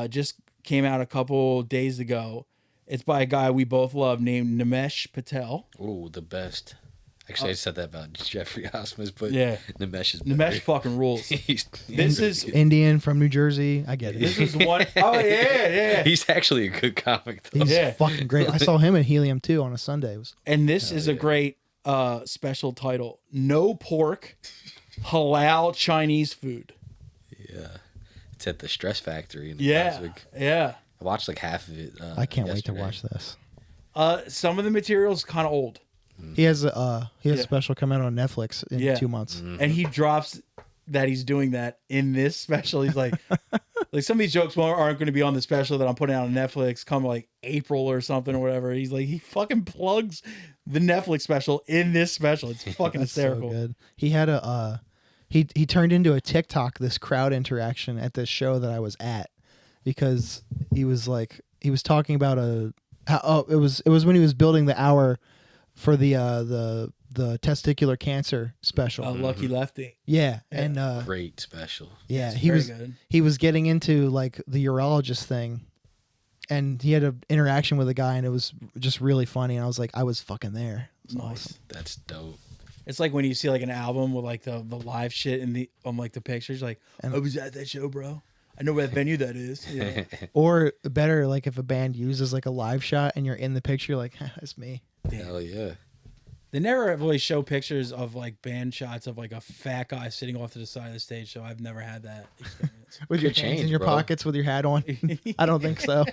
Just came out a couple days ago. It's by a guy we both love named Nimesh Patel. Ooh, the best. Actually, I said that about Jeffrey Osmus, but Yeah. Nimesh is better. Nimesh fucking rules. This is Indian from New Jersey. I get it. This is one oh yeah. He's actually a good comic, though. He's Yeah. fucking great. I saw him at Helium too on a Sunday. It was And this is a great special title. No pork, halal Chinese food. Yeah. It's at the Stress Factory in Yeah. Brunswick. Yeah. I watched like half of it. I can't wait to yesterday. watch this. Some of the material's kind of old. He has a special come out on Netflix in 2 months. And he drops that he's doing that in this special. He's like, like some of these jokes aren't going to be on the special that I'm putting out on Netflix come like April or something or whatever. He's like, he fucking plugs the Netflix special in this special. It's fucking That's so hysterical. good. He had a he turned into a TikTok, this crowd interaction at this show that I was at, because he was talking about it was when he was building the hour for the testicular cancer special. A lucky lefty. Yeah, and Great special. yeah, It's he very was good. he was getting into like the urologist thing, and he had an interaction with a guy, and it was just really funny. And I was like, I was fucking there. It was Nice. awesome. That's dope. It's like when you see like an album with like the live shit in the on like the pictures, like And- I was at that show, bro. I know what venue that is. Yeah. Or better, like if a band uses like a live shot and you're in the picture, like that's me. Hell yeah. They never really show pictures of like band shots of like a fat guy sitting off to the side of the stage, so I've never had that experience. With your Could hands in change, your bro. pockets with your hat on. I don't think so.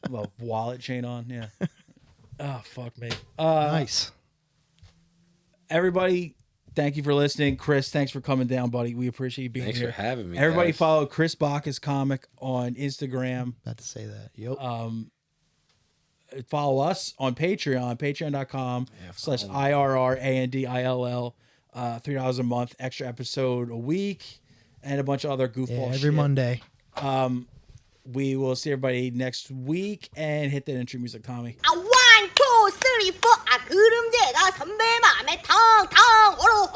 Well, wallet chain on, yeah. Oh fuck me. Nice. Everybody, thank you for listening. Chris, thanks for coming down, buddy. We appreciate you being Thanks here. for having me. Everybody guys. follow Chris Bacchus Comic on Instagram. About to say that. Yep. Follow us on Patreon, patreon.com/IRRANDILL. $3 a month, extra episode a week, and a bunch of other goofball Every shit. Monday. We will see everybody next week and hit that intro music, Tommy. 1, 2, 3, 4 아 그럼 제가 선배 맘에 탕탕 오로